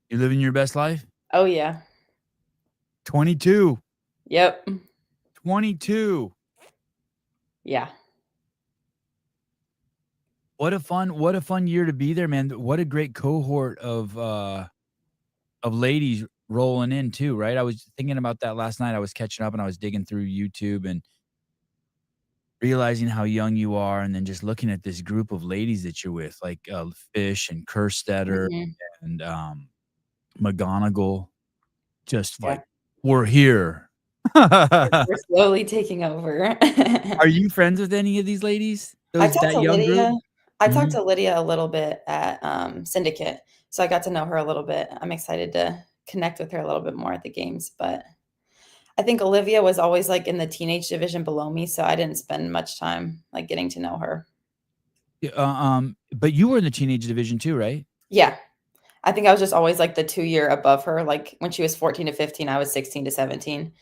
You living your best life? Oh, yeah. 22. Yep. 22. Yeah. What a fun year to be there, man. What a great cohort of ladies rolling in too, right? I was thinking about that last night. I was catching up and I was digging through YouTube and realizing how young you are, and then just looking at this group of ladies that you're with, like Fish and Kerstetter Mhm. and McGonagall. Just Yeah. like, we're here. We're slowly taking over. Are you friends with any of these ladies? I Those talked that to young Lydia group? I talked Mhm. to Lydia a little bit at, Syndicate, so I got to know her a little bit. I'm excited to connect with her a little bit more at the games, but I think Olivia was always, like, in the teenage division below me, so I didn't spend much time, like, getting to know her. Yeah, but you were in the teenage division too, right? Yeah. I think I was just always, like, the 2 year above her, like, when she was 14 to 15, I was 16 to 17,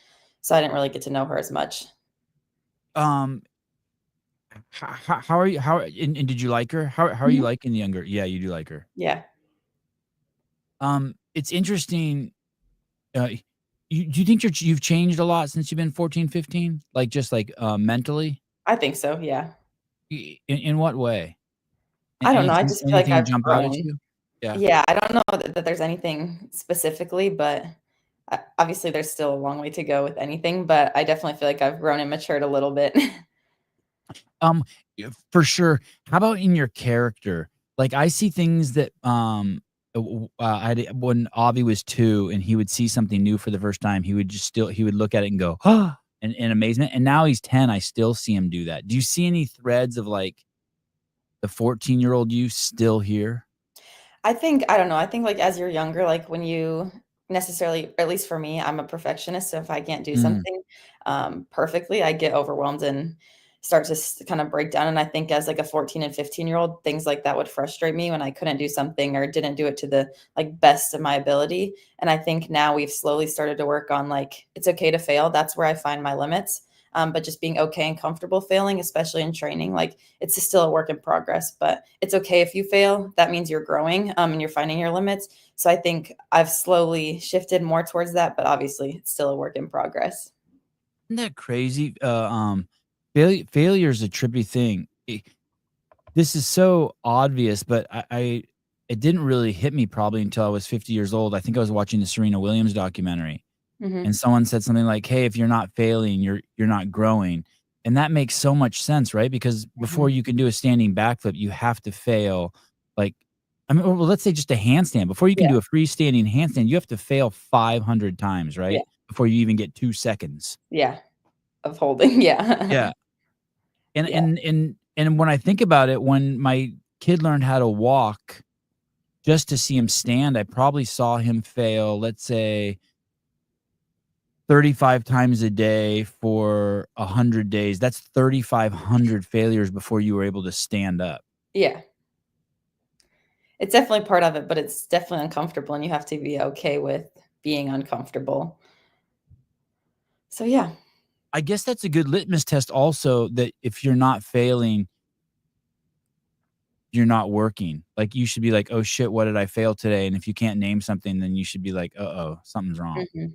so I didn't really get to know her as much. Um, how are you and did you like her? How are you Mhm. liking the younger yeah, you do like her. Yeah. It's interesting, do you think you've changed a lot since you've been 14, 15? Like, just, like, mentally? I think so, yeah. In what way? I don't know, I just feel like Anything I've jump out at grown. you? Yeah. Yeah, I don't know that there's anything specifically, but obviously, there's still a long way to go with anything, but I definitely feel like I've grown and matured a little bit. For sure. How about in your character? Like, I see things that, I did when Avi was 2 and he would see something new for the first time, he would look at it and go, "Ah," in amazement, and now he's 10, I still see him do that. Do you see any threads of, like, the 14-year-old you still here? I think I don't know, I think, like, as you're younger, like, when you necessarily at least for me, I'm a perfectionist, so if I can't do Mm. something, perfectly, I get overwhelmed and start to kinda break down, and I think as, like, a 14 and 15-year-old, things like that would frustrate me when I couldn't do something or didn't do it to the, like, best of my ability, and I think now we've slowly started to work on, like, it's okay to fail, that's where I find my limits, but just being okay and comfortable failing, especially in training, like, it's still a work in progress, but it's okay if you fail. That means you're growing, and you're finding your limits. So I think I've slowly shifted more towards that, but obviously it's still a work in progress. Isn't that crazy? Failure is a trippy thing. This is so obvious, but I it didn't really hit me probably until I was 50 years old. I think I was watching the Serena Williams documentary, and Mhm, someone said something like, "Hey, if you're not failing, you're not growing." And that makes so much sense, right? Because before mhm. you can do a standing backflip, you have to fail, like, I mean, well, let's say just a handstand. Before you can Yeah, do a freestanding handstand, you have to fail 500 times, yeah, right? Before you even get 2 seconds. yeah, of holding, yeah. Yeah. And Yeah, and and and when I think about it, when my kid learned how to walk, just to see him stand, I probably saw him fail, let's say, 35 times a day for 100 days. That's 3,500 failures before you were able to stand up. yeah. It's definitely part of it, but it's definitely uncomfortable, and you have to be okay with being uncomfortable. So, yeah. I guess that's a good litmus test also, that if you're not failing, you're not working. Like, you should be like, "Oh, shit, what did I fail today?" And if you can't name something, then you should be like, "Uh-oh, something's wrong." Mhm.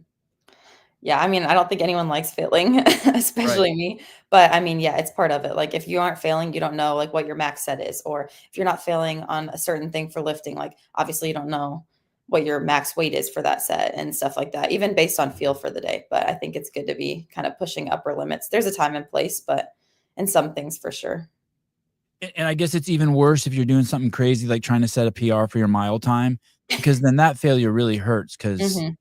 Yeah, I mean, I don't think anyone likes failing, Right. especially me, but I mean, yeah, it's part of it. Like, if you aren't failing, you don't know, like, what your max set is, or if you're not failing on a certain thing for lifting, like, obviously, you don't know what your max weight is for that set and stuff like that, even based on feel for the day, but I think it's good to be kind of pushing upper limits. There's a time and place, but in some things for sure. And I guess it's even worse if you're doing something crazy, like trying to set a PR for your mile time, because then that failure really hurts, Mhm.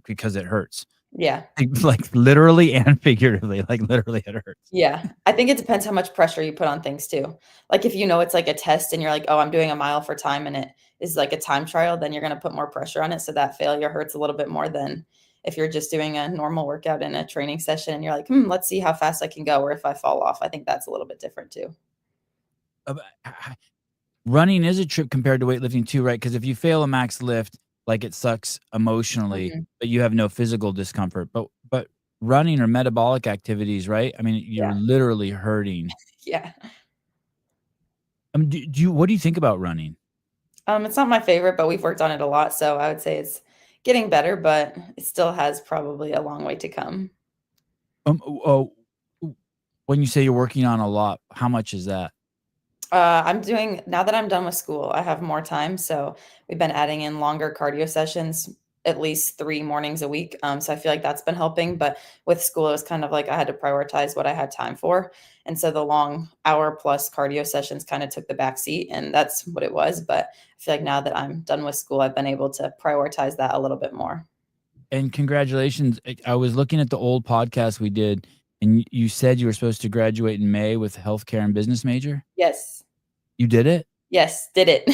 because it hurts. Yeah. Like, literally and figuratively, like, literally it hurts. Yeah, I think it depends how much pressure you put on things too. Like, if you know it's like a test and you're like, "Oh, I'm doing a mile for time," and it is like a time trial, then you're gonna put more pressure on it, so that failure hurts a little bit more than if you're just doing a normal workout in a training session and you're like, "Hmm, let's see how fast I can go or if I fall off." I think that's a little bit different too. Uh, Running is a trip compared to weightlifting too, right? Because if you fail a max lift, like, it sucks emotionally, Mhm. but you have no physical discomfort. But running or metabolic activities, right? I mean, you're Yeah, literally hurting. yeah. I mean, do you what do you think about running? It's not my favorite, but we've worked on it a lot, so I would say it's getting better, but it still has probably a long way to come. Oh, when you say you're working on a lot, how much is that? I'm doing now that I'm done with school, I have more time, so we've been adding in longer cardio sessions, at least 3 mornings a week, so I feel like that's been helping, but with school, it was kind of like I had to prioritize what I had time for, and so the long hour-plus cardio sessions kinda took the back seat, and that's what it was, but I feel like now that I'm done with school, I've been able to prioritize that a little bit more. And congratulations. I was looking at the old podcast we did, and you said you were supposed to graduate in May with a healthcare and business major. Yes. You did it? Yes, did it.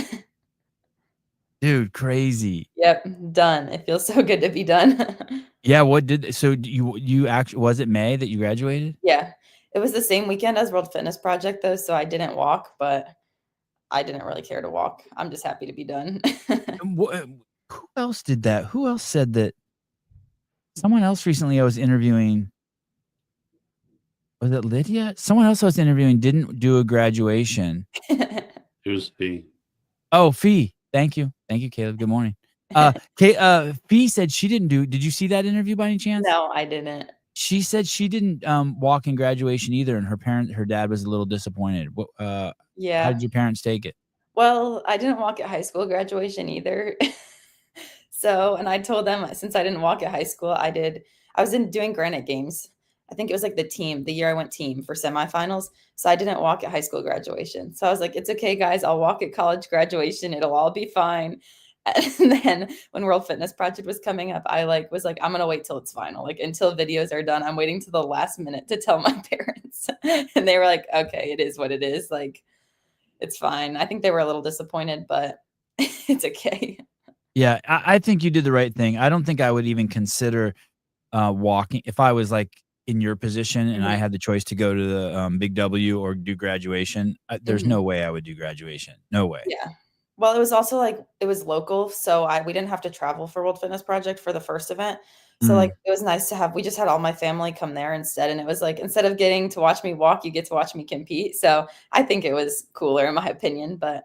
Dude, crazy. Yep, done. It feels so good to be done. Yeah, what did so do you actually was it May that you graduated? Yeah. It was the same weekend as World Fitness Project, though, so I didn't walk, but I didn't really care to walk. I'm just happy to be done. And who else did that? Who else said that? Someone else recently I was interviewing, was it Lydia? Someone else I was interviewing didn't do a graduation. It was B. Oh, Fee. Thank you. Thank you, Caleb. Good morning. Fee said she didn't do, did you see that interview by any chance? No, I didn't. She said she didn't, walk in graduation either, and her dad was a little disappointed. How Yeah. did your parents take it? Well, I didn't walk at high school graduation either. So and I told them since I didn't walk at high school, I was in doing Granite Games. I think it was, like, the year I went team for semifinals, so I didn't walk at high school graduation. So I was like, "It's okay, guys, I'll walk at college graduation, it'll all be fine." And then when World Fitness Project was coming up, I, like, was like, "I'm gonna wait till it's final, like, until videos are done, I'm waiting till the last minute to tell my parents." And they were like, "Okay, it is what it is, like, it's fine." I think they were a little disappointed, but it's okay. Yeah, I think you did the right thing. I don't think I would even consider, walking if I was, like, in your position and I Mhm, had the choice to go to the, Big W or do graduation, there's mhm. no way I would do graduation. No way. Yeah. Well, it was also, like it was local, so I we didn't have to travel for World Fitness Project for the first event. So, like, Mm. it was nice to have we just had all my family come there instead, and it was like, instead of getting to watch me walk, you get to watch me compete, so I think it was cooler in my opinion, but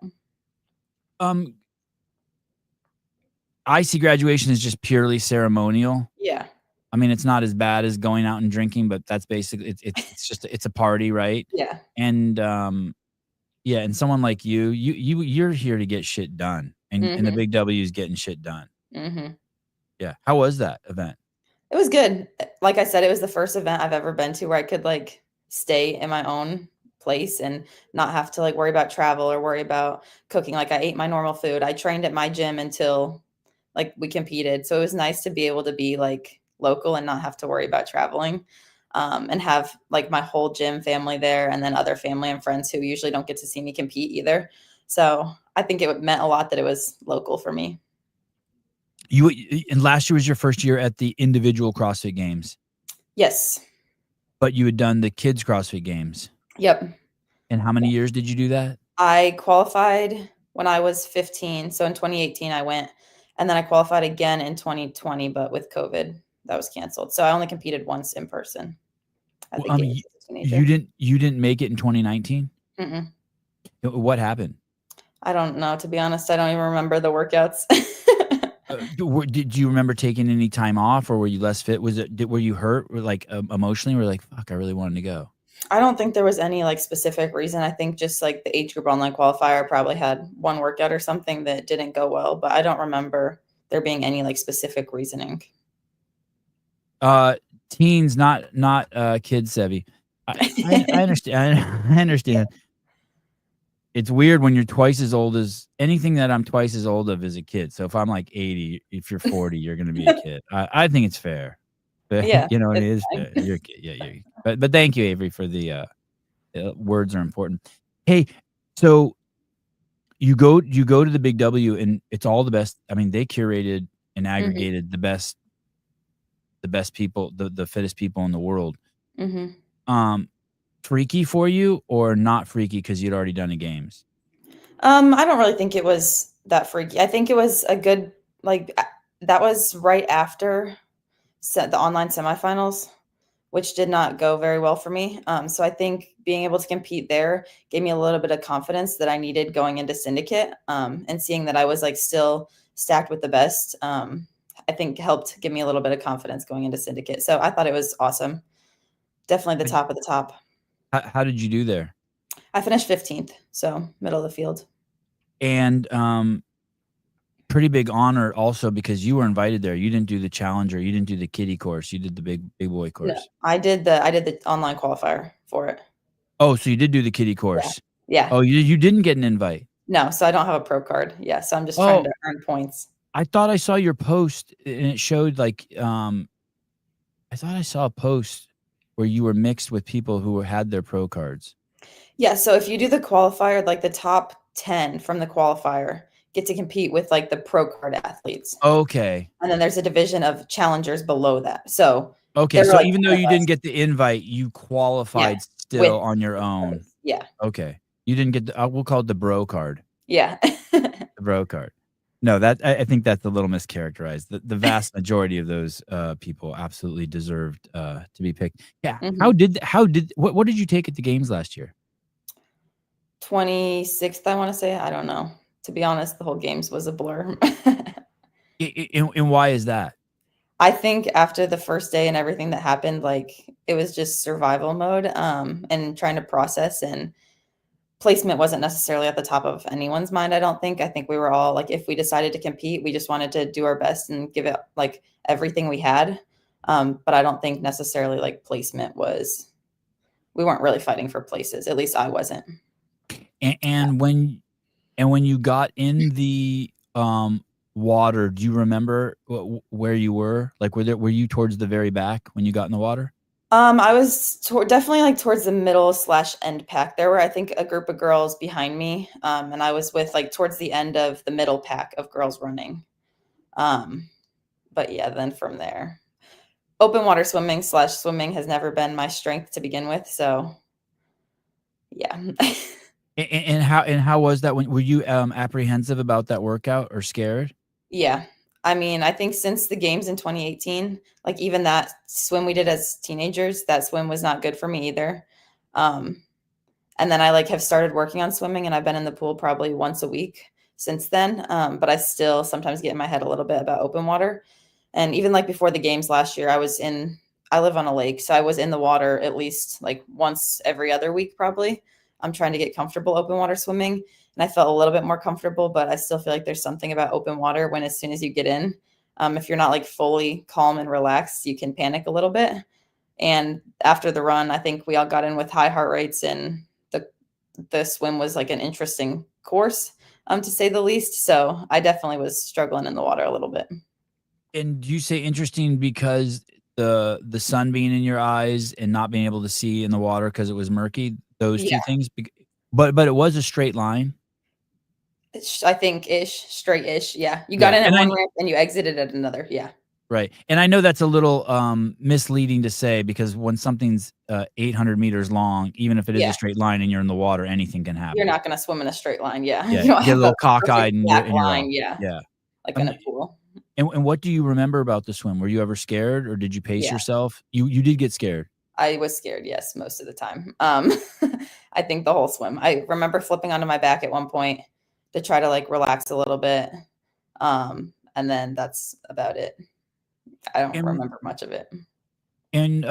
Um, I see graduation as just purely ceremonial. yeah. I mean, it's not as bad as going out and drinking, but that's basically it's just it's a party, right? Yeah. And, yeah, and someone like you're here to get shit done, and the Mhm, Big W is getting shit done. mhm. Yeah. How was that event? It was good. Like I said, it was the first event I've ever been to where I could, like, stay in my own place and not have to, like, worry about travel or worry about cooking, like, I ate my normal food. I trained at my gym until, like, we competed, so it was nice to be able to be, like, local and not have to worry about traveling, and have, like, my whole gym family there and then other family and friends who usually don't get to see me compete either. So, I think it meant a lot that it was local for me. And last year was your first year at the individual CrossFit Games, Yes. but you had done the kids CrossFit Games. Yep. And how many years did you do that? I qualified when I was 15, so in 2018 I went, and then I qualified again in 2020, but with COVID, that was canceled. So I only competed once in person at Well, the games you as a teenager. you didn't make it in 2019? Mm-mm. What happened? I don't know, to be honest, I don't even remember the workouts. Did you remember taking any time off, or were you less fit? Were you hurt, or like, emotionally? Were you like, "Fuck, I really wanted to go." I don't think there was any, like, specific reason. I think just, like, the age group online qualifier probably had one workout or something that didn't go well, but I don't remember there being any, like, specific reasoning. Uh, Teens, not, kids, Sevy. I understand. I Yeah. understand. It's weird when you're twice as old as anything that I'm twice as old of is a kid. So if I'm like 80, if you're 40, you're gonna be a kid. I think it's fair. But, Yeah, you know, it it's is fine. fair. You're a kid. Yeah, yeah. But thank you, Avery, for the, words are important. Hey, so you go to the Big W and it's all the best. I mean, they curated and Mhm, aggregated the best people, the fittest people in the world. mhm. Um, Freaky for you or not freaky because 'cause you'd already done the games? I don't really think it was that freaky. I think it was a good that was right after the online semifinals, which did not go very well for me. So I think being able to compete there gave me a little bit of confidence that I needed going into syndicate, and seeing that I was like still stacked with the best. I think helped give me a little bit of confidence going into syndicate. So I thought it was awesome. Definitely the top of the top. How did you do there? I finished 15th, so middle of the field. And pretty big honor also because you were invited there. You didn't do the challenger. You didn't do the kiddie course. You did the big boy No, course. I did the online qualifier for it. Oh, so you did do the kiddie Yeah. course. Yeah. Oh, you didn't get an invite. No, so I don't have a pro card. Yeah, so I'm just trying Oh, to earn points. I thought I saw your post and it showed like I thought I saw a post where you were mixed with people who had their pro cards. Yeah, so if you do the qualifier, like the top 10 from the qualifier get to compete with like the pro card athletes. Okay. And then there's a division of challengers below that. So Okay, there were so like even though 10 you of us. didn't get the invite, you qualified with still on your own. Yeah. Okay. You didn't get the we'll call it the bro card. Yeah. The bro card. No, that I think that's a little mischaracterized. The vast majority of those people absolutely deserved to be picked. Yeah. What did you take at the games last year? 26th, I want to say. I don't know. To be honest, the whole games was a blur. And why is that? I think after the first day and everything that happened, like it was just survival mode, and trying to process, and placement wasn't necessarily at the top of anyone's mind. I don't think. I think we were all like, if we decided to compete, we just wanted to do our best and give it like everything we had. But I don't think necessarily like placement was, we weren't really fighting for places. At least I wasn't. And when you got in the water, do you remember where you were? Like were you towards the very back when you got in the water? I was definitely like towards the middle / end pack. There were, I think, a group of girls behind me, and I was with like towards the end of the middle pack of girls running. But yeah, then from there, open water swimming / swimming has never been my strength to begin with. So yeah. And how was that? Were you apprehensive about that workout or scared? Yeah. I mean, I think since the games in 2018, like even that swim we did as teenagers, that swim was not good for me either. And then I like have started working on swimming, and I've been in the pool probably once a week since then. But I still sometimes get in my head a little bit about open water. And even like before the games last year, I live on a lake, so I was in the water at least like once every other week, probably. I'm trying to get comfortable open water swimming, and I felt a little bit more comfortable, but I still feel like there's something about open water when as soon as you get in, if you're not like fully calm and relaxed, you can panic a little bit. And after the run, I think we all got in with high heart rates, and the swim was like an interesting course, to say the least. So I definitely was struggling in the water a little bit. And do you say interesting because the sun being in your eyes and not being able to see in the water because it was murky? Those two Yeah. things, but it was a straight line. I think straight-ish. Yeah. You got in at one ramp and you exited at another. Yeah. Right. And I know that's a little misleading to say because when something's 800 meters long, even if it is a straight line and you're in the water, anything can happen. You're not going to swim in a straight line. Yeah. Yeah. You don't Get a have little a cockeyed and perfect you're line. off. Yeah. Yeah. Like in a pool. And what do you remember about the swim? Were you ever scared or did you pace yourself? You did get scared. I was scared, yes, most of the time. I think the whole swim. I remember flipping onto my back at one point to try to like relax a little bit. And then that's about it. I don't remember much of it. And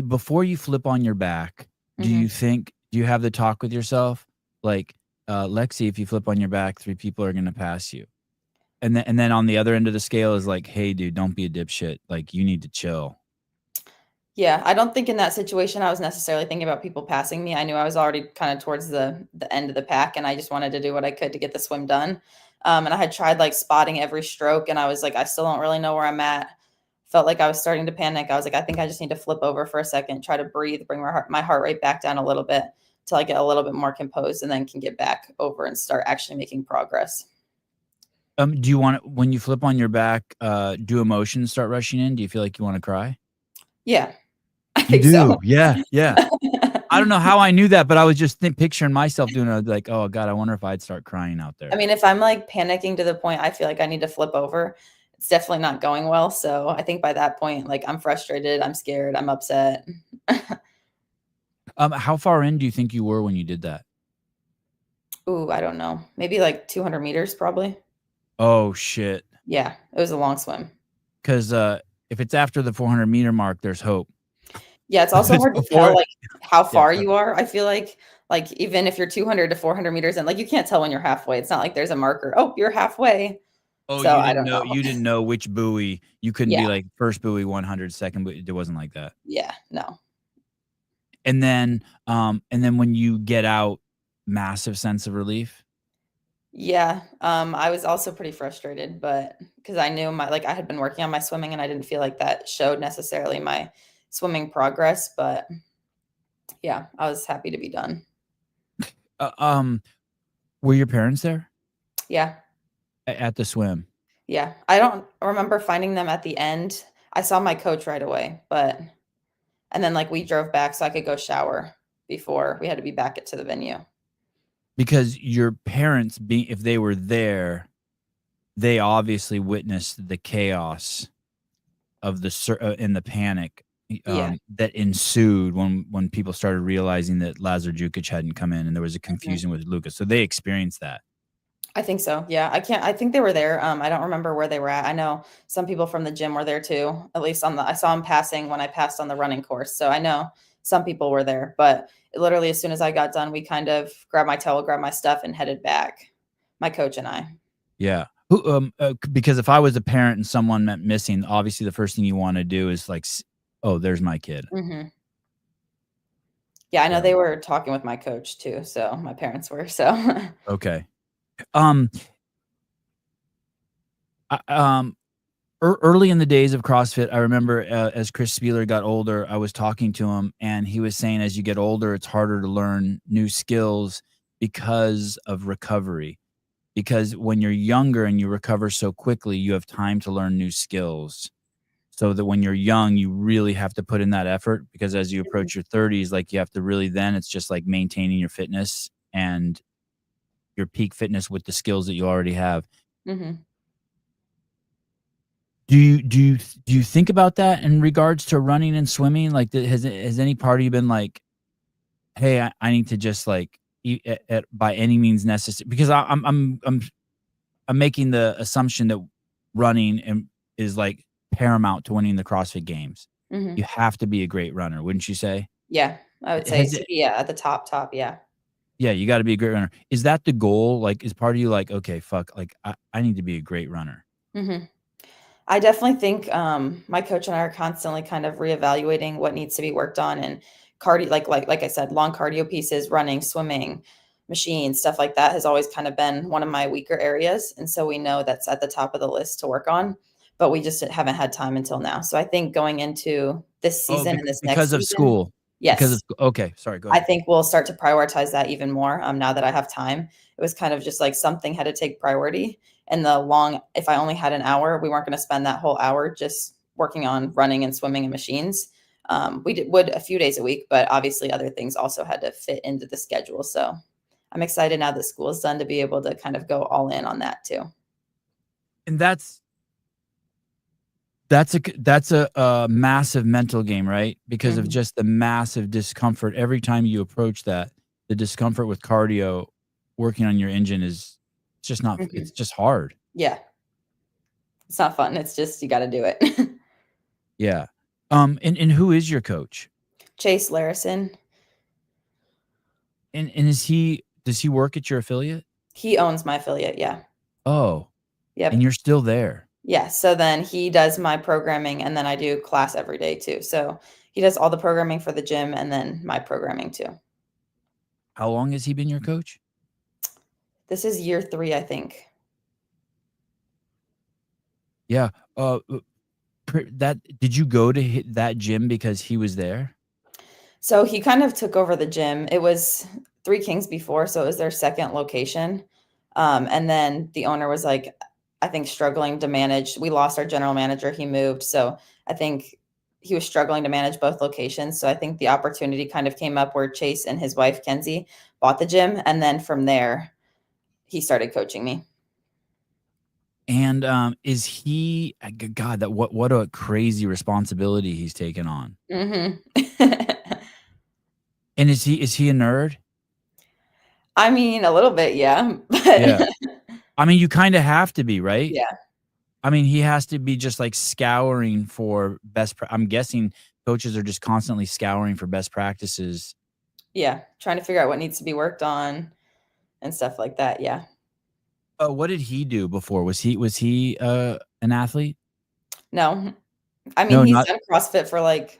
before you flip on your back, do you have the talk with yourself like Lexi, if you flip on your back, 3 people are going to pass you? And then on the other end of the scale is like, hey, dude, don't be a dipshit. Like, you need to chill. Yeah, I don't think in that situation I was necessarily thinking about people passing me. I knew I was already kind of towards the end of the pack, and I just wanted to do what I could to get the swim done. And I had tried like spotting every stroke, and I was like, I still don't really know where I'm at. Felt like I was starting to panic. I was like, I think I just need to flip over for a second, try to breathe, bring my heart rate back down a little bit till I get a little bit more composed, and then can get back over and start actually making progress. Do you want, when you flip on your back, do emotions start rushing in? Do you feel like you want to cry? Yeah, I You think do. so. Yeah. I don't know how I knew that, but I was just picturing myself doing it. Like, oh God, I wonder if I'd start crying out there. I mean, if I'm like panicking to the point I feel like I need to flip over, it's definitely not going well. So I think by that point, like I'm frustrated, I'm scared, I'm upset. How far in do you think you were when you did that? Ooh, I don't know. Maybe like 200 meters, probably. Oh, shit. Yeah, it was a long swim. 'Cause, if it's after the 400-meter mark, there's hope. Yeah, it's If also it's hard to tell, before like, how yeah, far go you are. I feel like, even if you're 200 to 400 meters in, like, you can't tell when you're halfway. It's not like there's a marker, "Oh, you're halfway." oh, So, I don't know. you didn't know which buoy you couldn't Yeah, be like, first buoy 100, second buoy it wasn't like that. yeah, no. And then when you get out, massive sense of relief? Yeah, I was also pretty frustrated, but because I knew I had been working on my swimming, and I didn't feel like that showed necessarily my swimming progress, but yeah, I was happy to be done. Uh, um, were your parents there? Yeah. At the swim? Yeah, I don't remember finding them at the end. I saw my coach right away, but and then, like, we drove back so I could go shower before we had to be back to the venue. Because your parents being if they were there, they obviously witnessed the chaos of and the panic, Yeah, that ensued when people started realizing that Lazar Jukic hadn't come in and there was a mhm. confusion with Lucas. So they experienced that. I think so, yeah, I think they were there, I don't remember where they were at. I know some people from the gym were there too, at least I saw 'em passing when I passed on the running course, so I know some people were there, but literally as soon as I got done, we kind of grabbed my towel, grabbed my stuff, and headed back, my coach and I. Yeah. Because if I was a parent and someone went missing, obviously the first thing you wanna do is like, "Oh, there's my kid." Mhm. Yeah, I know Yeah. they were talking with my coach too, so my parents were, so Okay. Um, I early in the days of CrossFit, I remember, as Chris Spieler got older, I was talking to him, and he was saying as you get older, it's harder to learn new skills because of recovery. Because when you're younger and you recover so quickly, you have time to learn new skills. So that when you're young, you really have to put in that effort because as you Mhm, approach your 30s, like, you have to really then it's just like maintaining your fitness and your peak fitness with the skills that you already have. mhm, Do you think about that in regards to running and swimming? Like, has any part of you been like, "Hey, I need to just, like, at by any means necessary," because I'm making the assumption that running is, like, paramount to winning the CrossFit Games. mhm. You have to be a great runner, wouldn't you say? Yeah, I would say Has to it be, at the top, yeah. Yeah, you gotta be a great runner. Is that the goal? Like, is part of you like, "Okay, fuck, like, I need to be a great runner." Mhm. I definitely think, my coach and I are constantly kind of reevaluating what needs to be worked on and cardio like I said, long cardio pieces, running, swimming, machines, stuff like that has always kind of been one of my weaker areas, and so we know that's at the top of the list to work on, but we just haven't had time until now. So I think going into this Oh, season and this next because of season. school. Because of Yes. sch Okay, sorry, go I ahead. think we'll start to prioritize that even more, now that I have time. It was kind of just like something had to take priority, and if I only had an hour, we weren't gonna spend that whole hour just working on running and swimming and machines. Would a few days a week, but obviously other things also had to fit into the schedule, so I'm excited now that school is done to be able to kind of go all in on that too. And that's a massive mental game, right? Because of Mhm, just the massive discomfort every time you approach that, the discomfort with cardio, working on your engine is it's mhm. just hard. Yeah, it's not fun, it's just you gotta do it. Yeah. And who is your coach? Chase Larison, And does he work at your affiliate? he owns my affiliate, yeah. Oh, and Yep. you're still there. Yeah, so then he does my programming, and then I do class every day too. So he does all the programming for the gym and then my programming too. How long has he been your coach? This is year 3, I think. Yeah. That did you go to that gym because he was there? So he kind of took over the gym. It was Three Kings before, so it was their second location. And then the owner was like, I think struggling to manage. We lost our general manager, he moved. So I think he was struggling to manage both locations. So I think the opportunity kind of came up where Chase and his wife Kenzie bought the gym. And then from there, he started coaching me. And, is he God, that what a crazy responsibility he's taken on. Mhm. And is he a nerd? I mean, a little bit, yeah, Yeah. but I mean, you kinda have to be, right? yeah, I mean, he has to be just, like, scouring for I'm guessing coaches are just constantly scouring for best practices. yeah, trying to figure out what needs to be worked on and stuff like that, yeah. What did he do before? Was he, an athlete? No, I mean, No, he's not done CrossFit for, like,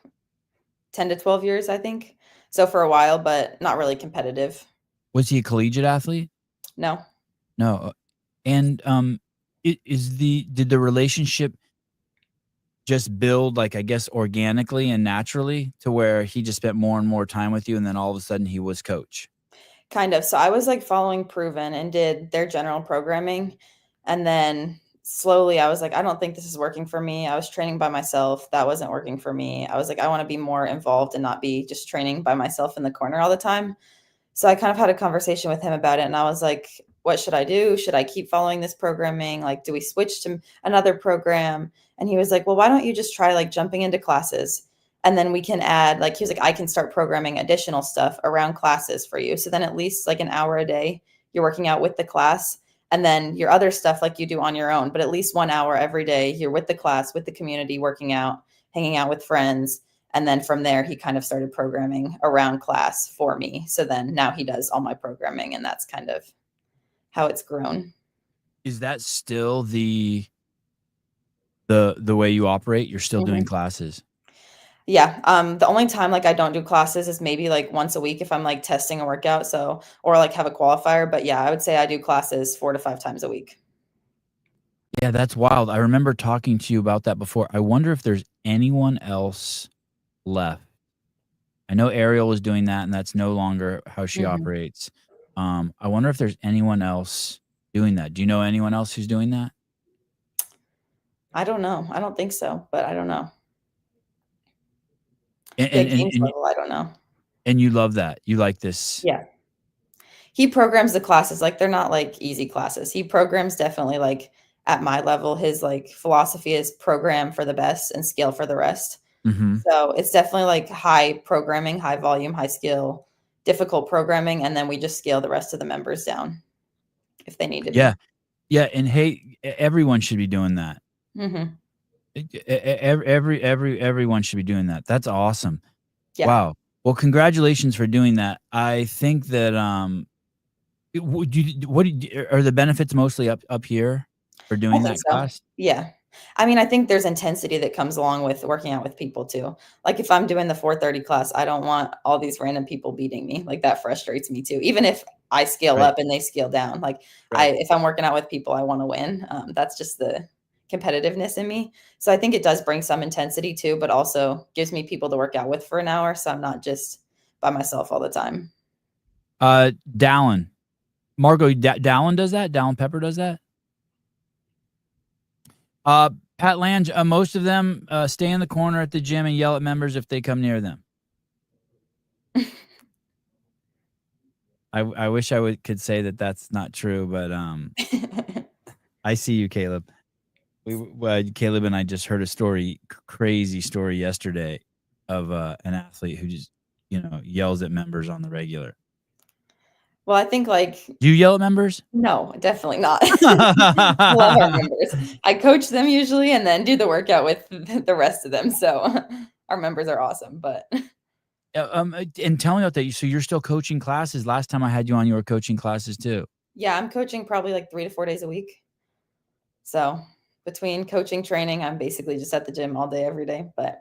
10 to 12 years, I think. So for a while, but not really competitive. was he a collegiate athlete? No. No, and, did the relationship just build, like, I guess, organically and naturally to where he just spent more and more time with you, and then all of a sudden he was coach? Kind of. So I was, like, following Proven and did their general programming, and then slowly I was like, "I don't think this is working for me." I was training by myself, that wasn't working for me. I was like, "I wanna be more involved and not be just training by myself in the corner all the time." So I kind of had a conversation with him about it, and I was like, "What should I do? Should I keep following this programming? Like, do we switch to another program?" And he was like, "Well, why don't you just try, like, jumping into classes, and then we can add" like, he was like, "I can start programming additional stuff around classes for you. So then at least, like, an hour a day, you're working out with the class, and then your other stuff, like, you do on your own, but at least 1 hour every day, you're with the class, with the community, working out, hanging out with friends." And then from there, he kind of started programming around class for me. So then now he does all my programming, and that's kind of how it's grown. Is that still the way you operate? You're still doing Mhm. classes? Yeah, the only time, like, I don't do classes is maybe, like, once a week if I'm, like, testing a workout, so or, like, have a qualifier, but yeah, I would say I do classes 4 to 5 times a week. Yeah, that's wild. I remember talking to you about that before. I wonder if there's anyone else left. I know Ariel was doing that, and that's no longer how she Mhm. operates. I wonder if there's anyone else doing that. Do you know anyone else who's doing that? I don't know. I don't think so, but I don't know. And Yeah, and and games and level, I don't know. and you love that. You like this. Yeah. He programs the classes, like, they're not, like, easy classes. He programs definitely, like, at my level. His, like, philosophy is program for the best and scale for the rest. Mhm. So, it's definitely, like, high programming, high volume, high skill, difficult programming, and then we just scale the rest of the members down if they need to Yeah. be. Yeah, and hey, everyone should be doing that. Mhm. Everyone should be doing that. That's awesome. Yeah. Wow. Well, congratulations for doing that. I think that, would you what did are the benefits mostly up here for I doing think that so. class? Yeah. I mean, I think there's intensity that comes along with working out with people too. Like if I'm doing the 4:30 class, I don't want all these random people beating me. Like that frustrates me too. Even if I scale Right, up and they scale down, like I right. if I'm working out with people, I want to win. That's just the competitiveness in me. So I think it does bring some intensity too, but also gives me people to work out with for an hour, so I'm not just by myself all the time. Dallin. Margot, Dallin does that? Dallin Pepper does that? Pat Lange, most of them, stay in the corner at the gym and yell at members if they come near them. I wish I could say that that's not true, but, I see you, Caleb. Caleb and I just heard a story, crazy story yesterday of, an athlete who just, yells at members on the regular. Well, I think like Do you yell at members? no, definitely not. Love our members. I coach them usually and then do the workout with the rest of them, so our members are awesome, but And tell me about that. So you're still coaching classes. Last time I had you on, you were coaching classes too. yeah, I'm coaching probably like 3 to 4 days a week. So, between coaching, training, I'm basically just at the gym all day, every day, but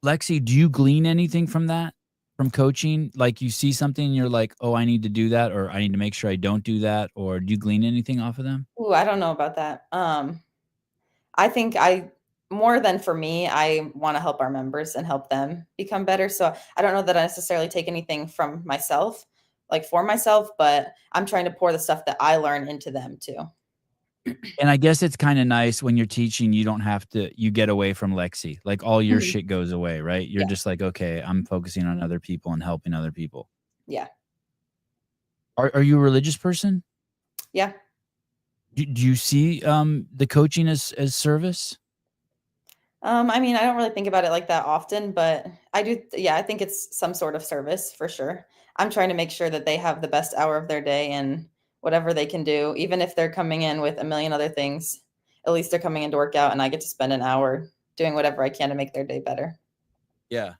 Lexi, do you glean anything from that? From coaching? Like you see something and you're like, "Oh, I need to do that," or "I need to make sure I don't do that," or do you glean anything off of them? ooh, I don't know about that. I think I more than for me, I wanna help our members and help them become better, so I don't know that I necessarily take anything from myself, like, for myself, but I'm trying to pour the stuff that I learn into them too. And I guess it's kinda nice when you're teaching, you don't have to you get away from Lexi. Like, all your Mhm. shit goes away, right? You're Yeah, just like, "Okay, I'm focusing on other people and helping other people." yeah, Are you a religious person? yeah. Do you see, the coaching as service? I mean, I don't really think about it like that often, but I do yeah, I think it's some sort of service for sure. I'm trying to make sure that they have the best hour of their day and whatever they can do, even if they're coming in with a million other things, at least they're coming in to work out and I get to spend an hour doing whatever I can to make their day better. Yeah.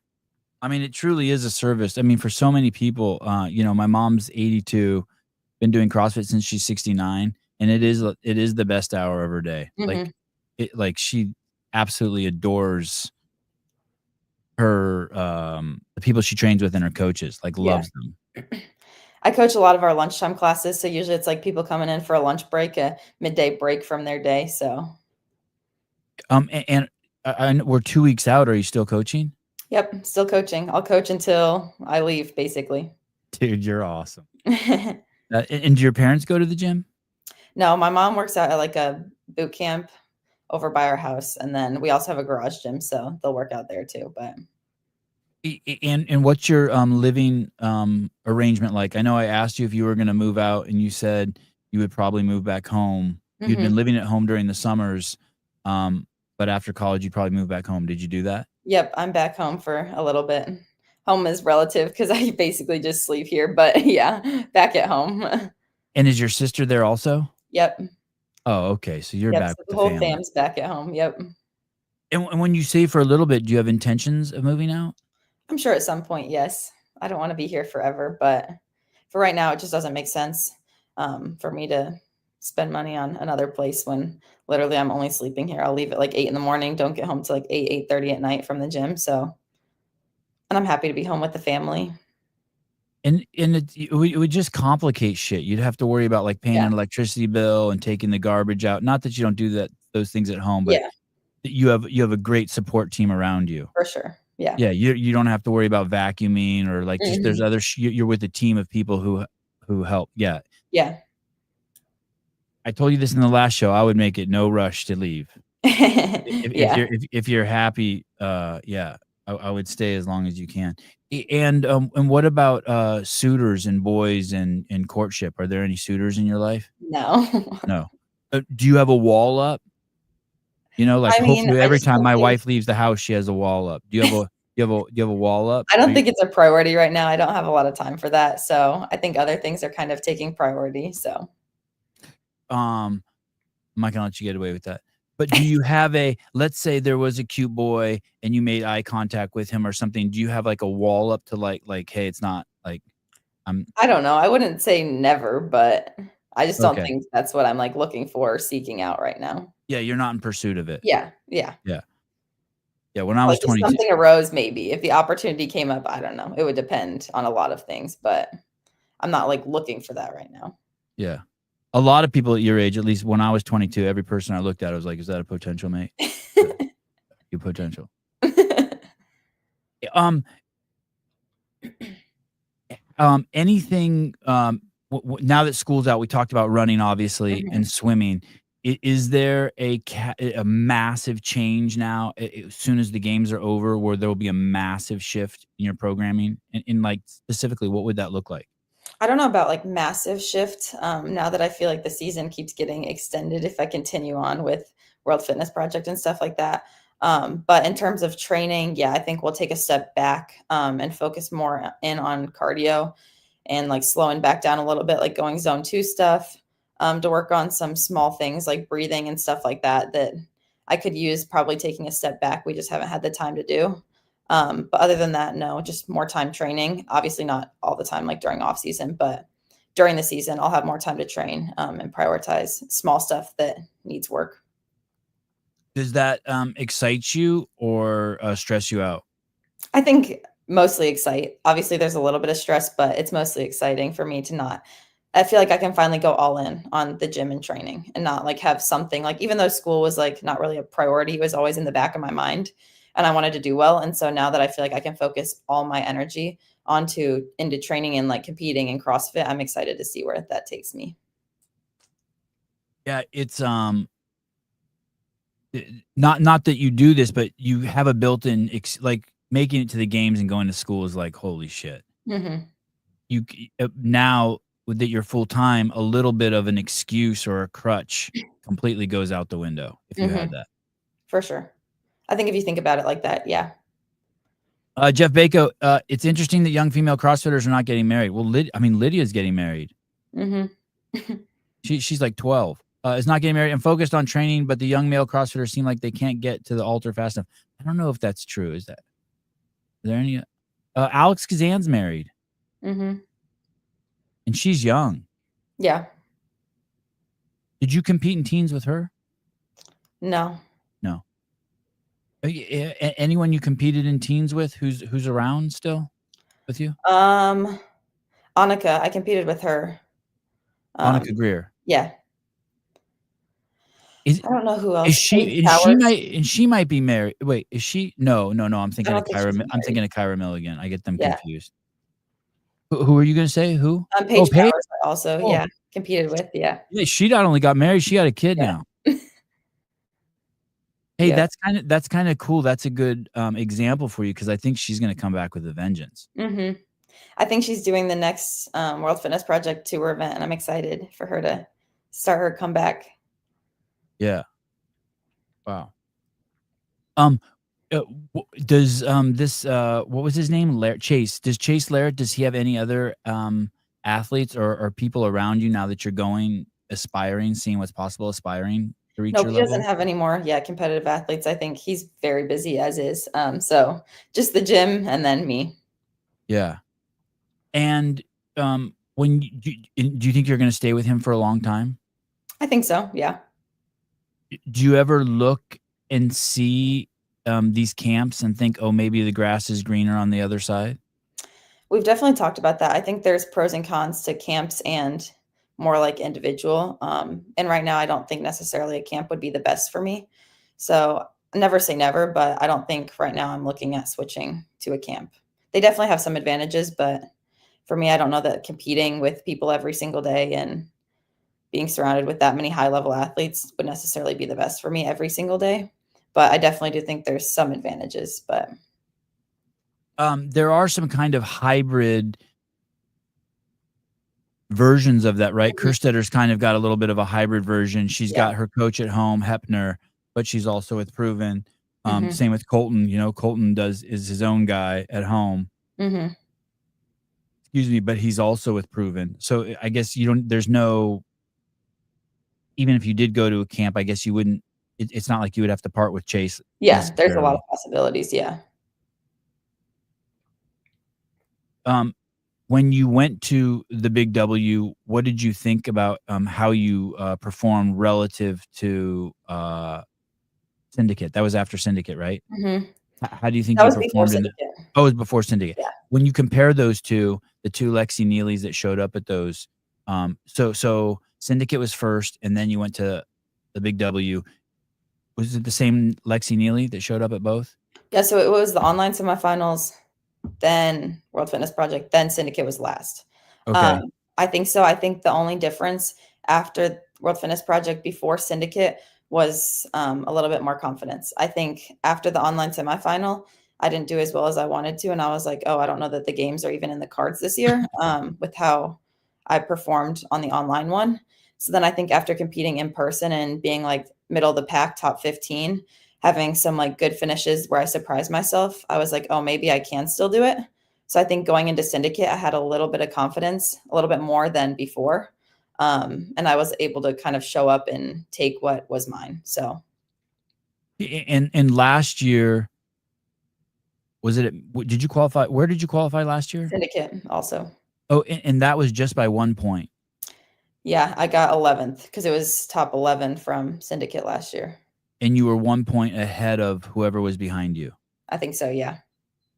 I mean, it truly is a service. I mean, for so many people, my mom's 82, been doing CrossFit since she's 69, and it is the best hour of her day. Mhm. She absolutely adores the people she trains with and her coaches, like, Yeah. loves them. I coach a lot of our lunchtime classes, so usually it's like people coming in for a lunch break, a midday break from their day, so And I kn we're 2 weeks out. Are you still coaching? yep, still coaching. I'll coach until I leave, basically. Dude, you're awesome. And do your parents go to the gym? No, my mom works out at, like, a boot camp over by our house, and then we also have a garage gym, so they'll work out there too, but And what's your, living, arrangement like? I know I asked you if you were gonna move out, and you said you would probably move back home. You'd been Mhm. living at home during the summers, but after college, you'd probably move back home. Did you do that? Yep, I'm back home for a little bit. Home is relative because I basically just sleep here, but yeah, back at home. And is your sister there also? Yep, Oh, okay, so you're yep, back so with the the whole family. fam's back at home, yep. And when you say for a little bit, do you have intentions of moving out? I'm sure at some point, yes. I don't wanna be here forever, but for right now, it just doesn't make sense, for me to spend money on another place when literally I'm only sleeping here. I'll leave at, like, 8 in the morning, don't get home till, like, 8, 8:30 at night from the gym, so and I'm happy to be home with the family. And it would just complicate shit. You'd have to worry about, like, paying Yeah, an electricity bill and taking the garbage out. Not that you don't do those things at home, but yeah, you have a great support team around you. for sure. Yeah. Yeah, you don't have to worry about vacuuming or, like, just there's Mhm. other you're with a team of people who help. Yeah. Yeah. I told you this in the last show, I would make it no rush to leave. If Yeah. you're happy, yeah, I would stay as long as you can. And what about, suitors and boys and courtship? Are there any suitors in your life? No. No. Do you have a wall up? Like, I mean, hopefully, I every just time don't my think wife leaves the house, she has a wall up. Do you have a wall up? I Are don't you think it's a priority right now. I don't have a lot of time for that, so I think other things are kind of taking priority, so um I'm not gonna let you get away with that. But do you have let's say there was a cute boy and you made eye contact with him or something, do you have, like, a wall up to, like, "Hey, it's not, like, I'm" I don't know. I wouldn't say never, but I just don't okay. think that's what I'm, like, looking for or seeking out right now. Yeah, you're not in pursuit of it. Yeah, yeah. Yeah. Yeah, when I Like, was if 22. something arose, maybe. If the opportunity came up, I don't know. It would depend on a lot of things, but I'm not, like, looking for that right now. Yeah. A lot of people at your age, at least when I was 22, every person I looked at, I was like, "Is that a potential mate?" Yeah, you potential. Um, anything, now that school's out, we talked about running, obviously, Mhm. and swimming. Is there a massive change now, as soon as the games are over, where there will be a massive shift in your programming? And, like, specifically, what would that look like? I don't know about, like, massive shift, now that I feel like the season keeps getting extended if I continue on with World Fitness Project and stuff like that, but in terms of training, yeah, I think we'll take a step back, and focus more in on cardio and, like, slowing back down a little bit, like, going zone 2 stuff, to work on some small things like breathing and stuff like that, that I could use probably taking a step back, we just haven't had the time to do. But other than that, no, just more time training. Obviously, not all the time, like during off season, but during the season, I'll have more time to train and prioritize small stuff that needs work. Does that, excite you or, stress you out? I think mostly excite. Obviously, there's a little bit of stress, but it's mostly exciting for me to not. I feel like I can finally go all in on the gym and training and not like have something like, even though school was like not really a priority, it was always in the back of my mind and I wanted to do well. And so now that I feel like I can focus all my energy into training and like competing in CrossFit, I'm excited to see where that takes me. Yeah, it's, not that you do this, but you have a built-in like, making it to the games and going to school is like, holy shit. Mhm. Now that you're full time, a little bit of an excuse or a crutch completely goes out the window if you had Mhm. that. For sure. I think if you think about it like that, yeah. Jeff Bako, it's interesting that young female CrossFitters are not getting married. Well, I mean, Lydia's getting married. Mhm. She's like 12. Is not getting married and focused on training, but the young male CrossFitters seem like they can't get to the altar fast enough. I don't know if that's true. Is there any? Alex Kazan's married, Mhm. and she's young. Yeah. Did you compete in teens with her? No. No. Anyone you competed in teens with who's around still with you? Um, Annika, I competed with her. Annika Um, Greer. yeah. Is I don't know who is else. Paige she and Towers. she might be married. Wait, is she? No, no, no. I don't think she's I'm married. thinking of Kyra Milligan. I get them Yeah. confused. Who are you gonna say? Who? Oh, Paige Paige. Towers I also, Oh, yeah, competed with, yeah. yeah. She not only got married, she got a kid Yeah. now. Hey, Yep. that's kinda cool. That's a good example for you because I think she's gonna come back with a vengeance. Mhm. I think she's doing the next, World Fitness Project tour event, and I'm excited for her to start her comeback. Yeah. Wow. Um, Uh, does this what was his name? Chase. Does Chase Larrett, does he have any other athletes or people around you now that you're going aspiring, seeing what's possible, aspiring to reach Nope, your he doesn't level? have any more, yeah, competitive athletes. I think he's very busy as is. So just the gym and then me. Yeah. And when do you think you're going to stay with him for a long time? I think so, yeah. Do you ever look and see these camps and think, "Oh, maybe the grass is greener on the other side?" We've definitely talked about that. I think there's pros and cons to camps and more like individual. And right now, I don't think necessarily a camp would be the best for me. So never say never, but I don't think right now I'm looking at switching to a camp. They definitely have some advantages, but for me, I don't know that competing with people every single day and being surrounded with that many high level athletes would necessarily be the best for me every single day. But I definitely do think there's some advantages. But There are some kind of hybrid versions of that, right? mhm, Kerstetter's kind of got a little bit of a hybrid version. She's yeah, got her coach at home, Hepner, but she's also with Proven. hmm, Same with Colton. You know, Colton is his own guy at home. hmm, Excuse me, but he's also with Proven. So I guess you don't. There's no. Even if you did go to a camp, I guess you wouldn't. It's not like you would have to part with Chase yeah. There's a lot of necessarily. possibilities. Yeah. Um, when you went to the Big W, what did you think about how you performed relative to Syndicate? That was after Syndicate, right? Mhm. How do you think That you was before performed in the Syndicate. Oh, it was before Syndicate. Yeah. When you compare those 2, the 2 Lexi Neelys that showed up at those, so Syndicate was first, and then you went to the Big W. Was it the same Lexi Neely that showed up at both? Yeah, so it was the online semifinals, then World Fitness Project, then Syndicate was last. Okay. I think so. I think the only difference after World Fitness Project before Syndicate was, a little bit more confidence. I think after the online semifinal, I didn't do as well as I wanted to, and I was like, "Oh, I don't know that the games are even in the cards this year," with how I performed on the online one. So then I think after competing in person and being, like, middle of the pack, top 15, having some, like, good finishes where I surprised myself, I was like, "Oh, maybe I can still do it." So I think going into Syndicate, I had a little bit of confidence, a little bit more than before, and I was able to kind of show up and take what was mine. So And last year, was it did you qualify where did you qualify last year? Syndicate also. Oh, and that was just by 1 point, Yeah, I got 11th because it was top 11 from Syndicate last year. and you were 1 point ahead of whoever was behind you. I think so, yeah.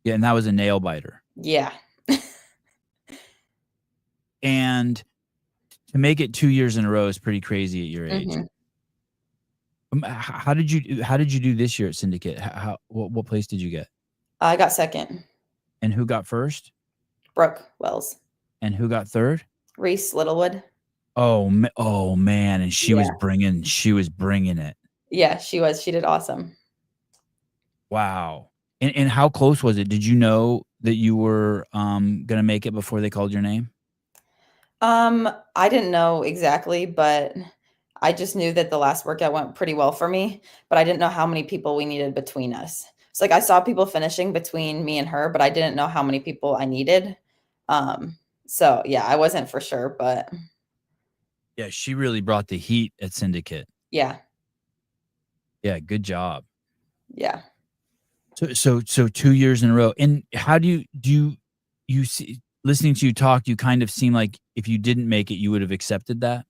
Yeah, and that was a nail biter. Yeah. And to make it 2 years in a row is pretty crazy at your age. Mhm. How did you do this year at Syndicate? How what place did you get? I got 2nd. And who got 1st? Brooke Wells. And who got 3rd? Reese Littlewood. Oh, man, and Yeah. she was bringing it. Yeah, she was. She did awesome. Wow. And how close was it? Did you know that you were, gonna make it before they called your name? I didn't know exactly, but I just knew that the last workout went pretty well for me, but I didn't know how many people we needed between us. It's like I saw people finishing between me and her, but I didn't know how many people I needed. Um, so yeah, I wasn't for sure, but Yeah, she really brought the heat at Syndicate. yeah, Yeah, good job. yeah. So 2 years in a row. And how do you see listening to you talk, you kind of seem like if you didn't make it, you would have accepted that?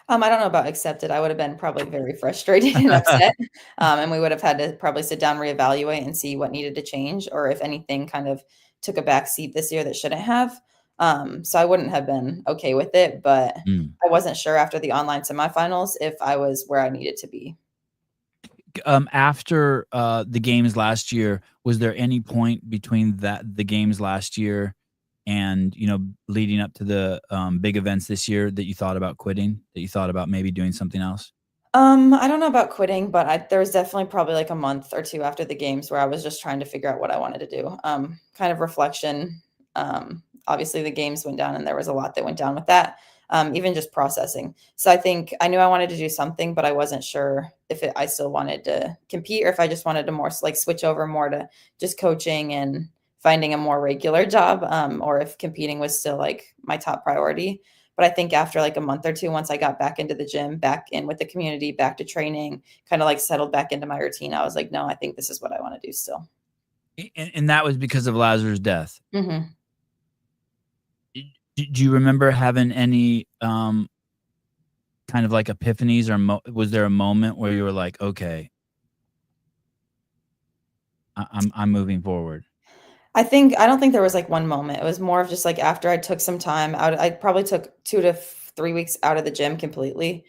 I don't know about accepted. I would have been probably very frustrated and upset. And we would have had to probably sit down, reevaluate, and see what needed to change, or if anything kind of took a back seat this year that shouldn't have. So I wouldn't have been okay with it, but Mm. I wasn't sure after the online semifinals if I was where I needed to be. After, the games last year, was there any point between the games last year and, leading up to the, big events this year that you thought about quitting? That you thought about maybe doing something else? I don't know about quitting, but there was definitely probably like a month or 2 after the games where I was just trying to figure out what I wanted to do. Kind of reflection. Obviously the games went down and there was a lot that went down with that. Even just processing. So I think I knew I wanted to do something, but I wasn't sure if I still wanted to compete or if I just wanted to more like switch over more to just coaching and finding a more regular job, or if competing was still like my top priority. But I think after like a month or 2, once I got back into the gym, back in with the community, back to training, kind of like settled back into my routine, I was like, no, I think this is what I want to do still. And that was because of Lazarus' death. Hmm. Do you remember having any, kind of like epiphanies or was there a moment where you were like, "Okay, I'm moving forward?" I don't think there was like one moment. It was more of just like after I took some time out, I probably took 2 to 3 weeks out of the gym completely.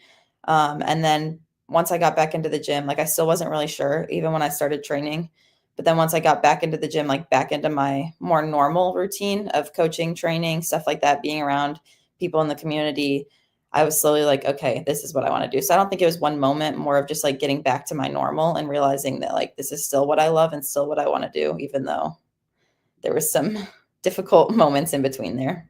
And then once I got back into the gym, like I still wasn't really sure, even when I started training. But then once I got back into the gym, like back into my more normal routine of coaching, training, stuff like that, being around people in the community, I was slowly like, okay, this is what I want to do. So I don't think it was one moment, more of just like getting back to my normal and realizing that like this is still what I love and still what I want to do, even though there was some difficult moments in between there.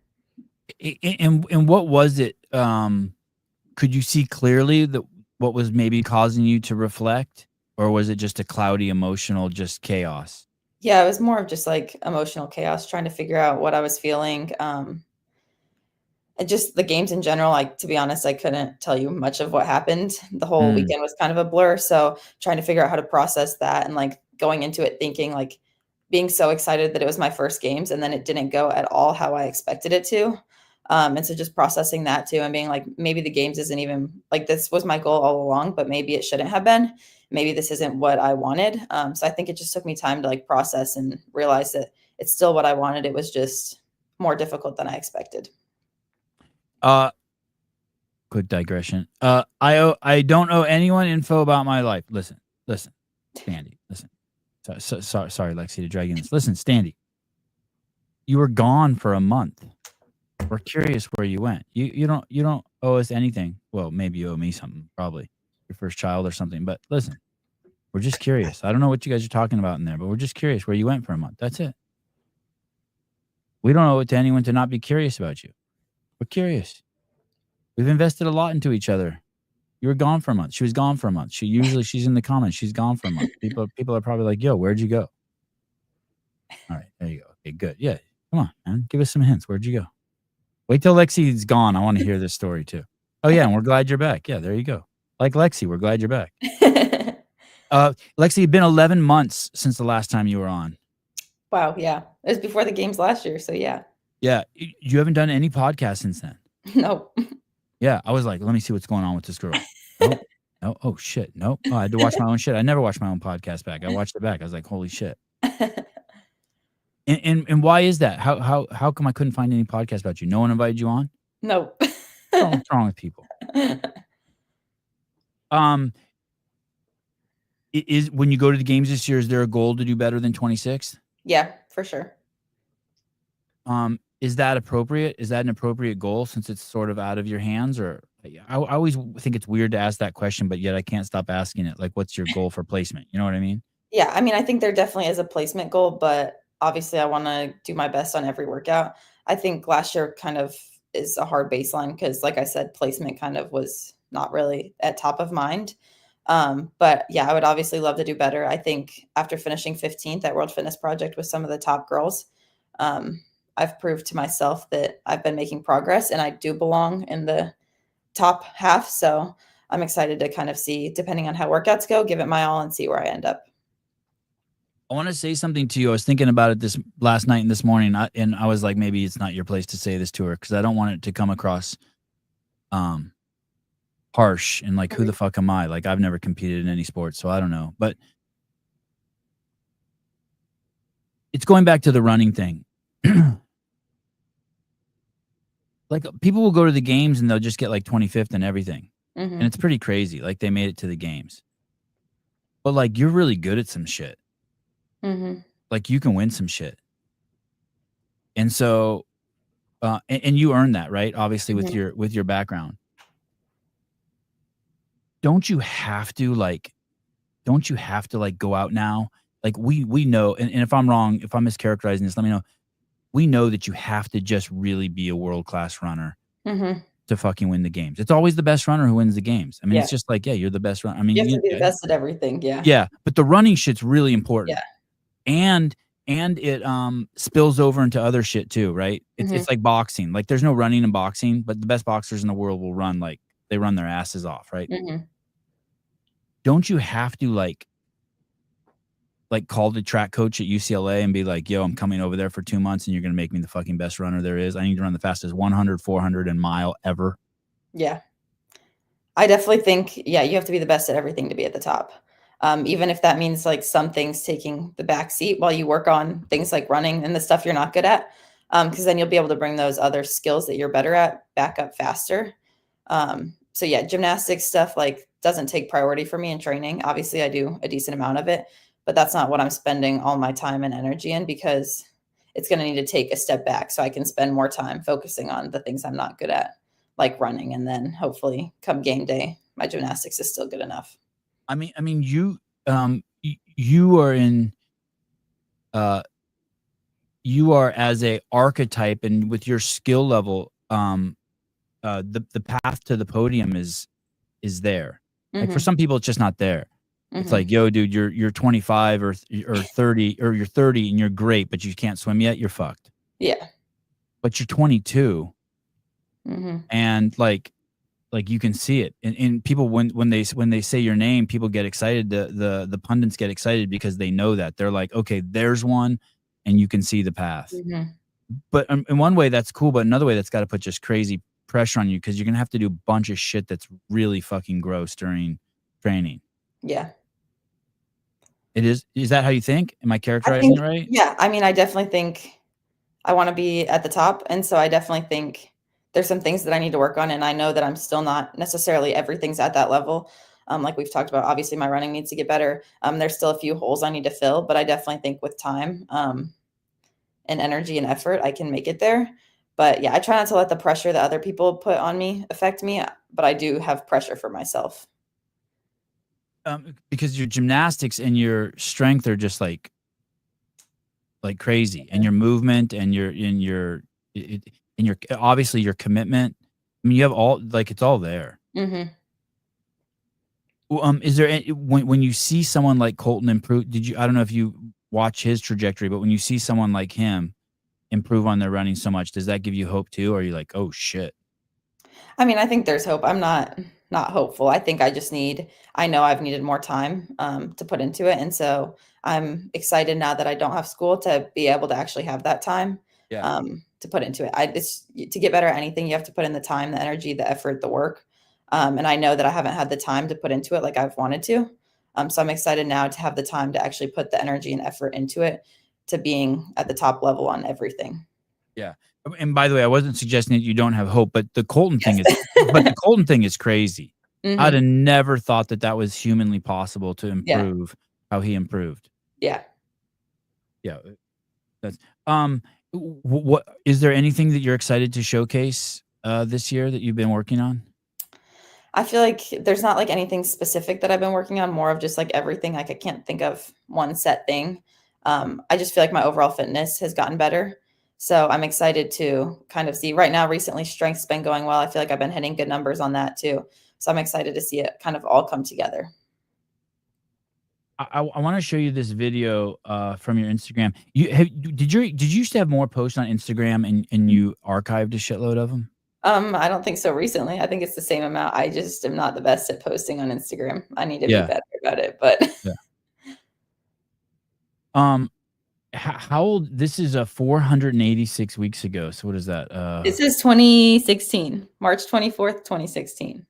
And what was it, could you see clearly that what was maybe causing you to reflect, or was it just a cloudy emotional just chaos? Yeah, it was more of just like emotional chaos, trying to figure out what I was feeling. And just the games in general, like to be honest, I couldn't tell you much of what happened. The whole Mm, weekend was kind of a blur. So trying to figure out how to process that and like going into it thinking like being so excited that it was my first games and then it didn't go at all how I expected it to. And so just processing that too and being like, maybe the games isn't even like this was my goal all along, but maybe it shouldn't have been. Maybe this isn't what I wanted. So I think it just took me time to like process and realize that it's still what I wanted. It was just more difficult than I expected. uh, quick digression. I don't owe anyone info about my life. Listen, Standy, listen. Sorry, Lexi, to drag you in this. Listen, Standy, you were gone for a month. We're curious where you went. You don't owe us anything. Well, maybe you owe me something, probably your first child or something. But listen, we're just curious. I don't know what you guys are talking about in there, but we're just curious where you went for a month. That's it. We don't owe it to anyone to not be curious about you. We're curious. We've invested a lot into each other. You were gone for a month. She was gone for a month. She's in the comments. She's gone for a month. People are probably like, "Yo, where'd you go?" All right, there you go. Okay, good. Yeah, come on, man. Give us some hints. Where'd you go? Wait till Lexi's gone. I want to hear this story too. Oh yeah, and we're glad you're back. Yeah, there you go. Like Lexi, we're glad you're back. Lexi, it's been 11 months since the last time you were on. Wow, yeah. It was before the games last year, so yeah. Yeah, you haven't done any podcasts since then. Nope. Yeah, I was like, let me see what's going on with this girl. Nope. No. Oh shit. Nope. Oh, I had to watch my own shit. I never watched my own podcast back. I watched it back. I was like, holy shit. And why is that? How come I couldn't find any podcast about you? No one invited you on? Nope. What's wrong with people? Um, is when you go to the games this year, is there a goal to do better than 26th? Yeah, for sure. Is that appropriate? Is that an appropriate goal since it's sort of out of your hands? Or I always think it's weird to ask that question, but yet I can't stop asking it. Like, what's your goal for placement? You know what I mean? Yeah, I mean, I think there definitely is a placement goal, but obviously I wanna do my best on every workout. I think last year kind of is a hard baseline because, like I said, placement kind of was not really at top of mind. But yeah, I would obviously love to do better. I think after finishing 15th at World Fitness Project with some of the top girls, um, I've proved to myself that I've been making progress and I do belong in the top half. So I'm excited to kind of see, depending on how workouts go, give it my all and see where I end up. I want to say something to you. I was thinking about it this last night and this morning, and I was like, maybe it's not your place to say this to her because I don't want it to come across um harsh and like, who the fuck am I? Like, I've never competed in any sport, so I don't know. But it's going back to the running thing. Like, people will go to the games and they'll just get like 25th and everything. And Mhm. it's pretty crazy. Like, they made it to the games. But like, you're really good at some shit. Mhm. Like, you can win some shit. And so and you earned that, right? Obviously Mhm. with your background. Don't you have to like don't you have to like go out now? Like, we know, and if I'm wrong, if I'm mischaracterizing this, let me know. We know that you have to just really be a world-class runner Mhm. to fucking win the games. It's always the best runner who wins the games. I mean, Yeah. it's just like, yeah, you're the best runner. I mean, You have to you be the best at everything. Yeah. yeah, but the running shit's really Yeah. important. And it spills over into other shit too, right? Mhm. It's like boxing. Like, there's no running in boxing, but the best boxers in the world will run like they run their asses off, right? Mhm. Don't you have to call the track coach at UCLA and be like, "Yo, I'm coming over there for 2 months and you're gonna make me the fucking best runner there is. I need to run the fastest 100, 400 and mile ever." Yeah. I definitely think, yeah, you have to be the best at everything to be at the top. Even if that means like some things taking the back seat while you work on things like running and the stuff you're not good at. Because then you'll be able to bring those other skills that you're better at back up faster. So yeah, gymnastics stuff like doesn't take priority for me in training. Obviously, I do a decent amount of it, but that's not what I'm spending all my time and energy in because it's going to need to take a step back so I can spend more time focusing on the things I'm not good at, like running, and then hopefully come game day, my gymnastics is still good enough. You are in uh you are as a archetype and with your skill level, the path to the podium is there. Like, for Mhm, some people, it's just not there. It's mhm. like, "Yo, dude, you're 25 or 30 or you're 30 and you're great, but you can't swim yet, you're fucked." Yeah. But you're 22 Mhm, and, you can see it. And people, when they say your name, people get excited. The pundits get excited because they know that. They're like, "Okay, there's one," and you can see the path. mhm. But, in one way, that's cool, but another way, that's gotta put just crazy pressure on you because 'cause you're gonna have to do a bunch of shit that's really fucking gross during training. Yeah. Is that how you think? Am I I characterizing think, it right? yeah, I mean, I definitely think I wanna be at the top, and so I definitely think there's some things that I need to work on, and I know that I'm still not necessarily everything's at that level. Like we've talked about, obviously my running needs to get better. There's still a few holes I need to fill, but I definitely think with time, and energy and effort, I can make it there. But yeah, I try not to let the pressure that other people put on me affect me, but I do have pressure for myself. Because your gymnastics and your strength are just, like crazy, and your movement and your obviously, your commitment. I mean, you have all it's all there. Mhm. Well, is there any when you see someone like Colton improve, I don't know if you watch his trajectory, but when you see someone like him improve on their running so much, does that give you hope too? Or are you like, "Oh, shit." I mean, I think there's hope. I'm not hopeful. I think I know I've needed more time, to put into it, and so I'm excited now that I don't have school to be able to actually have that time, Yeah. to put into it. I it's To get better at anything, you have to put in the time, the energy, the effort, the work, and I know that I haven't had the time to put into it like I've wanted to. So I'm excited now to have the time to actually put the energy and effort into it, to being at the top level on everything. Yeah. And by the way, I wasn't suggesting that you don't have hope, but Yes. the Colton thing is crazy. I'd Mhm. have never thought that that was humanly possible to Yeah. improve how he improved. Yeah. Yeah, that's what is there anything that you're excited to showcase this year that you've been working on? I feel like there's not, like, anything specific that I've been working on, more of just, like, everything, like, I can't think of one set thing. I just feel like my overall fitness has gotten better, So I'm excited to kind of see right now. Recently, strength's been going well. I feel like I've been hitting good numbers on that too. So I'm excited to see it kind of all come together. I want to show you this video from your Instagram. Did you used to have more posts on Instagram and you archived a shitload of them? I don't think so recently. I think it's the same amount. I just am not the best at posting on Instagram. I need to be Yeah. better about it, but Yeah. Um, how old? This is a 486 weeks ago. So what is that? it says 2016, March 24th, 2016.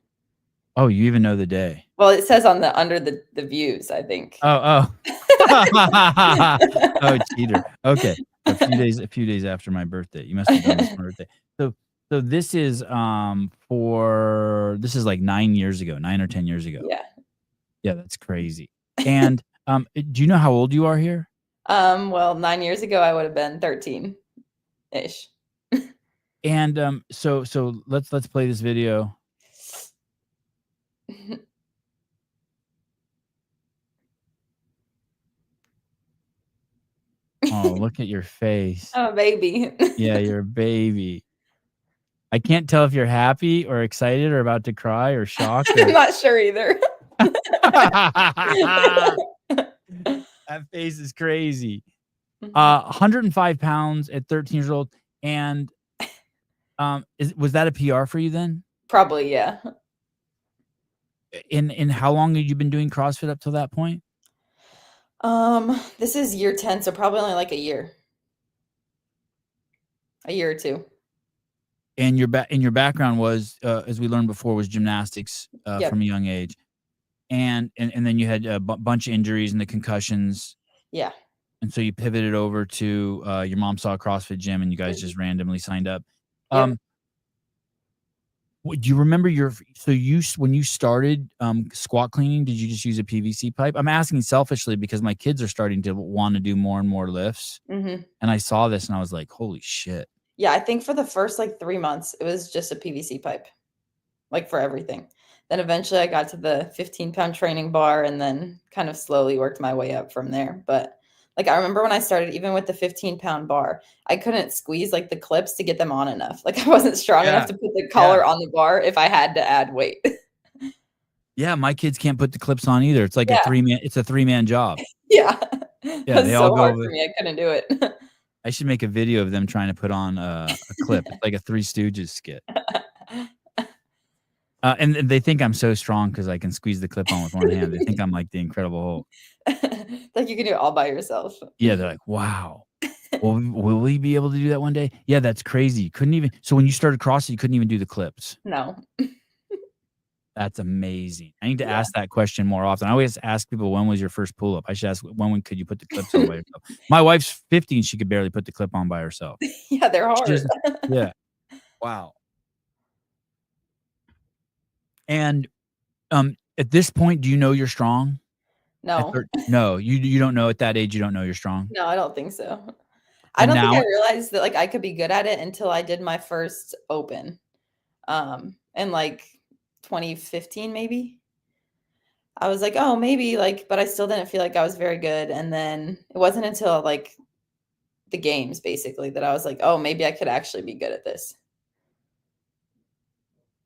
Oh, you even know the day. Well, it says on the under the views, I think. Oh, oh, cheater. Okay, a few days after my birthday. You must have done this for my birthday. So, this is this is like 9 years ago, 9 or 10 years ago. Yeah. Yeah, that's crazy. And do you know how old you are here? Well, 9 years ago, I would have been 13-ish. And so let's play this video. Oh, look at your face. Oh, baby. Yeah, you're a baby. I can't tell if you're happy or excited or about to cry or shocked I'm or not sure either. that face is crazy. Mhm. 105 pounds at 13 years old. And was that a PR for you then? Probably, yeah. In how long had you been doing CrossFit up till that point? This is year 10, so probably only like a year. A year or two. And your background was, as we learned before, was gymnastics Yep. from a young age. And then you had a bunch of injuries and the concussions. Yeah. And so you pivoted over to your mom saw a CrossFit gym and you guys just randomly signed up. Yep. Do you remember when you started squat cleaning, did you just use a PVC pipe? I'm asking selfishly because my kids are starting to want to do more and more lifts. Mhm. And I saw this and I was like, holy shit. Yeah, I think for the first, like, 3 months, it was just a PVC pipe, like, for everything. Then eventually I got to the 15-pound training bar and then kind of slowly worked my way up from there, but, like, I remember when I started, even with the 15-pound bar, I couldn't squeeze, like, the clips to get them on enough. Like, I wasn't strong enough Yeah. to put the collar on the bar if I had to add weight. Yeah, my kids can't put the clips on either. It's like Yeah. it's a 3-man job. Yeah. Yeah, That's they all so go hard over. for me, I couldn't do it. I should make a video of them trying to put on a clip. It's like a Three Stooges skit. And they think I'm so strong because I can squeeze the clip on with one hand. They think I'm like the Incredible Hulk. Like, you can do it all by yourself. Yeah, they're like, "Wow. Will we be able to do that one day?" Yeah, that's crazy. You couldn't even so when you started CrossFit, you couldn't even do the clips. No. That's amazing. I need to Yeah. ask that question more often. I always ask people, "When was your first pull-up?" I should ask, "When could you put the clips on by yourself?" My wife's 50 and she could barely put the clip on by herself. Yeah, they're She hard. just Yeah. Wow. And, at this point, do you know you're strong? No. No, you don't know at that age, you don't know you're strong? No, I don't think so. I And don't think I now realized that, like, I could be good at it until I did my first open, in, like, 2015 maybe? I was like, "Oh, maybe," like, but I still didn't feel like I was very good, and then it wasn't until, like, the games, basically, that I was like, "Oh, maybe I could actually be good at this."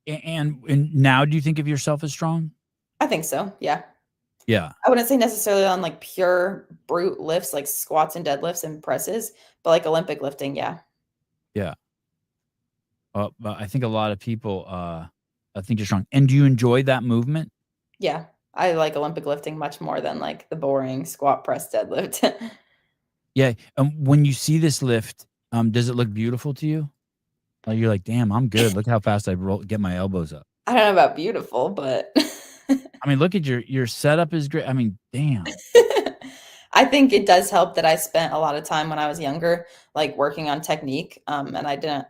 and now do you think of yourself as strong? I think so, yeah. Yeah, I wouldn't say necessarily on, like, pure brute lifts, like squats and deadlifts and presses, but, like, Olympic lifting, yeah. yeah. But I think a lot of people, I think you're strong. And do you enjoy that movement? Yeah. I like Olympic lifting much more than, like, the boring squat, press, deadlift. Yeah, when you see this lift, does it look beautiful to you? Like, you're like, "Damn, I'm good. Look how fast I get my elbows up." I don't know about beautiful, but I mean, look at your setup is great. I mean, damn. I think it does help that I spent a lot of time when I was younger, like, working on technique, and I didn't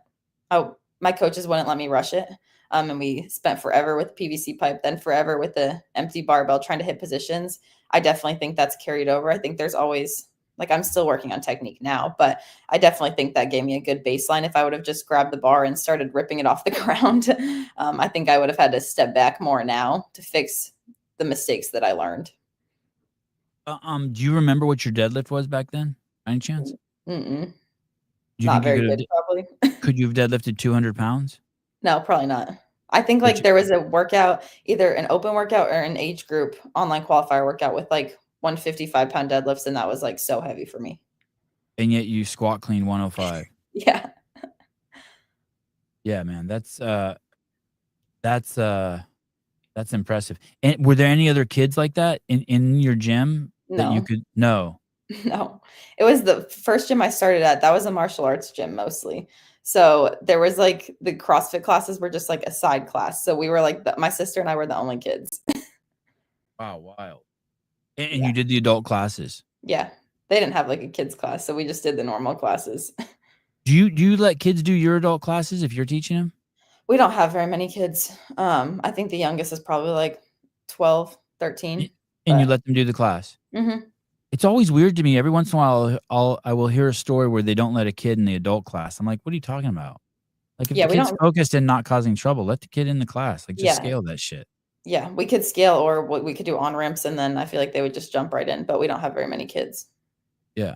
my coaches wouldn't let me rush it, and we spent forever with PVC pipe, then forever with the empty barbell trying to hit positions. I definitely think that's carried over. I think there's always like, I'm still working on technique now, but I definitely think that gave me a good baseline. If I would have just grabbed the bar and started ripping it off the ground, I think I would have had to step back more now to fix the mistakes that I learned. Do you remember what your deadlift was back then, by any chance? Mm-mm. Do you Not think you very good, probably. could you have deadlifted 200 pounds? No, probably not. I think, But like, there was a workout, either an open workout or an age group online qualifier workout with, like, 155-pound deadlifts, and that was, like, so heavy for me. and yet you squat clean 105. Yeah. Yeah, man, that's, that's impressive. And were there any other kids like that in your gym that you No. could No. No. It was the first gym I started at, that was a martial arts gym mostly. So, there was, like, the CrossFit classes were just, like, a side class, so we were, like, my sister and I were the only kids. Wow, wild. And Yeah. you did the adult classes. Yeah. They didn't have, like, a kids class, so we just did the normal classes. Do you let kids do your adult classes if you're teaching them? We don't have very many kids. I think the youngest is probably, like, 12, A 13, and you but let them do the class? Mhm. It's always weird to me. Every once in a while, I will hear a story where they don't let a kid in the adult class. I'm like, "What are you talking about?" Like, if the Yeah, we kid's don't focused and not causing trouble, let the kid in the class. Like, just Yeah. scale that shit. Yeah, we could scale or we could do on ramps, and then I feel like they would just jump right in, but we don't have very many kids. Yeah.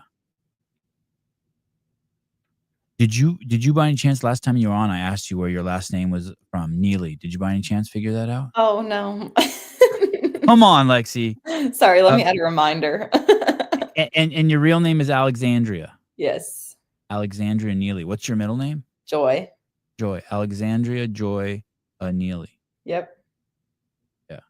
Did you by any chance last time you were on, I asked you where your last name was from, Neely. Did you by any chance figure that out? Oh, no. Come on, Lexi. Sorry, let me Um, add a reminder. and your real name is Alexandria. Yes. Alexandria Neely. What's your middle name? Joy. Joy. Alexandria Joy, Neely. Yep. Yeah.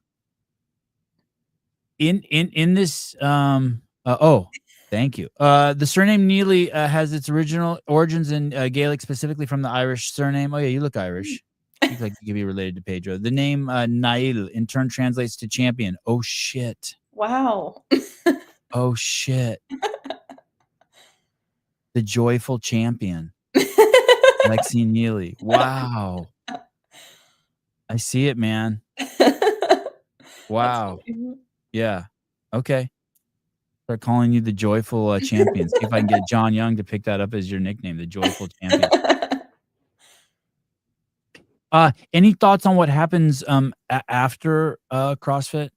In this, oh, thank you. The surname Neely, has its original origins in, Gaelic, specifically from the Irish surname. Oh, yeah, you look Irish. You look like you could be related to Pedro. The name, Nail in turn translates to champion. Oh, shit. Wow. Oh, shit. The joyful champion. Lexi Neely. Wow. I see it, man. That's Wow. funny. Yeah. Okay. Start calling you the joyful, champion. See if I can get John Young to pick that up as your nickname, the joyful champion. Any thoughts on what happens, after, CrossFit?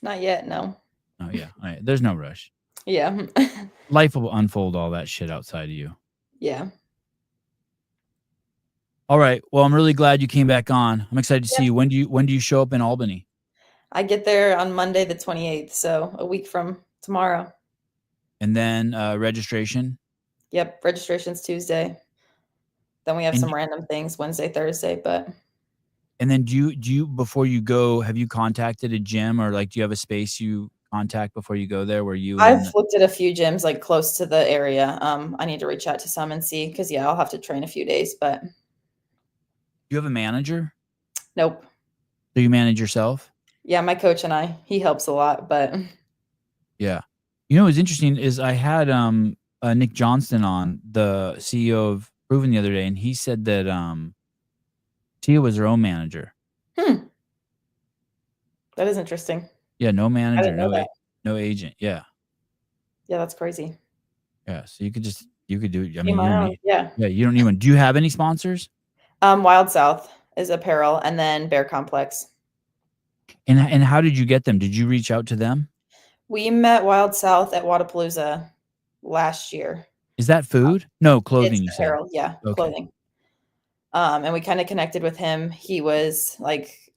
Not yet, no. Oh, yeah. Alright. There's no rush. Yeah. Life will unfold all that shit outside of you. Yeah. Alright. Well, I'm really glad you came back on. I'm excited to see Yeah. you. When do you show up in Albany? I get there on Monday the 28th, so a week from tomorrow. And then, registration? Yep, registration's Tuesday. Then we have And some random things Wednesday, Thursday, but and then do you before you go, have you contacted a gym or, like, do you have a space you contact before you go there where you I've and looked at a few gyms, like, close to the area. I need to reach out to some and see, because yeah, I'll have to train a few days, but you have a manager? nope. So you manage yourself? Yeah, my coach and he helps a lot, but Yeah. You know what's interesting is I had, Nick Johnston on, the CEO of Proven the other day, and he said that, Tia was her own manager. Hmm, that is interesting. Yeah, no I manager, didn't know that. no agent. Yeah. Yeah, that's crazy. Yeah, so you could do it. I Be mean, you my don't own, need yeah. yeah, you don't need one. Do you have any sponsors? Wild South is apparel, and then Bear Complex. And how did you get them? Did you reach out to them? We met Wild South at Wodapalooza last year. Is that food? No, It's clothing, you said. apparel, yeah, Okay. clothing. And we kinda connected with him. He was, like,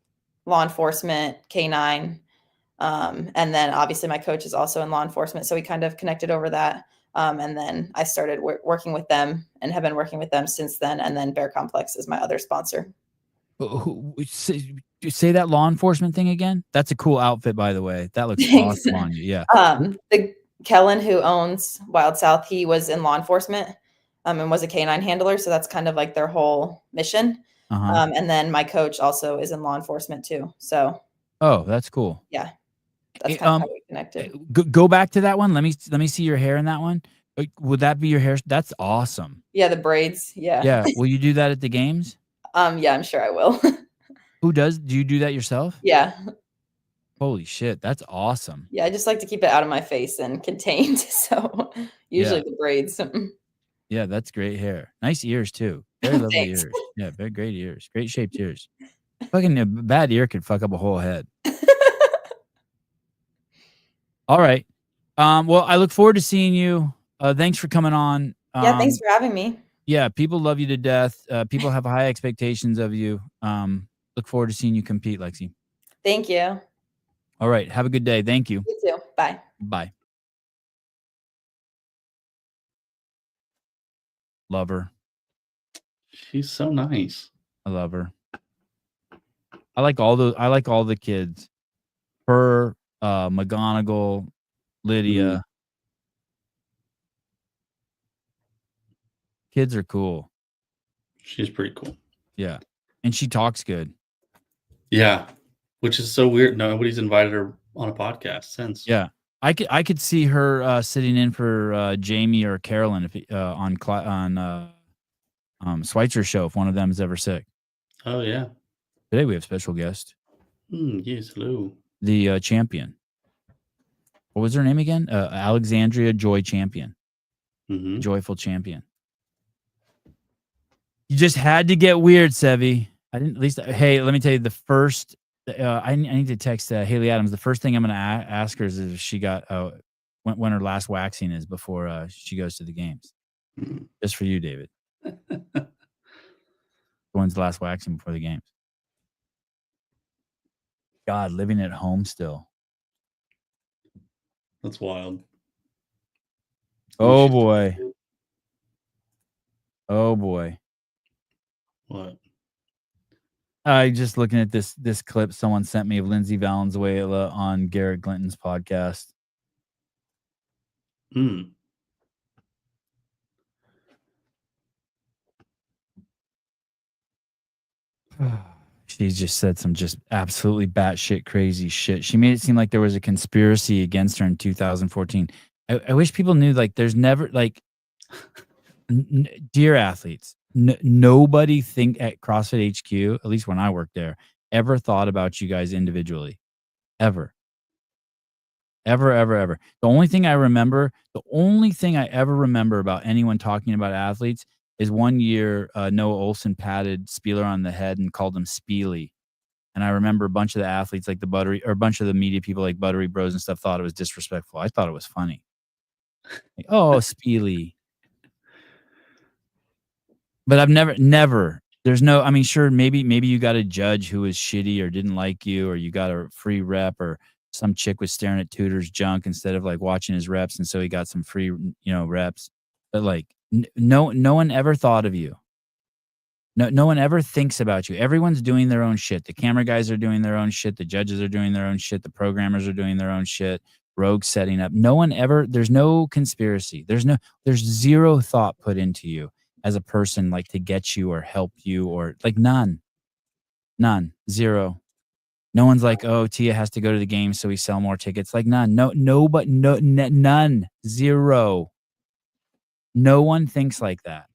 law enforcement, K-9, and then obviously my coach is also in law enforcement, so we kind of connected over that. And then I started working with them and have been working with them since then. And then Bear Complex is my other sponsor. Say that law enforcement thing again? That's a cool outfit, by the way. That looks Thanks. awesome on you. Yeah. The Kellen who owns Wild South, he was in law enforcement, and was a K-9 handler, so that's kind of like their whole mission. Uh-huh. And then my coach also is in law enforcement too. So Oh, that's cool. yeah, that's Eh, kind of how we connected. go back to that one. Let me see your hair in that one. Would that be your hair? That's awesome. Yeah, the braids. Yeah. Yeah. Will you do that at the games? Yeah, I'm sure I will. Do you do that yourself? Yeah. Holy shit, that's awesome. Yeah, I just like to keep it out of my face and contained, so usually Yeah. the braids. Yeah, that's great hair. Nice ears too. Very lovely Thanks. ears. Yeah, very great ears. Great shaped ears. Fucking a bad ear could fuck up a whole head. All right. Well, I look forward to seeing you Thanks for coming on. Yeah, thanks for having me. Yeah, people love you to death. People have high expectations of you. Look forward to seeing you compete, Lexi. Thank you. All right. Have a good day. Thank you. You too. Bye. Bye. Love her. She's so nice. I love her. I like all the kids. Her, McGonagall, Lydia. Kids are cool. She's pretty cool. Yeah. And she talks good. Yeah. Which is so weird. Nobody's invited her on a podcast since. Yeah. I could see her sitting in for Jamie or Carolyn if on Schweitzer's show if one of them is ever sick. Oh yeah. Today we have special guest. Yes, hello. The champion. What was her name again? Alexandria Joy Champion. Mm-hmm. Joyful champion. You just had to get weird, Sevi. I didn't. At least, hey, let me tell you. The first, I need to text Haley Adams. The first thing I'm going to ask her is if she got when her last waxing is before she goes to the games. Just for you, David. When's the last waxing before the games? God, living at home still. That's wild. Oh boy. Oh boy. What? I just looking at this clip someone sent me of Lindsay Valenzuela on Garrett Clinton's podcast. She just said some just absolutely batshit crazy shit. She made it seem like there was a conspiracy against her in 2014. I wish people knew, like, there's never, like, dear athletes, nobody at CrossFit HQ, at least when I worked there, ever thought about you guys individually. Ever. Ever. The only thing I ever remember about anyone talking about athletes is one year Noah Olson patted Spieler on the head and called him Spiely. And I remember a bunch of the athletes, like a bunch of the media people like Buttery Bros and stuff, thought it was disrespectful. I thought it was funny. Like, oh, Spiely. But I've never. There's no, I mean, sure, maybe you got a judge who was shitty or didn't like you, or you got a free rep, or some chick was staring at Tudor's junk instead of like watching his reps, and so he got some free, reps. But like, no one ever thought of you. No one ever thinks about you. Everyone's doing their own shit. The camera guys are doing their own shit. The judges are doing their own shit. The programmers are doing their own shit. Rogue setting up. No one ever. There's no conspiracy. There's zero thought put into you as a person, like to get you or help you, or like none, zero. No one's like, oh, Tia has to go to the game so we sell more tickets. Like none, none, zero. No one thinks like that.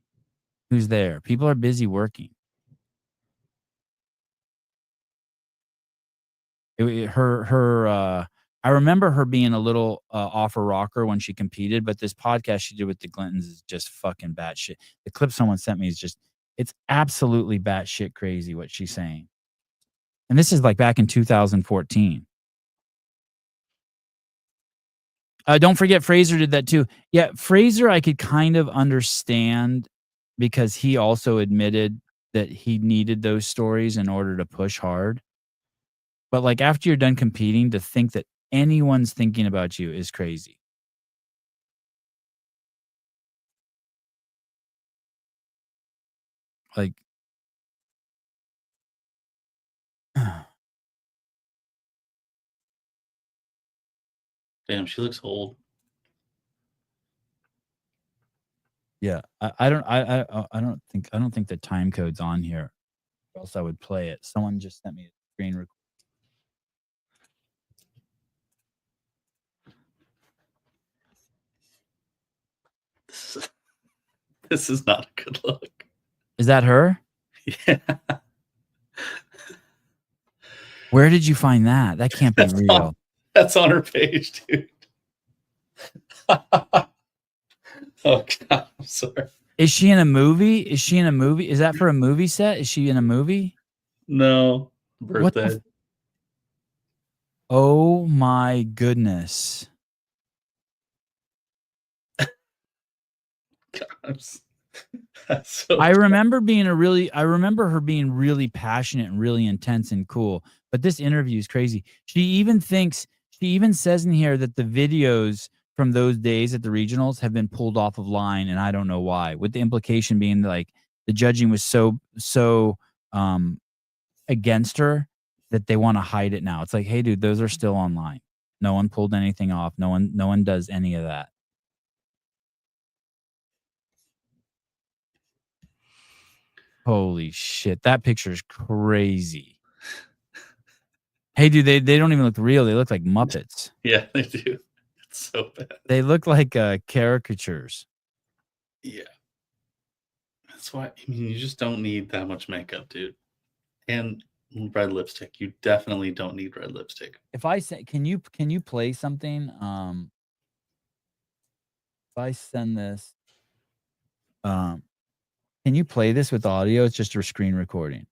Who's there? People are busy working. I remember her being a little off her rocker when she competed, but this podcast she did with the Clintons is just fucking batshit. The clip someone sent me is it's absolutely batshit crazy what she's saying. And this is like back in 2014. Don't forget Fraser did that too. Yeah, Fraser I could kind of understand because he also admitted that he needed those stories in order to push hard. But like after you're done competing, to think that anyone's thinking about you is crazy. Like, Damn, she looks old. yeah, I don't think the time code's on here, or else I would play it. Someone just sent me a screen record. This is not a good look. Is that her? Yeah. Where did you find that? That can't be real. That's on her page, dude. Oh God, I'm sorry. Is she in a movie? Is that for a movie set? Is she in a movie? No. Birthday. Oh my goodness. That's so I remember her being really passionate and really intense and cool. But this interview is crazy. She even says in here that the videos from those days at the regionals have been pulled off of line, and I don't know why. With the implication being like the judging was so against her that they want to hide it now. It's like, hey, dude, those are still online. No one pulled anything off. No one does any of that. Holy shit. That picture is crazy. Hey, dude, they don't even look real. They look like Muppets. Yeah, they do. It's so bad. They look like caricatures. Yeah. That's why, I mean, you just don't need that much makeup, dude. And red lipstick. You definitely don't need red lipstick. If I say, can you play something? If I send this, can you play this with audio? It's just a screen recording.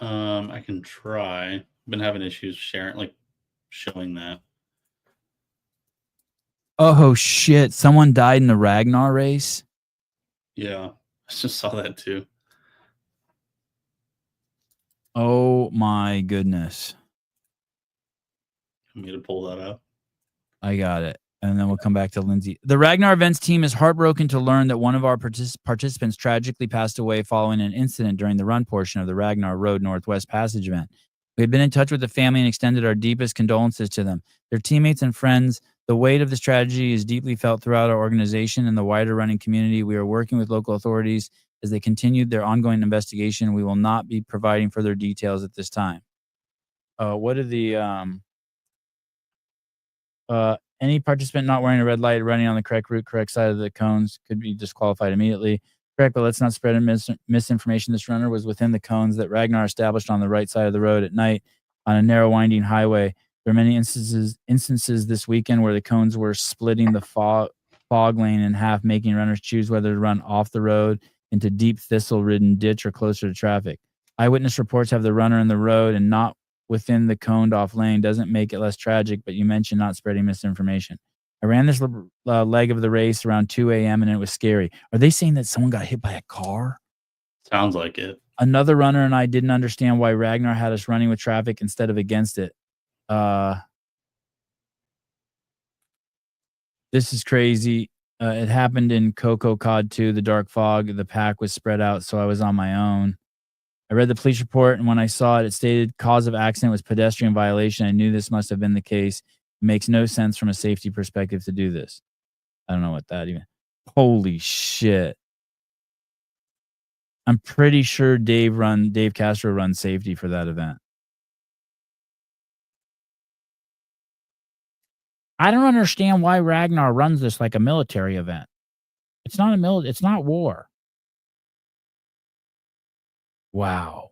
I can try. I've been having issues showing that. Oh shit! Someone died in the Ragnar race. Yeah, I just saw that too. Oh my goodness! Want me to pull that up? I got it. And then we'll come back to Lindsay. The Ragnar Events team is heartbroken to learn that one of our participants tragically passed away following an incident during the run portion of the Ragnar Road Northwest Passage event. We have been in touch with the family and extended our deepest condolences to them, their teammates and friends. The weight of this tragedy is deeply felt throughout our organization and the wider running community. We are working with local authorities as they continue their ongoing investigation. We will not be providing further details at this time. What are the any participant not wearing a red light running on the correct route, correct side of the cones could be disqualified immediately. Correct, but let's not spread misinformation. This runner was within the cones that Ragnar established on the right side of the road at night on a narrow, winding highway. There are many instances this weekend where the cones were splitting the fog lane in half, making runners choose whether to run off the road into deep thistle-ridden ditch or closer to traffic. Eyewitness reports have the runner in the road and not within the coned off lane. Doesn't make it less tragic, but you mentioned not spreading misinformation. I ran this leg of the race around 2 a.m. and it was scary. Are they saying that someone got hit by a car? Sounds like it. Another runner and I didn't understand why Ragnar had us running with traffic instead of against it. This is crazy. It happened in Coco Cod too. The dark fog, the pack was spread out, so I was on my own. I read the police report, and when I saw it, it stated cause of accident was pedestrian violation. I knew this must have been the case. It makes no sense from a safety perspective to do this. I don't know what that even. Holy shit! I'm pretty sure Dave Castro runs safety for that event. I don't understand why Ragnar runs this like a military event. It's not it's not war. Wow.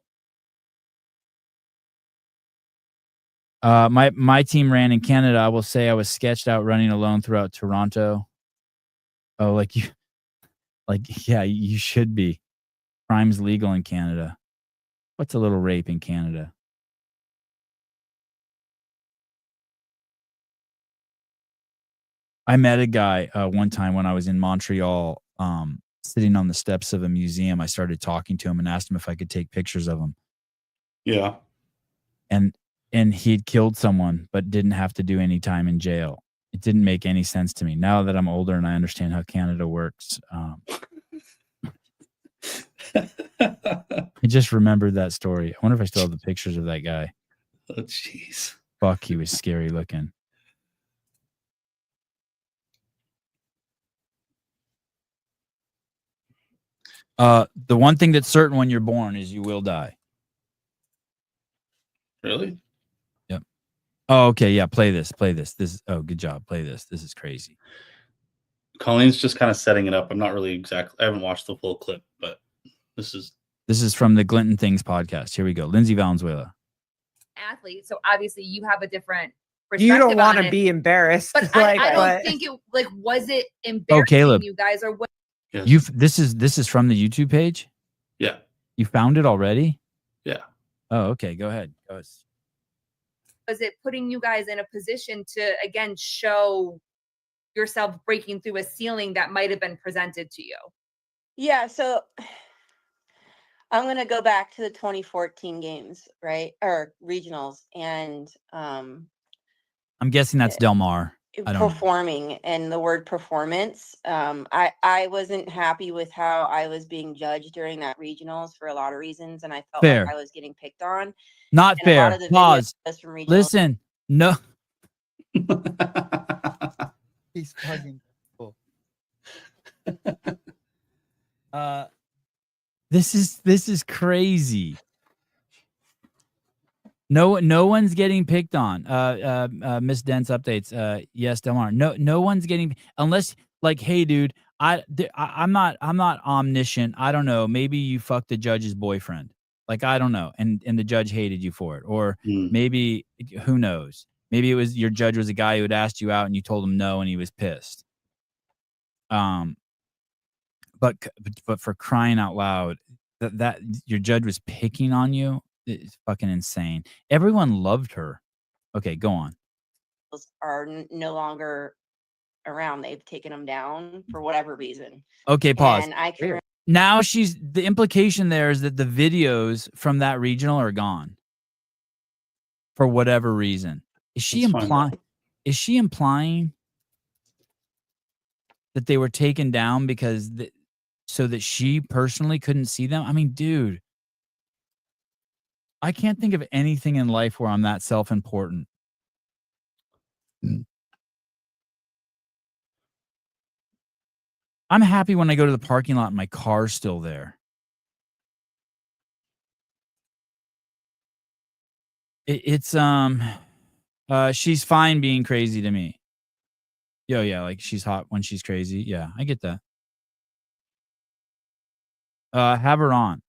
My team ran in Canada. I will say I was sketched out running alone throughout Toronto. Oh, yeah, you should be. Crime's legal in Canada. What's a little rape in Canada? I met a guy one time when I was in Montreal, sitting on the steps of a museum. I started talking to him and asked him if I could take pictures of him. Yeah. And he'd killed someone, but didn't have to do any time in jail. It didn't make any sense to me. Now that I'm older and I understand how Canada works, I just remembered that story. I wonder if I still have the pictures of that guy. Oh, jeez. Fuck, he was scary looking. The one thing that's certain when you're born is you will die. Really? Yep. Oh, okay. Yeah. Play this. Oh, good job. Play this. This is crazy. Colleen's just kind of setting it up. I'm not really I haven't watched the full clip, but this is from the Glinton Things podcast. Here we go. Lindsay Valenzuela. Athlete. So obviously you have a different perspective. You don't want to be embarrassed. But I don't think it was it embarrassing Caleb, you guys or what? Yes. This is from the YouTube page? Yeah. You found it already? Yeah. Oh, okay. Go ahead. Was it putting you guys in a position to again show yourself breaking through a ceiling that might have been presented to you? Yeah, so I'm gonna go back to the 2014 games, right? Or regionals, and I'm guessing that's Del Mar. I don't know. performing, and the word performance. I wasn't happy with how I was being judged during that regionals for a lot of reasons, and I felt like Fair. I was getting picked on. Not And a lot fair. of the Pause. videos from regionals. Listen. No. He's fucking cool. This is crazy. No one's getting picked on. Miss Dent's updates. Yes, Del Mar. No one's getting, unless like, hey, dude, I'm not omniscient. I don't know. Maybe you fucked the judge's boyfriend. Like, I don't know, and the judge hated you for it, or maybe, who knows? Maybe it was your judge was a guy who had asked you out and you told him no and he was pissed. But for crying out loud, that your judge was picking on you. It's fucking insane. Everyone loved her. Okay, go on. Are no longer around. They've taken them down for whatever reason. Okay, pause. And I can Now the implication there is that the videos from that regional are gone for whatever reason. Is she implying that they were taken down because so that she personally couldn't see them? I mean, dude, I can't think of anything in life where I'm that self-important. I'm happy when I go to the parking lot and my car's still there. She's fine being crazy to me. Yo, yeah, like she's hot when she's crazy. Yeah, I get that. Have her on.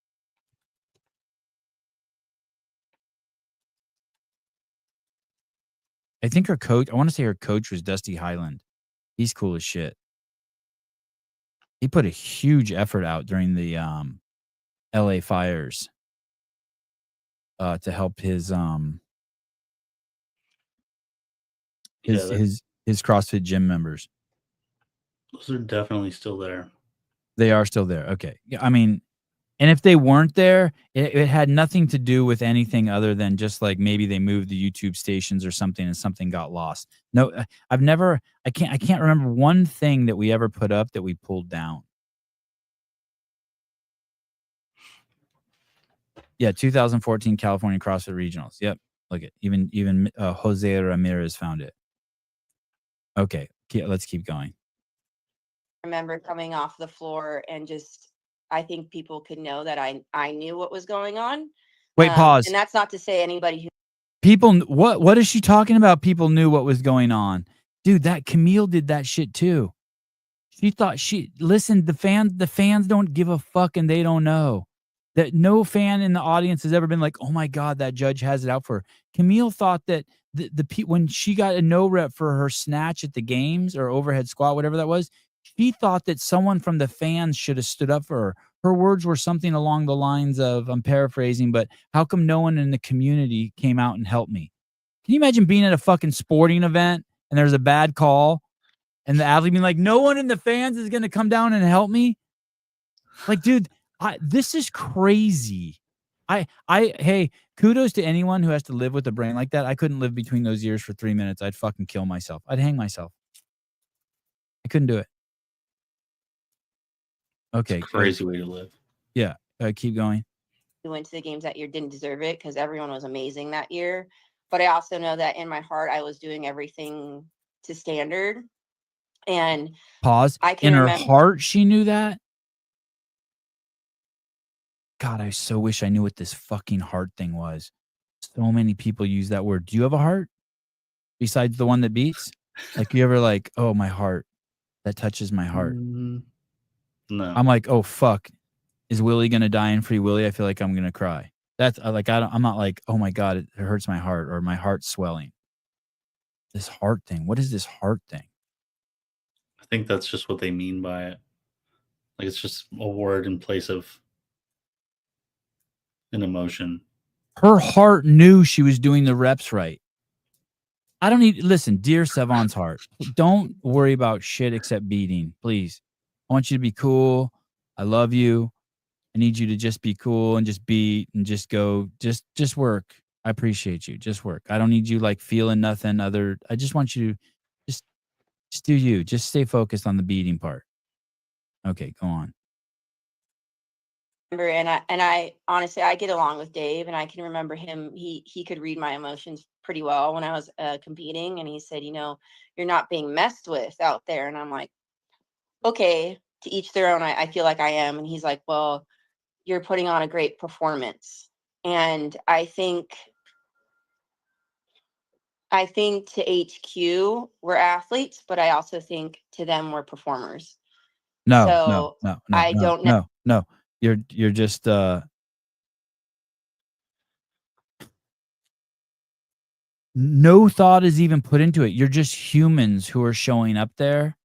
I think her coach, I want to say her coach was Dusty Highland. He's cool as shit. He put a huge effort out during the LA fires to help his CrossFit gym members. Those are definitely still there. They are still there. Okay. Yeah, I mean, and if they weren't there, it had nothing to do with anything other than just like maybe they moved the YouTube stations or something and something got lost. No, I can't remember one thing that we ever put up that we pulled down. Yeah, 2014 California CrossFit Regionals. Yep. Look at even Jose Ramirez found it. Okay, let's keep going. remember coming off the floor and just, I think people could know that I knew what was going on. Wait, pause. And that's not to say anybody who people, what is she talking about? People knew what was going on. Dude, that Camille did that shit too. She thought listen, the fans don't give a fuck and they don't know. That no fan in the audience has ever been like, oh my God, that judge has it out for her. Camille thought that when she got a no rep for her snatch at the games or overhead squat, whatever that was, she thought that someone from the fans should have stood up for her. Her words were something along the lines of, I'm paraphrasing, but how come no one in the community came out and helped me? Can you imagine being at a fucking sporting event and there's a bad call and the athlete being like, no one in the fans is going to come down and help me? Like, dude, this is crazy. Hey, kudos to anyone who has to live with a brain like that. I couldn't live between those ears for 3 minutes. I'd fucking kill myself. I'd hang myself. I couldn't do it. Okay. It's a crazy way to live. Yeah. Keep going. who went to the games that year didn't deserve it because everyone was amazing that year. But I also know that in my heart, I was doing everything to standard. And pause. I can in her remember- heart, she knew that. God, I so wish I knew what this fucking heart thing was. So many people use that word. Do you have a heart besides the one that beats? Like, you ever like, oh, my heart, that touches my heart. No. I'm like, oh fuck, is Willie gonna die in Free Willy? I feel like I'm gonna cry. That's like, I'm not like, oh my God, it hurts my heart or my heart's swelling. This heart thing. What is this heart thing? I think that's just what they mean by it. Like, it's just a word in place of an emotion. Her heart knew she was doing the reps right. I don't need, listen, dear Savant's heart, don't worry about shit except beating, please. I want you to be cool. I love you. I need you to just be cool and just be and just go. Just work. I appreciate you. Just work. I don't need you like feeling nothing other. I just want you to just just do you. Just stay focused on the beating part. Okay, go on. And I honestly, I get along with Dave, and I can remember him. He could read my emotions pretty well when I was competing, and he said, you're not being messed with out there. And I'm like, okay, to each their own. I feel like I am. And he's like, well, you're putting on a great performance. And I think to HQ we're athletes, but I also think to them we're performers. No, no, So no, no, I no, don't know. no, no. You're just no thought is even put into it. You're just humans who are showing up there,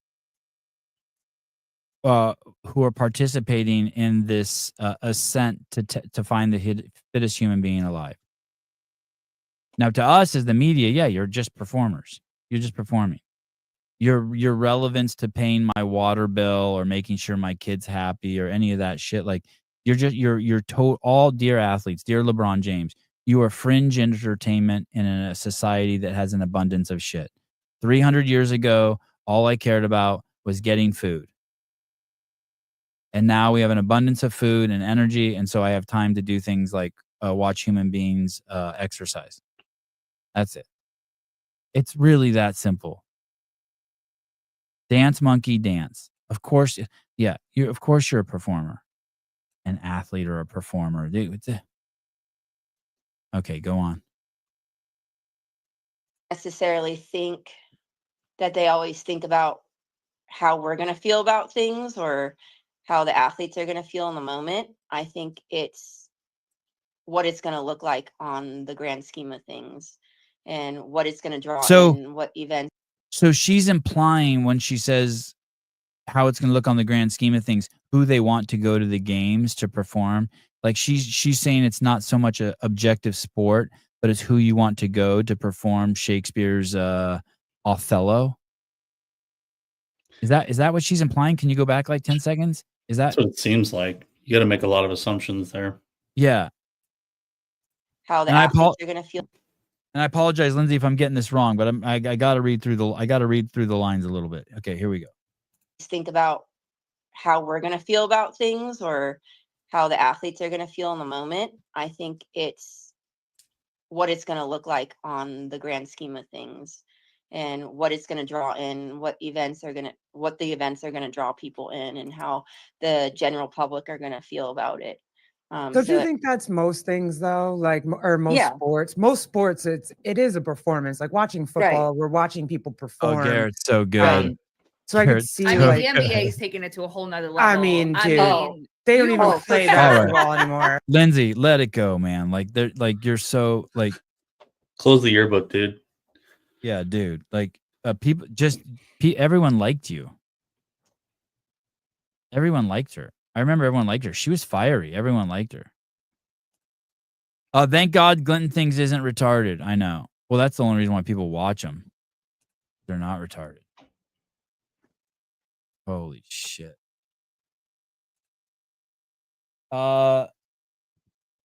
who are participating in this ascent to find the fittest human being alive. Now, to us as the media, yeah, you're just performers. You're just performing. Your relevance to paying my water bill or making sure my kid's happy or any of that shit, like you're all dear athletes, dear LeBron James. You are fringe entertainment in a society that has an abundance of shit. 300 years ago, all I cared about was getting food. And now we have an abundance of food and energy, and so I have time to do things like watch human beings exercise. That's it. It's really that simple. Dance, monkey, dance. Of course, yeah. Of course, you're a performer, an athlete, or a performer. Okay, go on. Necessarily think that they always think about how we're going to feel about things or how the athletes are going to feel in the moment. I think it's what it's going to look like on the grand scheme of things and what it's going to draw So, in, what events. so she's implying when she says how it's going to look on the grand scheme of things, who they want to go to the games to perform. Like she's saying it's not so much a objective sport, but it's who you want to go to perform Shakespeare's Othello. Is that what she's implying? Can you go back like 10 seconds? Is That's that what it seems like. You got to make a lot of assumptions there. yeah? How the And I athletes are going to feel. And I apologize, Lindsay, if I'm getting this wrong, but I got to read through the lines a little bit. Okay, here we go. Think about how we're going to feel about things or how the athletes are going to feel in the moment. I think it's what it's going to look like on the grand scheme of things and what it's going to draw in, what the events are going to draw people in, and how the general public are going to feel about it. Don't you think that's most things though? Like, or most Yeah. sports? Most sports, it is a performance. Like watching football, we're watching people Oh, perform. Garrett's so good. So I could Garrett's see I mean, so like the good. NBA is taking it to a whole nother level. I mean, dude, they don't you even will play forget. basketball anymore. Lindsay, let it go, man. Like they're like you're so like Close the yearbook, dude. yeah, dude. Like people everyone liked you. Everyone liked her. I remember everyone liked her. She was fiery. Everyone liked her. Thank God Glinton Things isn't retarded. I know. Well, that's the only reason why people watch them. They're not retarded. Holy shit. I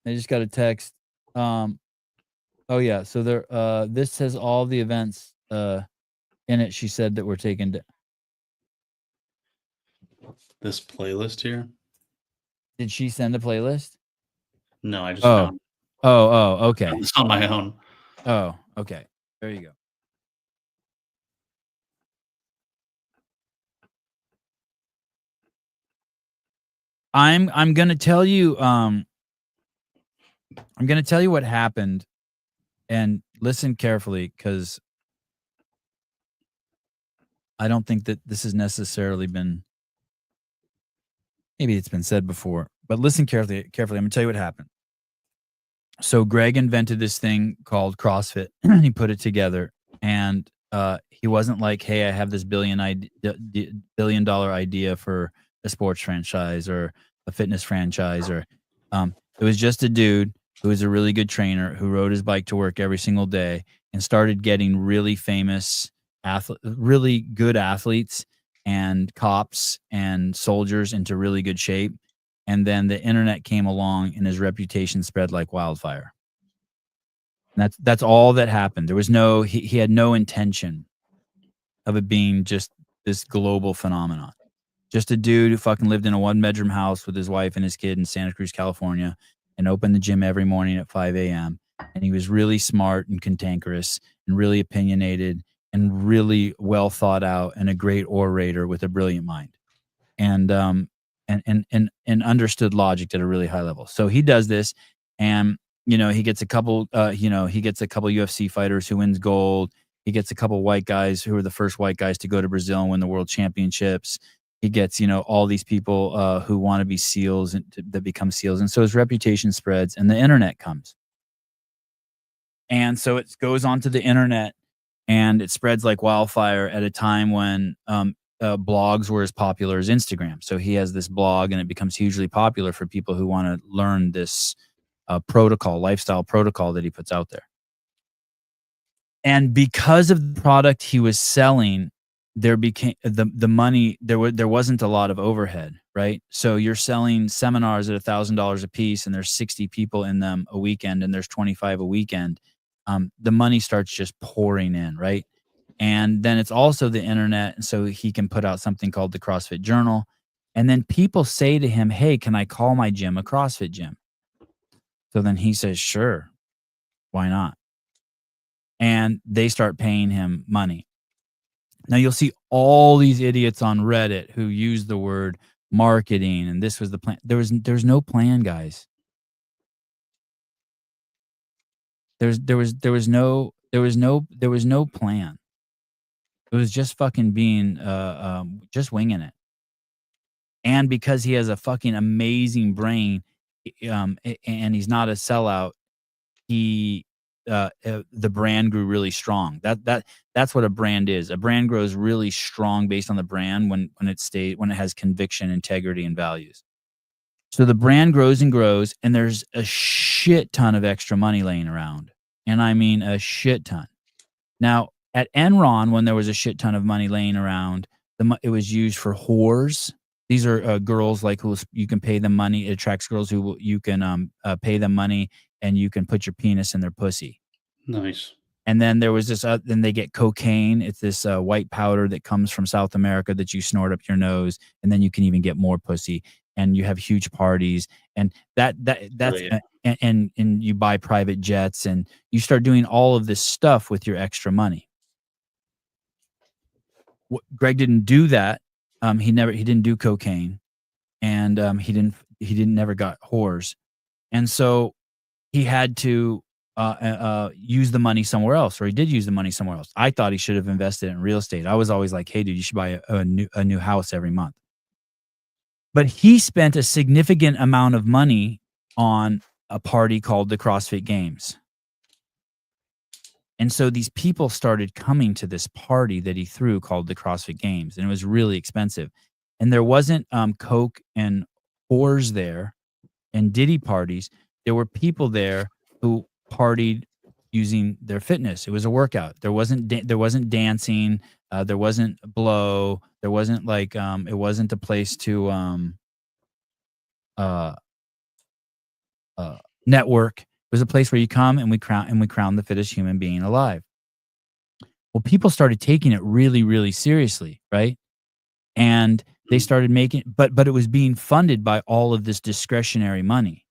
just got a text. Oh yeah, so there this has all the events in it, she said, that we're taking to. This playlist here? Did she send a playlist? No, I just found it. Okay. It's on my own. Oh, okay. There you go. I'm gonna tell you what happened, and listen carefully, because I don't think that this has necessarily been, maybe it's been said before, but listen carefully. I'm gonna tell you what happened. So Greg invented this thing called CrossFit. He put it together, and he wasn't like, "Hey, I have this $1 billion idea for a sports franchise or a fitness franchise," or it was just a dude who was a really good trainer who rode his bike to work every single day and started getting really famous really good athletes and cops and soldiers into really good shape. And then the internet came along and his reputation spread like wildfire. And that's all that happened. There was no, he had no intention of it being just this global phenomenon. Just a dude who fucking lived in a 1-bedroom house with his wife and his kid in Santa Cruz, California, and opened the gym every morning at 5 a.m. And he was really smart and cantankerous and really opinionated and really well thought out and a great orator with a brilliant mind. And understood logic at a really high level. So he does this, and he gets a couple UFC fighters who wins gold. He gets a couple white guys who are the first white guys to go to Brazil and win the world championships. He gets, all these people who want to be SEALs and that become SEALs. And so his reputation spreads and the internet comes. And so it goes onto the internet and it spreads like wildfire at a time when blogs were as popular as Instagram. So he has this blog and it becomes hugely popular for people who want to learn this lifestyle protocol that he puts out there. And because of the product he was selling, there became the money, there wasn't a lot of overhead, right? So you're selling seminars at $1,000 a piece and there's 60 people in them a weekend and there's 25 a weekend. The money starts just pouring in, right? And then it's also the internet. And so he can put out something called the CrossFit Journal. And then people say to him, hey, can I call my gym a CrossFit gym? So then he says, sure, why not? And they start paying him money. Now you'll see all these idiots on Reddit who use the word marketing and this was the plan. There's no plan, guys. There was no plan. It was just fucking being just winging it. And because he has a fucking amazing brain, and he's not a sellout, the brand grew really strong. That's what a brand is. A brand grows really strong based on the brand when it has conviction, integrity, and values. So the brand grows and grows, and there's a shit ton of extra money laying around. And I mean a shit ton. Now, at Enron, when there was a shit ton of money laying around, it was used for whores. These are girls like who you can pay them money. It attracts girls who you can pay them money and you can put your penis in their pussy. Nice. And then there was this, then they get cocaine. It's this white powder that comes from South America that you snort up your nose. And then you can even get more pussy and you have huge parties. And that's, and you buy private jets and you start doing all of this stuff with your extra money. Greg didn't do that. He didn't do cocaine, and he never got whores, and so he had to use the money somewhere else, or he did use the money somewhere else. I thought he should have invested in real estate. I was always like, hey, dude, you should buy a new house every month. But he spent a significant amount of money on a party called the CrossFit Games. And so these people started coming to this party that he threw called the CrossFit Games, and it was really expensive. And there wasn't coke and whores there and Diddy parties. There were people there who partied using their fitness. It was a workout. There wasn't dancing. There wasn't blow. There wasn't like it wasn't a place to network. It was a place where you come and we crown the fittest human being alive. Well, people started taking it really, really seriously, right? And they started making, but it was being funded by all of this discretionary money.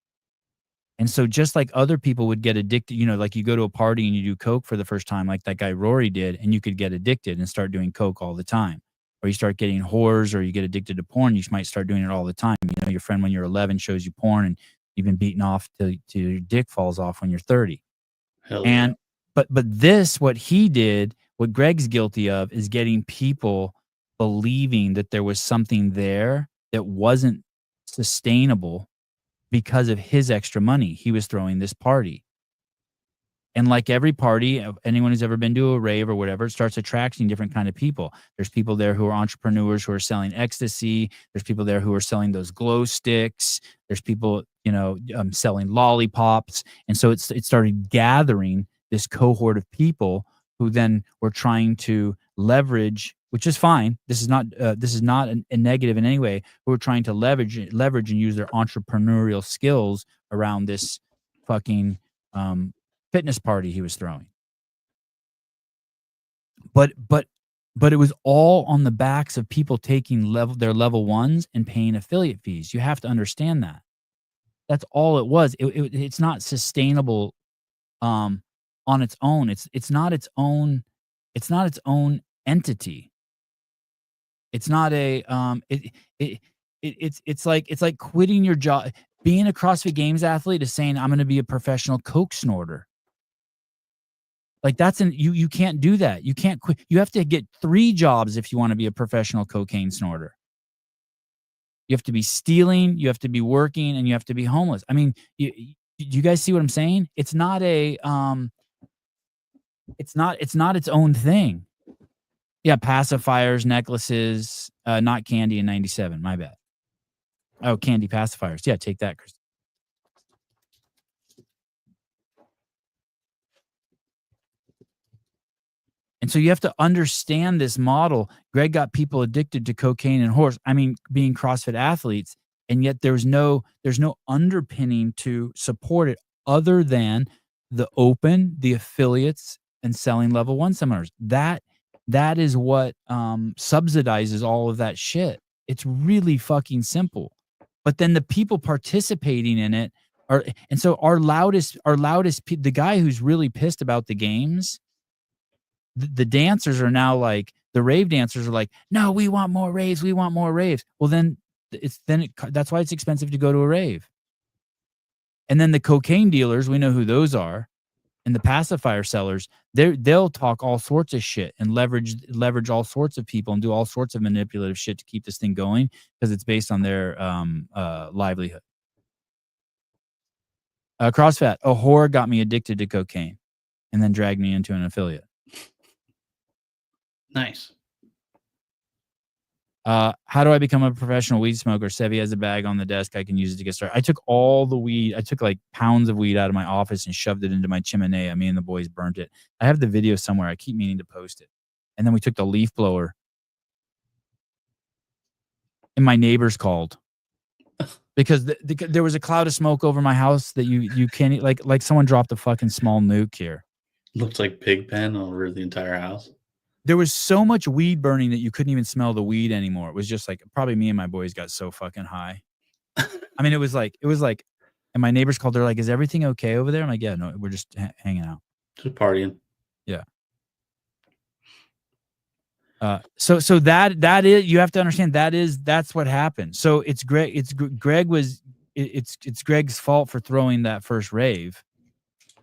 And so just like other people would get addicted, like you go to a party and you do coke for the first time, like that guy Rory did, and you could get addicted and start doing coke all the time. Or you start getting whores, or you get addicted to porn, you might start doing it all the time. Your friend when you're 11 shows you porn and you've been beaten off till your dick falls off when you're 30. Hell and yeah. But what he did, what Greg's guilty of, is getting people believing that there was something there that wasn't sustainable because of his extra money. He was throwing this party. And like every party, anyone who's ever been to a rave or whatever, it starts attracting different kind of people. There's people there who are entrepreneurs who are selling ecstasy. There's people there who are selling those glow sticks. There's people, selling lollipops. And so it started gathering this cohort of people who then were trying to leverage which is fine. This is not a negative in any way. Who are trying to leverage and use their entrepreneurial skills around this fucking fitness party he was throwing. But it was all on the backs of people taking their level 1s and paying affiliate fees. You have to understand that. That's all it was. It's not sustainable on its own. It's not its own entity. It's not a it's like quitting your job. Being a CrossFit Games athlete is saying I'm going to be a professional coke snorter. Like you can't do that. You can't quit. You have to get 3 jobs if you want to be a professional cocaine snorter. You have to be stealing, you have to be working, and you have to be homeless. I mean, you guys see what I'm saying? It's not a it's not its own thing. Yeah, pacifiers, necklaces, not candy in 97. My bad. Oh, candy pacifiers. Yeah, take that, Chris. And so you have to understand this model. Greg got people addicted to cocaine and horse. I mean, being CrossFit athletes, and yet there's no underpinning to support it other than the open, the affiliates, and selling level 1 seminars. That is what subsidizes all of that shit. It's really fucking simple. But then the people participating in it are, and so our loudest, the guy who's really pissed about the games, the dancers are now like, the rave dancers are like, no, we want more raves. We want more raves. Well, that's why it's expensive to go to a rave. And then the cocaine dealers, we know who those are. And the pacifier sellers, they'll talk all sorts of shit and leverage all sorts of people and do all sorts of manipulative shit to keep this thing going because it's based on their livelihood. CrossFit, a whore got me addicted to cocaine and then dragged me into an affiliate. Nice. How do I become a professional weed smoker? Sevi has a bag on the desk. I can use it to get started. I took all the weed. I took like pounds of weed out of my office and shoved it into my chimenea. Me and the boys burnt it. I have the video somewhere. I keep meaning to post it. And then we took the leaf blower. And my neighbors called. Because there was a cloud of smoke over my house that you can't, like someone dropped a fucking small nuke here. Looked like pig pen over the entire house. There was so much weed burning that you couldn't even smell the weed anymore. It was just like, probably me and my boys got so fucking high. I mean, it was like, and my neighbors called. They're like, is everything okay over there? I'm like, yeah, no, we're just hanging out. Just partying. Yeah. So that is, you have to understand that's what happened. So it's Greg's fault for throwing that first rave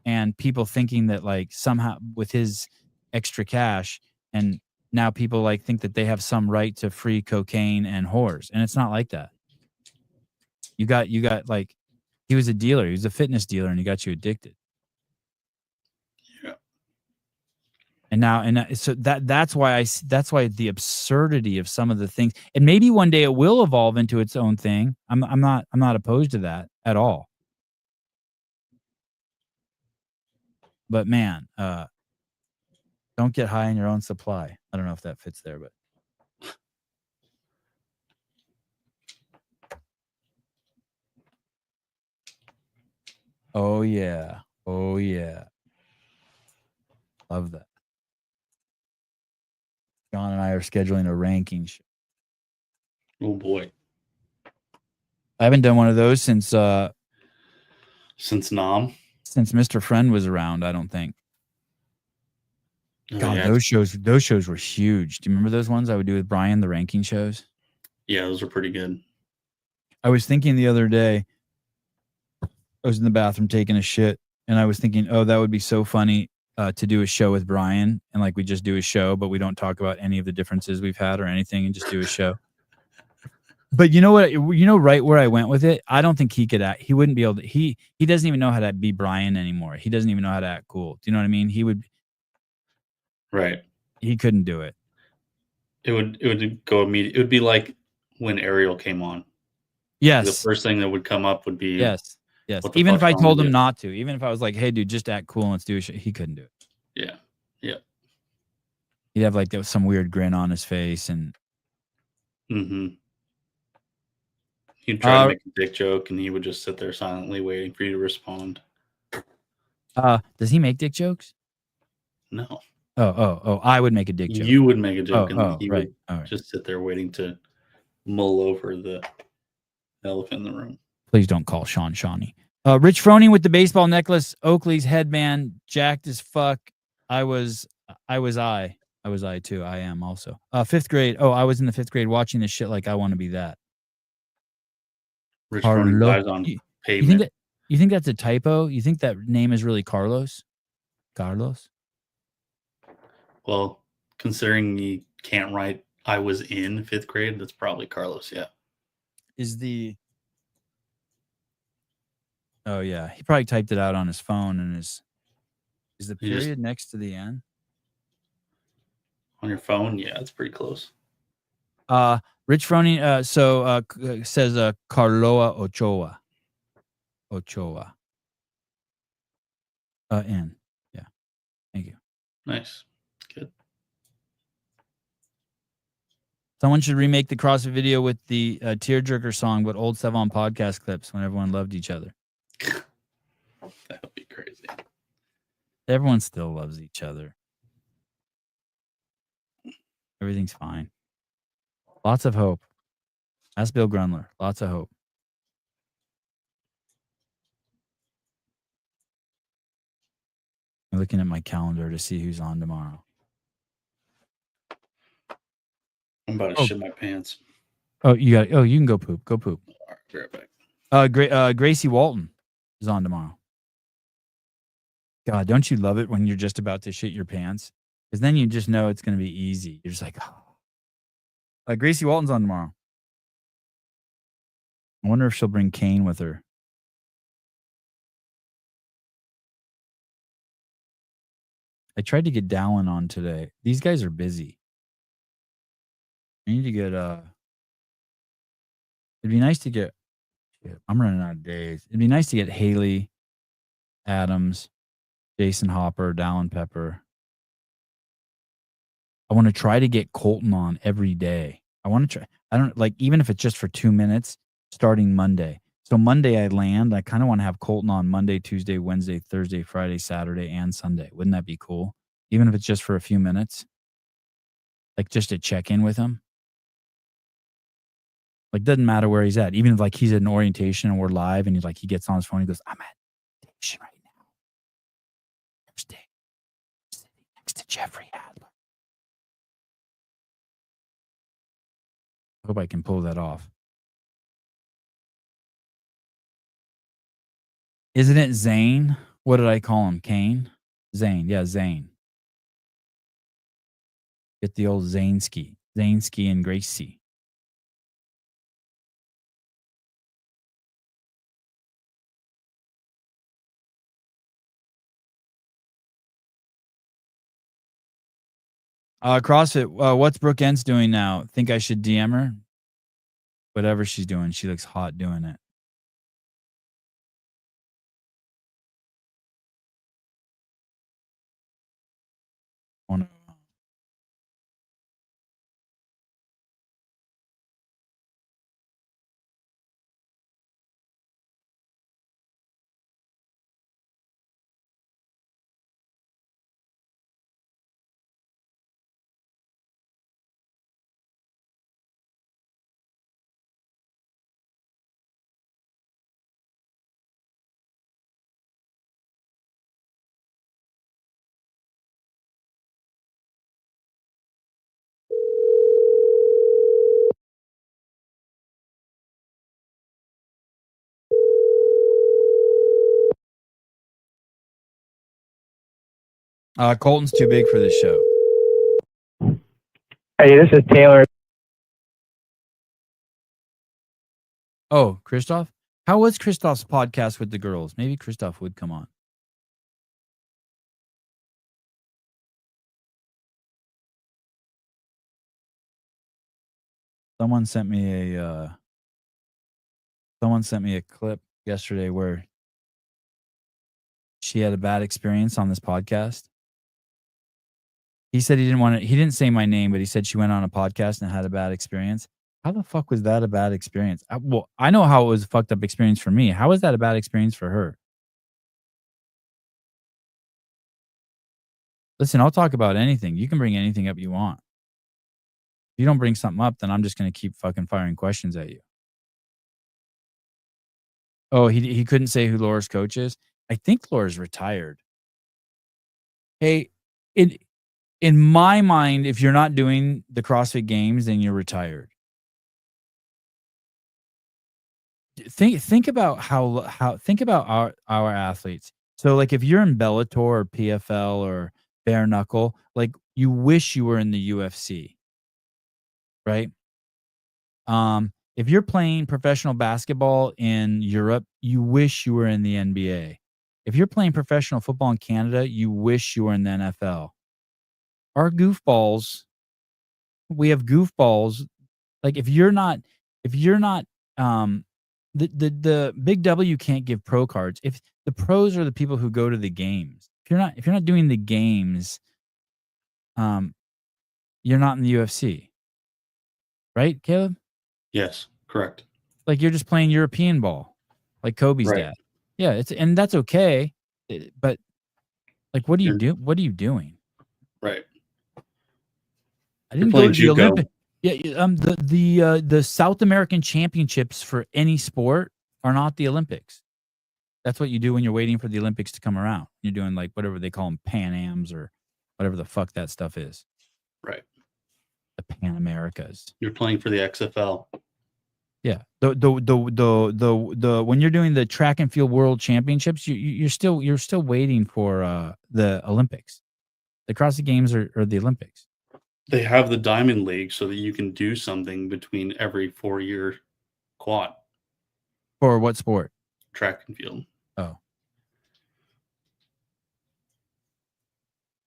and people thinking that like somehow with his extra cash, and now people like think that they have some right to free cocaine and whores. And it's not like that. You got like, he was a dealer. He was a fitness dealer and he got you addicted. Yeah. And so that's why the absurdity of some of the things, and maybe one day it will evolve into its own thing. I'm not opposed to that at all. But man, don't get high in your own supply. I don't know if that fits there, but oh yeah. Love that. John and I are scheduling a ranking show. Oh boy. I haven't done one of those since Nam. Since Mr. Friend was around, I don't think. Oh, God, yeah. those shows were huge. Do you remember those ones I would do with Brian, the ranking shows? Yeah, those are pretty good. I was thinking the other day, I was in the bathroom taking a shit, and I was thinking, oh, that would be so funny to do a show with Brian, and like we just do a show, but we don't talk about any of the differences we've had or anything, and just do a show. But you know what? You know right where I went with it? I don't think he could act. He wouldn't be able to. He doesn't even know how to be Brian anymore. He doesn't even know how to act cool. Do you know what I mean? He would. Right. He couldn't do it. It would go immediately. It would be like when Ariel came on. Yes. The first thing that would come up would be yes. what the Even if fuck's I wrong told with him you? not to, even if I was like, hey dude, just act cool and let's do a show, he couldn't do it. Yeah. He'd have like some weird grin on his face, and Mm-hmm. He'd try to make a dick joke, and he would just sit there silently waiting for you to respond. Does he make dick jokes? No. Oh! I would make a dick joke. You would make a joke, and then he right. would just sit there waiting to mull over the elephant in the room. Please don't call Sean Shawnee. Rich Froning with the baseball necklace, Oakley's headband, jacked as fuck. I was I too. I am also. 5th grade. Oh, I was in the 5th grade watching this shit like I want to be that. Rich Froning dies on pavement. You think that's a typo? You think that name is really Carlos? Carlos? Well, considering he can't write I was in 5th grade, that's probably Carlos, yeah. Oh yeah, he probably typed it out on his phone, and is the period next to the N? On your phone? Yeah, it's pretty close. Rich Froning says Carloa Ochoa. N. Yeah. Thank you. Nice. Good. Someone should remake the CrossFit video with the tearjerker song, but old Sevon podcast clips when everyone loved each other. That would be crazy. Everyone still loves each other. Everything's fine. Lots of hope. Ask Bill Grunler. Lots of hope. I'm looking at my calendar to see who's on tomorrow. I'm about to shit my pants. You can go poop. Go poop. All right, be right back. Gracie Walton is on tomorrow. God, don't you love it when you're just about to shit your pants? Because then you just know it's going to be easy. You're just like, oh. Gracie Walton's on tomorrow. I wonder if she'll bring Kane with her. I tried to get Dallin on today. These guys are busy. I need to get it'd be nice to get I'm running out of days. It'd be nice to get Haley, Adams, Jason Hopper, Dallin Pepper. I want to try to get Colton on every day. I want to try. I don't like, even if it's just for 2 minutes starting Monday. So Monday I land. I kind of want to have Colton on Monday, Tuesday, Wednesday, Thursday, Friday, Saturday, and Sunday. Wouldn't that be cool? Even if it's just for a few minutes, like just to check in with him. Like, doesn't matter where he's at. Even if like he's at an orientation and we're live and he gets on his phone, he goes, I'm at orientation right now. Thursday. Sitting next to Jeffrey Adler. I hope I can pull that off. Isn't it Zane? What did I call him? Kane? Zane. Yeah, Zane. Get the old Zaneski. Zaneski and Gracie. CrossFit. What's Brooke Entz doing now? Think I should DM her? Whatever she's doing, she looks hot doing it. Oh no. Colton's too big for this show. Hey, this is Taylor. Oh, Christoph? How was Christoph's podcast with the girls? Maybe Christoph would come on. Someone sent me a clip yesterday where she had a bad experience on this podcast. He said he didn't want to. He didn't say my name, but he said she went on a podcast and had a bad experience. How the fuck was that a bad experience? Well, I know how it was a fucked up experience for me. How was that a bad experience for her? Listen, I'll talk about anything. You can bring anything up you want. If you don't bring something up, then I'm just going to keep fucking firing questions at you. Oh, he couldn't say who Laura's coach is? I think Laura's retired. Hey, in my mind, if you're not doing the CrossFit Games, then you're retired. Think about how think about our athletes. So like if you're in Bellator or PFL or bare knuckle, like you wish you were in the UFC, right? If you're playing professional basketball in Europe, you wish you were in the NBA. If you're playing professional football in Canada, you wish you were in the NFL. Our goofballs, we have goofballs. Like if you're not, um, the big W can't give pro cards. If the pros are the people who go to the games, if you're not doing the games, you're not in the UFC, right, Caleb? Yes, correct. Like you're just playing European ball, like Kobe's Right. dad. Yeah, and that's okay. But like, what are you You're- What are you doing? Right. I You're didn't go playing to the JUCO. Olympic. Yeah, the South American Championships for any sport are not the Olympics. That's what you do when you're waiting for the Olympics to come around. You're doing like whatever they call them, Pan Ams or whatever the fuck that stuff is. Right. The Pan Americas. You're playing for the XFL. Yeah. The when you're doing the track and field world championships, you're still waiting for the Olympics. The CrossFit Games are the Olympics. They have the Diamond League so that you can do something between every 4-year quad. For what sport? Track and field. Oh.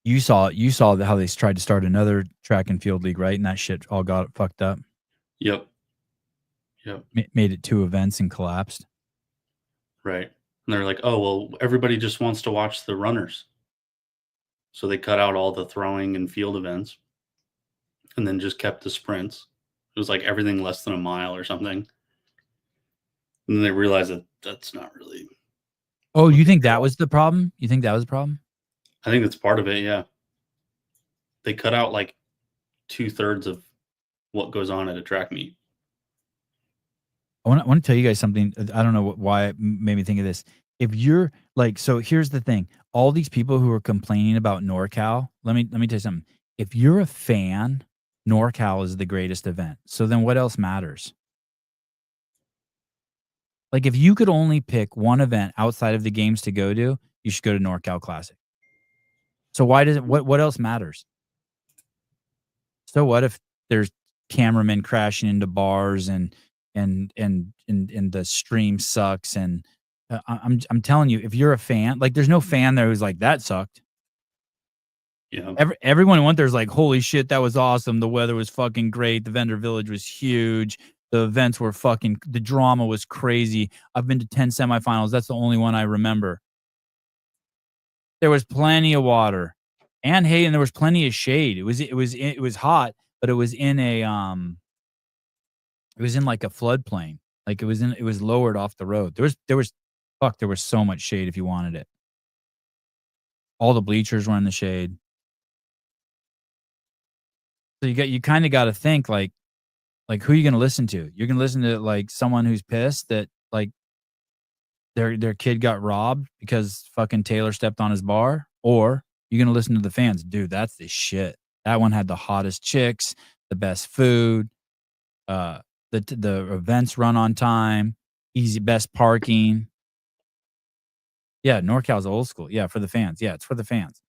You saw how they tried to start another track and field league, right? And that shit all got fucked up. Yep. Made it 2 events and collapsed. Right. And they're like, oh, well, everybody just wants to watch the runners. So they cut out all the throwing and field events and then just kept the sprints. It was like everything less than a mile or something. And then they realized that that's not really. Oh, you think that was the problem? You think that was the problem? I think that's part of it, yeah. They cut out like 2/3 of what goes on at a track meet. I want to tell you guys something. I don't know why it made me think of this. If you're like, so here's the thing. All these people who are complaining about NorCal, let me tell you something. If you're a fan, NorCal is the greatest event. So then what else matters? Like if you could only pick one event outside of the games to go to, you should go to NorCal Classic. So why does it, what else matters? So what if there's cameramen crashing into bars and the stream sucks and I'm telling you, if you're a fan, like there's no fan there who's like that sucked. Yeah. Everyone who went there is like, holy shit, that was awesome. The weather was fucking great. The vendor village was huge. The events were the drama was crazy. I've been to 10 semifinals. That's the only one I remember. There was plenty of water and hay, and there was plenty of shade. It was hot, but it was in like a floodplain. Like it was lowered off the road. There was so much shade if you wanted it. All the bleachers were in the shade. So you kind of got to think like who are you going to listen to? You're going to listen to like someone who's pissed that like their kid got robbed because fucking Taylor stepped on his bar, or you're going to listen to the fans. Dude, that's the shit. That one had the hottest chicks, the best food, the events run on time, best parking. Yeah, NorCal's old school. Yeah, for the fans. Yeah, it's for the fans.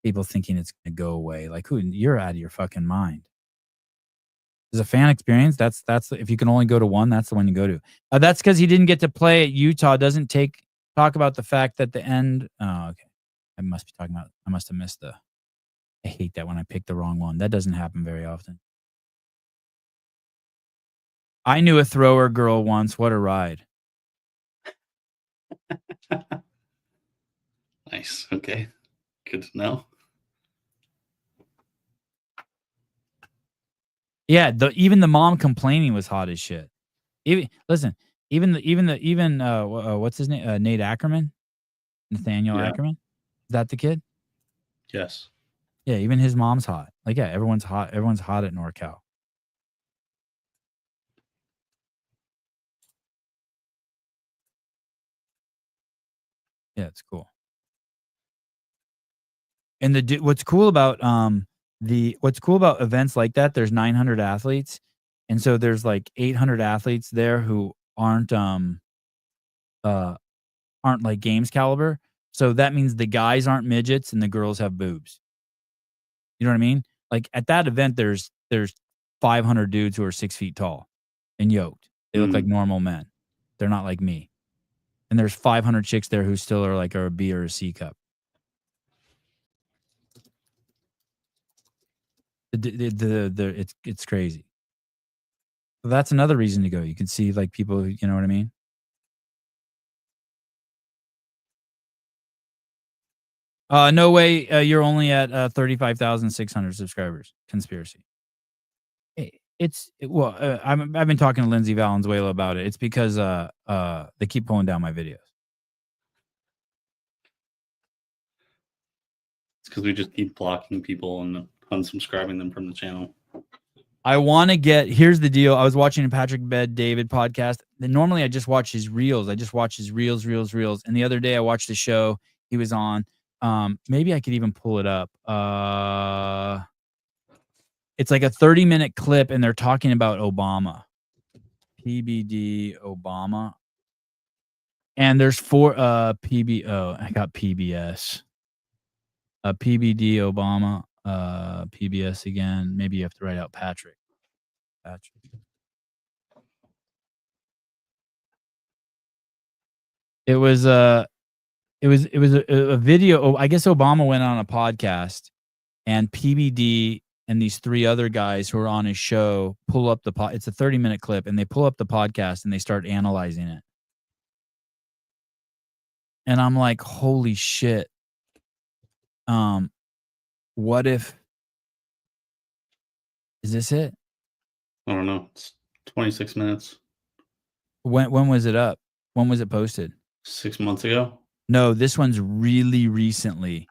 People thinking it's going to go away. Like, you're out of your fucking mind. As a fan experience, that's if you can only go to one, that's the one you go to. That's because he didn't get to play at Utah. Doesn't talk about the fact that the end. Oh, okay. I must have missed I hate that when I pick the wrong one. That doesn't happen very often. I knew a thrower girl once. What a ride. Nice. Okay. Good to know. Yeah, even the mom complaining was hot as shit. Even listen, what's his name? Nate Ackerman, Nathaniel Yeah. Ackerman. Is that the kid? Yes. Yeah, even his mom's hot. Like, yeah, everyone's hot. Everyone's hot at NorCal. Yeah, it's cool. And what's cool about events like that, there's 900 athletes. And so there's like 800 athletes there who aren't like games caliber. So that means the guys aren't midgets and the girls have boobs. You know what I mean? Like at that event, there's 500 dudes who are 6 feet tall and yoked. They look like normal men. They're not like me. And there's 500 chicks there who still are like a B or a C cup. It's crazy. So that's another reason to go. You can see like people, you know what I mean? No way. You're only at 35,600 subscribers. Conspiracy. I've been talking to Lindsay Valenzuela about it. It's because they keep pulling down my videos. It's because we just keep blocking people and unsubscribing them from the channel. I want to here's the deal. I was watching a Patrick Bet David podcast. Normally I just watch his reels. And the other day I watched the show he was on. Maybe I could even pull it up. It's like a 30-minute clip and they're talking about Obama. PBD Obama. And there's 4 PBO. I got PBS. PBD Obama. PBS again. Maybe you have to write out Patrick. It was a video. I guess Obama went on a podcast, and PBD and these 3 other guys who are on his show pull up it's a 30-minute clip, and they pull up the podcast and they start analyzing it. And I'm like, holy shit. What if, is this it? I don't know. It's 26 minutes. When was it up? When was it posted? 6 months ago. No, this one's really recently.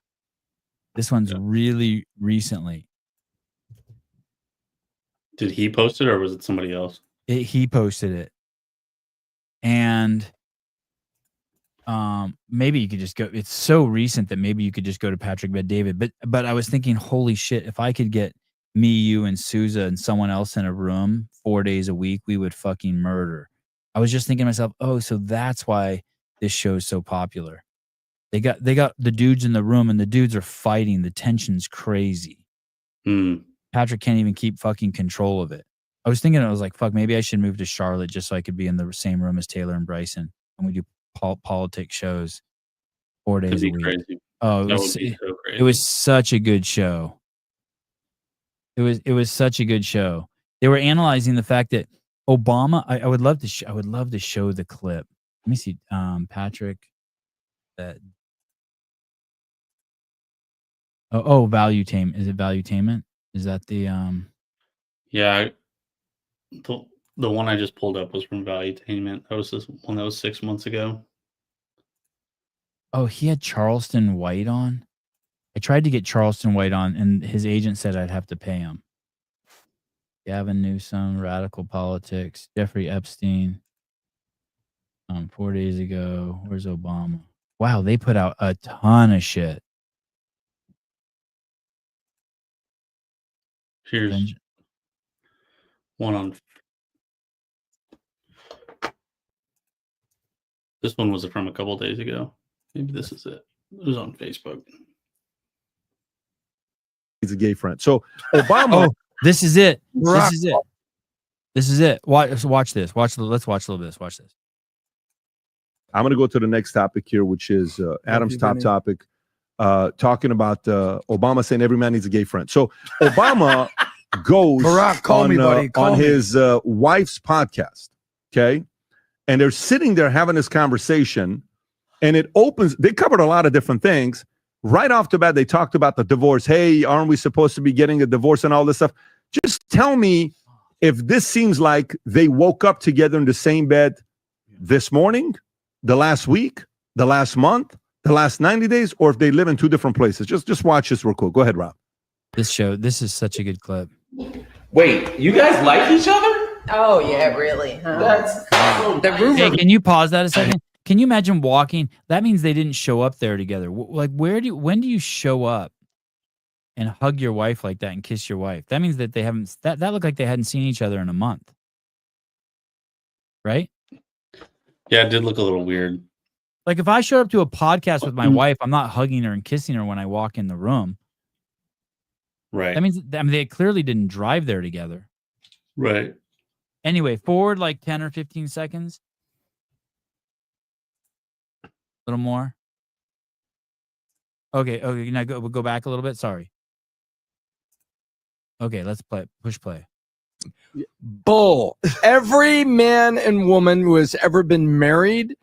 Really recently. Did he post it or was it somebody else? He posted it. And maybe you could just go, it's so recent that maybe you could just go to Patrick Bet David. But I was thinking, holy shit, if I could get me, you, and Souza and someone else in a room 4 days a week, we would fucking murder. I was just thinking to myself, oh, so that's why this show is so popular. They got the dudes in the room and the dudes are fighting. The tension's crazy. Patrick can't even keep fucking control of it. I was thinking, I was like, fuck, maybe I should move to Charlotte just so I could be in the same room as Taylor and Bryson. And we do politics shows 4 days a week. Crazy. Oh, that would be so crazy. It was such a good show. It was such a good show. They were analyzing the fact that Obama. I would love to. I would love to show the clip. Let me see. Patrick. That. Oh, Valuetainment. Is it Valuetainment? Is that the Yeah. The one I just pulled up was from Valuetainment. That was this one that was 6 months ago. Oh, he had Charleston White on. I tried to get Charleston White on, and his agent said I'd have to pay him. Gavin Newsom, Radical Politics, Jeffrey Epstein. 4 days ago. Where's Obama? Wow, they put out a ton of shit. Here's one on. This one was from a couple days ago. Maybe this is it. It was on Facebook. He's a gay friend. So Obama. Oh, this is it. This is it. This is it. Watch this. Let's watch a little bit of this. Watch this. I'm going to go to the next topic here, which is Adam's top topic, talking about Obama saying every man needs a gay friend. So Obama goes on his wife's podcast, okay? And they're sitting there having this conversation, and it opens. They covered a lot of different things. Right off the bat, they talked about the divorce. Hey, aren't we supposed to be getting a divorce and all this stuff? Just tell me if this seems like they woke up together in the same bed this morning, the last week, the last month, the last 90 days, or if they live in two different places. Just watch this real quick. Go ahead, Rob. This is such a good clip. Wait, you guys like each other? Oh yeah, really? Huh? That's The rumor. Hey, can you pause that a second? Can you imagine walking? That means they didn't show up there together. Like, when do you show up and hug your wife like that and kiss your wife? That means that they haven't. That looked like they hadn't seen each other in a month, right? Yeah, it did look a little weird. Like if I showed up to a podcast with my wife, I'm not hugging her and kissing her when I walk in the room. Right. That means they clearly didn't drive there together. Right. Anyway, forward like 10 or 15 seconds. A little more. Okay. Now we'll go back a little bit. Sorry. Okay, let's push play. Bull. Every man and woman who has ever been married,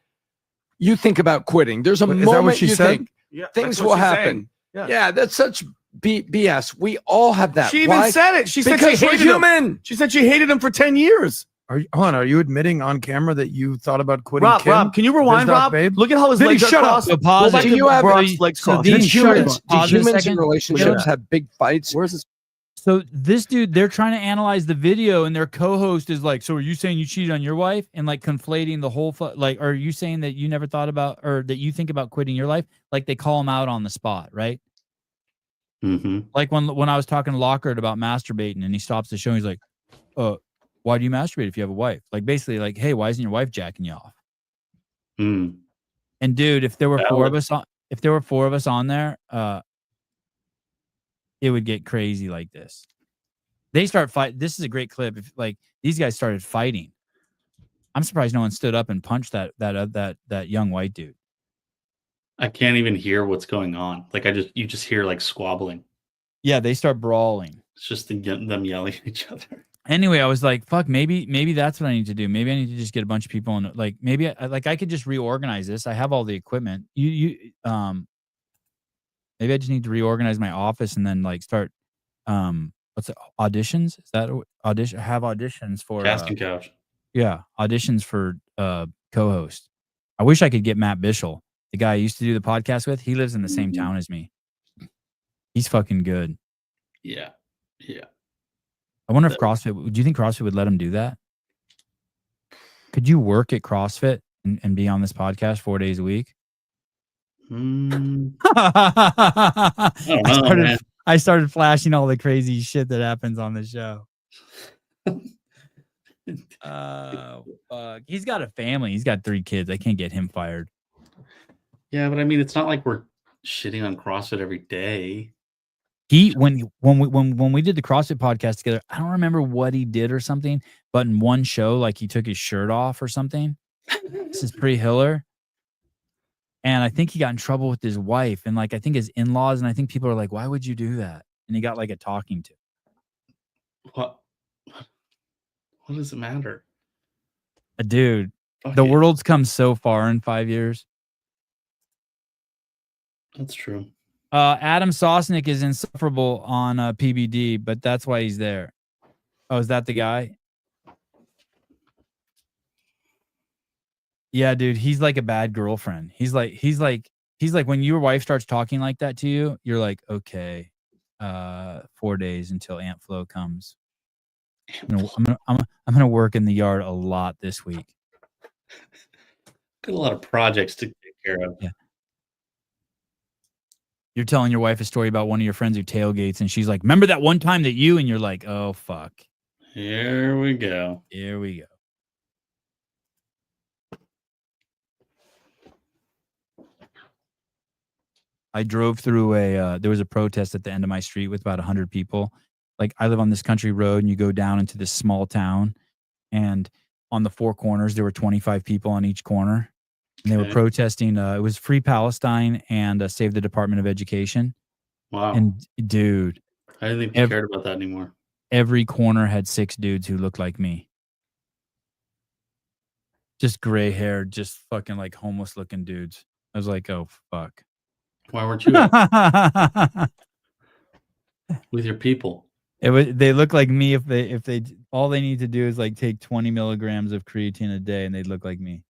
you think about quitting. There's a Is that moment what she you said? think Yeah, things that's what will she's happen. saying. Yeah, that's such BS. We all have that. She even Why? said it. She said Because she we're hated him. human. She said she hated him for 10 years. Are you admitting on camera that you thought about quitting Rob, Kim? Rob, can you rewind, Biz Doc Rob? Babe? Look at how his Vinny, legs are shut up. crossed. So pause Go back it. Do to you have- Rob's legs so crossed. these Do humans, Pause do it a humans in second. relationships Yeah. have big fights? Where's his? So this dude, they're trying to analyze the video, and their co-host is like, "So are you saying you cheated on your wife?" And like conflating the whole, like, are you saying that you never thought about, or that you think about quitting your life? Like they call him out on the spot, right? Mm-hmm. Like when I was talking to Lockhart about masturbating, and he stops the show, and he's like, why do you masturbate if you have a wife?" Like basically, like, hey, why isn't your wife jacking you off? Mm. And dude, if there were four of Valid. us on there, it would get crazy like this. They start fight. This is a great clip. If like these guys started fighting, I'm surprised no one stood up and punched that young white dude. I can't even hear what's going on. Like you just hear like squabbling. Yeah, they start brawling. It's just them yelling at each other. Anyway, I was like, fuck, maybe that's what I need to do. Maybe I need to just get a bunch of people and like maybe I could just reorganize this. I have all the equipment. Maybe I just need to reorganize my office and then like start what's it, auditions? Is that audition? Have auditions for Casting couch. Yeah, auditions for co-host. I wish I could get Matt Bishel, the guy I used to do the podcast with. He lives in the same town as me. He's fucking good. Yeah. Yeah. I wonder if CrossFit, do you think CrossFit would let him do that? Could you work at CrossFit and be on this podcast 4 days a week? Mm, I don't know, man. started flashing all the crazy shit that happens on the show. Fuck. He's got a family. He's got 3 kids. I can't get him fired. Yeah, but I mean, it's not like we're shitting on CrossFit every day. When we did the CrossFit podcast together, I don't remember what he did or something, but in one show, like he took his shirt off or something. This is pre-Hiller. And I think he got in trouble with his wife and like I think his in-laws, and I think people are like, why would you do that? And he got like a talking to. What does it matter? Dude, Fuck the it. world's come so far in 5 years. That's true. Adam Sosnick is insufferable on PBD, but that's why he's there. Oh, is that the guy? Yeah, dude, he's like a bad girlfriend. He's like when your wife starts talking like that to you, you're like, okay, 4 days until Aunt Flo comes. I'm gonna work in the yard a lot this week. Got a lot of projects to take care of. Yeah. You're telling your wife a story about one of your friends who tailgates, and she's like, remember that one time that you, and you're like, oh, fuck. Here we go. Here we go. I drove through there was a protest at the end of my street with about 100 people. Like I live on this country road and you go down into this small town, and on the 4 corners, there were 25 people on each corner. And they were protesting. It was Free Palestine and Save the Department of Education. Wow. And dude, I didn't think you cared about that anymore. Every corner had 6 dudes who looked like me. Just gray hair, just fucking like homeless looking dudes. I was like, oh, fuck. Why weren't you with your people? They look like me if they all they need to do is like take 20 milligrams of creatine a day and they'd look like me.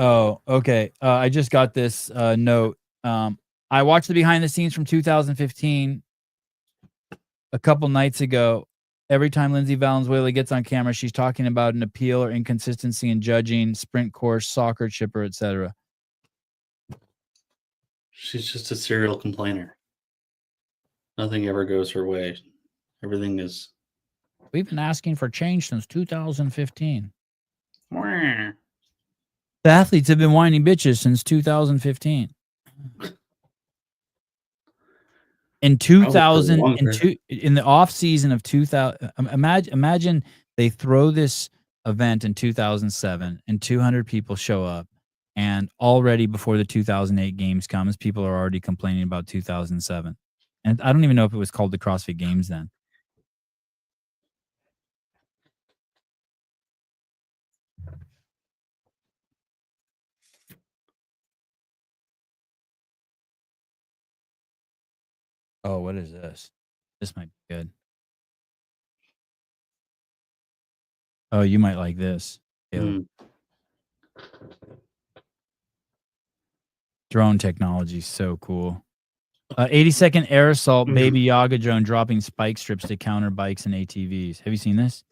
Oh, okay. I just got this note. I watched the behind the scenes from 2015 a couple nights ago. Every time Lindsay Valenzuela gets on camera, she's talking about an appeal or inconsistency in judging, sprint course, soccer, chipper, etc. She's just a serial complainer. Nothing ever goes her way. Everything is. We've been asking for change since 2015. Wah. The athletes have been whining bitches since 2015. In 2002, in the off season of 2000, imagine they throw this event in 2007 and 200 people show up, and already before the 2008 games comes, people are already complaining about 2007. And I don't even know if it was called the CrossFit Games then. Oh, what is this? This might be good. Oh, you might like this. Drone technology is so cool. 80-second air assault baby Yaga drone dropping spike strips to counter bikes and ATVs. Have you seen this?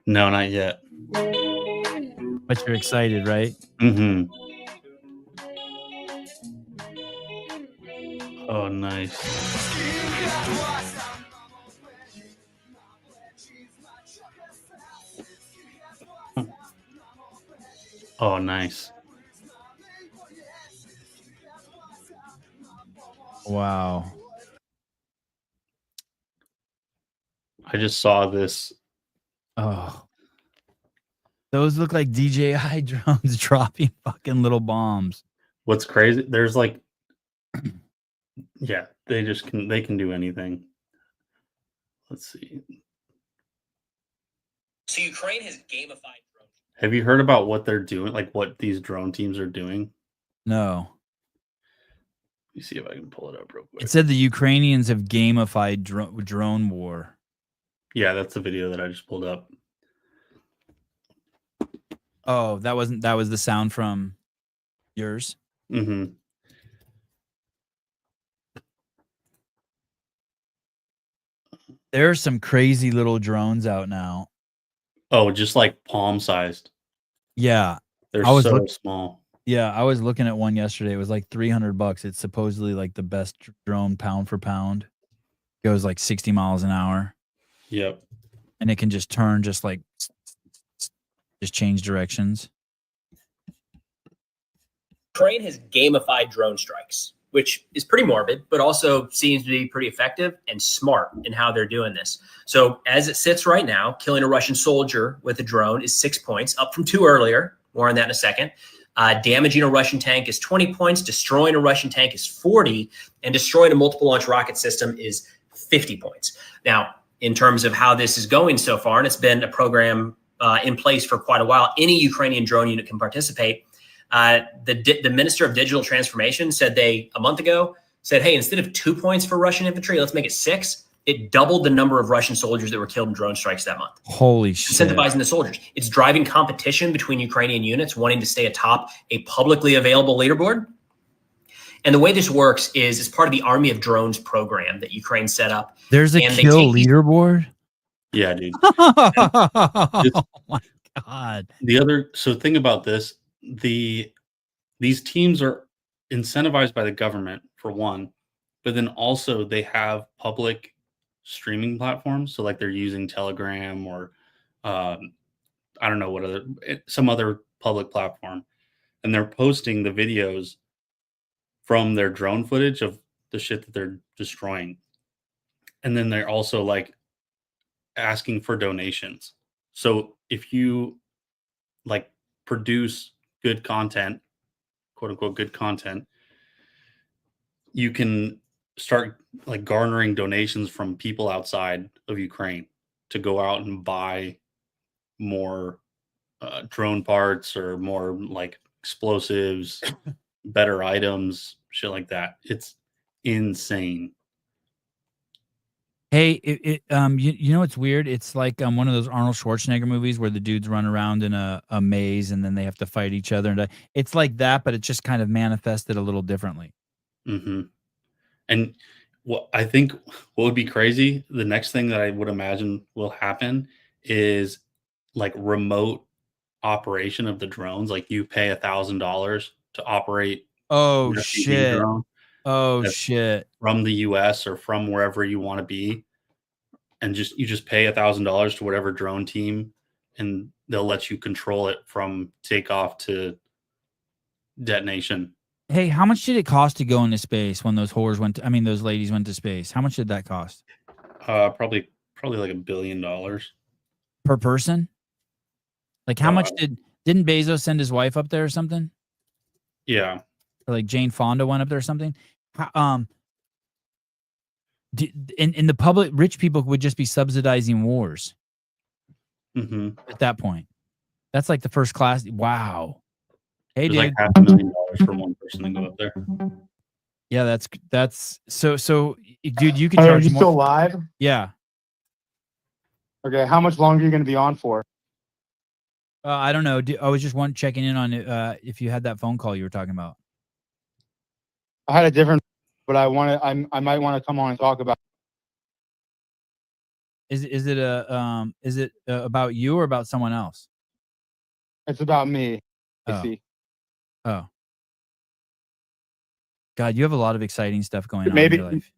No, not yet. But you're excited, right? Mm-hmm. Oh, nice. Oh, nice. Wow. I just saw this. Oh. Those look like DJI drones dropping fucking little bombs. What's crazy? There's like, yeah, they can do anything. Let's see. So Ukraine has gamified drone. Have you heard about what they're doing? Like what these drone teams are doing? No. Let me see if I can pull it up real quick. It said the Ukrainians have gamified drone war. Yeah, that's the video that I just pulled up. Oh, that was the sound from yours? Mm-hmm. There are some crazy little drones out now. Oh, just like palm sized. Yeah. They're so small. Yeah, I was looking at one yesterday. It was like $300. It's supposedly like the best drone pound for pound. Goes like 60 miles an hour. Yep. And it can just turn just change directions. Ukraine has gamified drone strikes, which is pretty morbid, but also seems to be pretty effective and smart in how they're doing this. So as it sits right now, killing a Russian soldier with a drone is 6 points, up from 2 earlier. More on that in a second. Damaging a Russian tank is 20 points. Destroying a Russian tank is 40. And destroying a multiple launch rocket system is 50 points. Now, in terms of how this is going so far, and it's been a program in place for quite a while, any Ukrainian drone unit can participate. The Minister of Digital Transformation said a month ago, hey, instead of 2 points for Russian infantry, let's make it 6. It doubled the number of Russian soldiers that were killed in drone strikes that month. Holy shit. Incentivizing the soldiers. It's driving competition between Ukrainian units wanting to stay atop a publicly available leaderboard. And the way this works is as part of the Army of Drones program that Ukraine set up. There's a kill leaderboard? Yeah, dude. Oh my God. So think about this. These teams are incentivized by the government for one, but then also they have public streaming platforms. So like they're using Telegram or I don't know some other public platform, and they're posting the videos from their drone footage of the shit that they're destroying. And then they're also like asking for donations. So if you like produce good content, quote unquote good content, you can start like garnering donations from people outside of Ukraine to go out and buy more drone parts or more like explosives, better items, shit like that. It's insane. Hey, you know what's weird? It's like one of those Arnold Schwarzenegger movies where the dudes run around in a maze and then they have to fight each other. And it's like that, but it's just kind of manifested a little differently. Mm-hmm. And what I think what would be crazy, the next thing that I would imagine will happen is like remote operation of the drones. Like you pay $1,000 to operate Oh an FPV shit! drone Oh that's shit! from the US or from wherever you want to be, and you just pay $1,000 to whatever drone team, and they'll let you control it from takeoff to detonation. Hey, how much did it cost to go into space when those whores went? Those ladies went to space. How much did that cost Probably like $1 billion. per person? Like, how much didn't Bezos send his wife up there or something? Yeah. Or like Jane Fonda went up there or something. In the public, rich people would just be subsidizing wars. Mm-hmm. At that point, that's like the first class. Wow. Hey, There's dude. like $500,000 for one person to go up there. Yeah, that's so. Dude, you could Hey, are charge you more. still live? Yeah. Okay, how much longer are you going to be on for? I don't know. I was just checking in on if you had that phone call you were talking about. I had a different, but I might want to come on and talk about. Is it about you or about someone else? It's about me. Oh. See. Oh. God, you have a lot of exciting stuff going on in your life.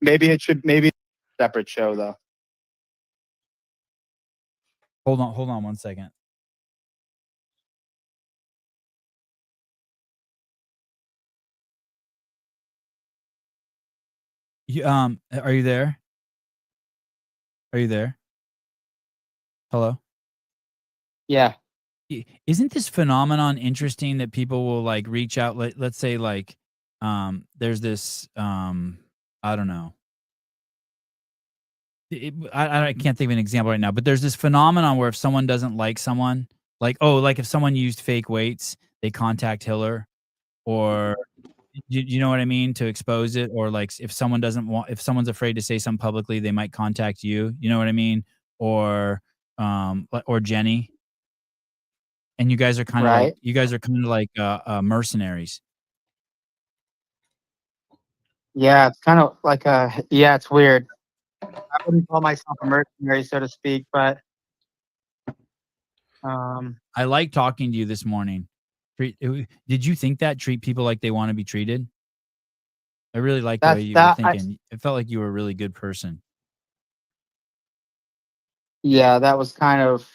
Maybe a separate show though. Hold on 1 second. You are you there? Are you there? Hello? Yeah. Isn't this phenomenon interesting that people will like reach out? Let's say like there's this I don't know. I can't think of an example right now, but there's this phenomenon where if someone doesn't like someone, like if someone used fake weights, they contact Hiller, or you know what I mean, to expose it, or like if someone's afraid to say something publicly, they might contact you. You know what I mean, or Jenny, and you guys are kind of like mercenaries. Yeah, it's kind of like it's weird. I wouldn't call myself a mercenary, so to speak, but I like talking to you this morning. Did you think that? Treat people like they want to be treated? I really like the way you were thinking. It felt like you were a really good person. Yeah, that was kind of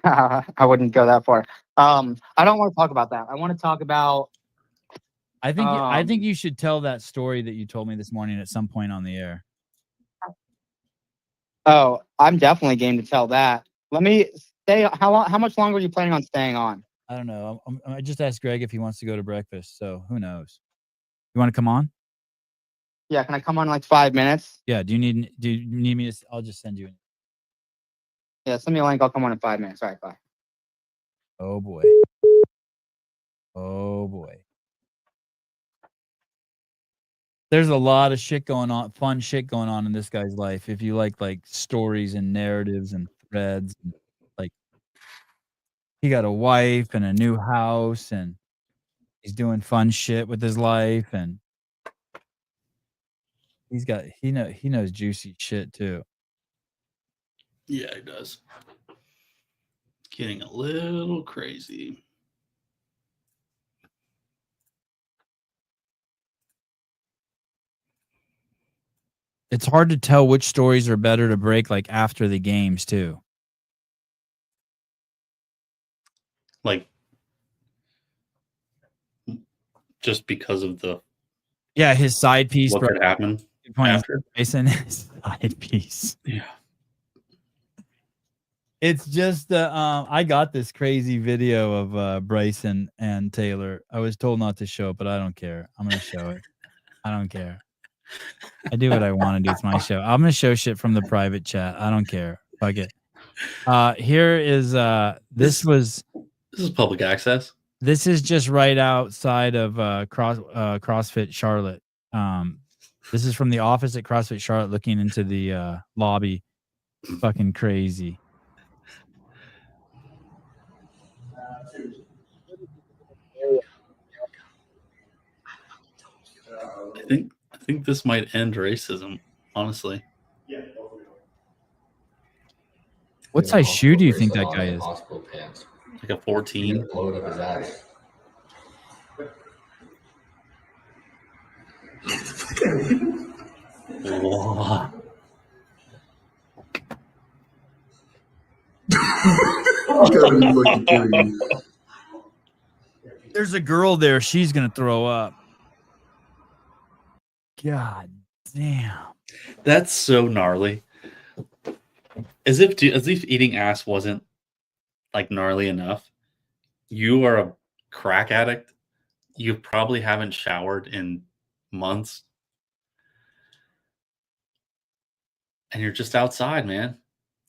I wouldn't go that far. I don't want to talk about that. I want to talk about I think you should tell that story that you told me this morning at some point on the air. Oh, I'm definitely game to tell that. Let me stay. How much longer are you planning on staying on? I don't know. I just asked Greg if he wants to go to breakfast, so who knows? You want to come on? Yeah, can I come on in like 5 minutes? Yeah. Do you need me to? I'll just send you. Yeah, send me a link. I'll come on in 5 minutes. All right, bye. Oh boy. Oh boy. There's a lot of shit going on, fun shit going on in this guy's life. If you like stories and narratives and threads, and like he got a wife and a new house and he's doing fun shit with his life, and he knows juicy shit too. Yeah, he does. Getting a little crazy. It's hard to tell which stories are better to break like after the games too. Like just because of the his side piece. What could happen after? Jason, his side piece. Yeah. It's just I got this crazy video of Bryson and Taylor. I was told not to show it, but I don't care. I'm gonna show it. I don't care. I do what I want to do. It's my show. I'm gonna show shit from the private chat. I don't care. Fuck it. Here is this is public access. This is just right outside of CrossFit Charlotte. This is from the office at CrossFit Charlotte looking into the lobby. Fucking crazy. I think this might end racism, honestly. What size shoe do you think that guy is? Like a 14. Blow it up his ass. Whoa. There's a girl there. She's gonna throw up. God damn. That's so gnarly. As if eating ass wasn't like gnarly enough. You are a crack addict. You probably haven't showered in months. And you're just outside, man.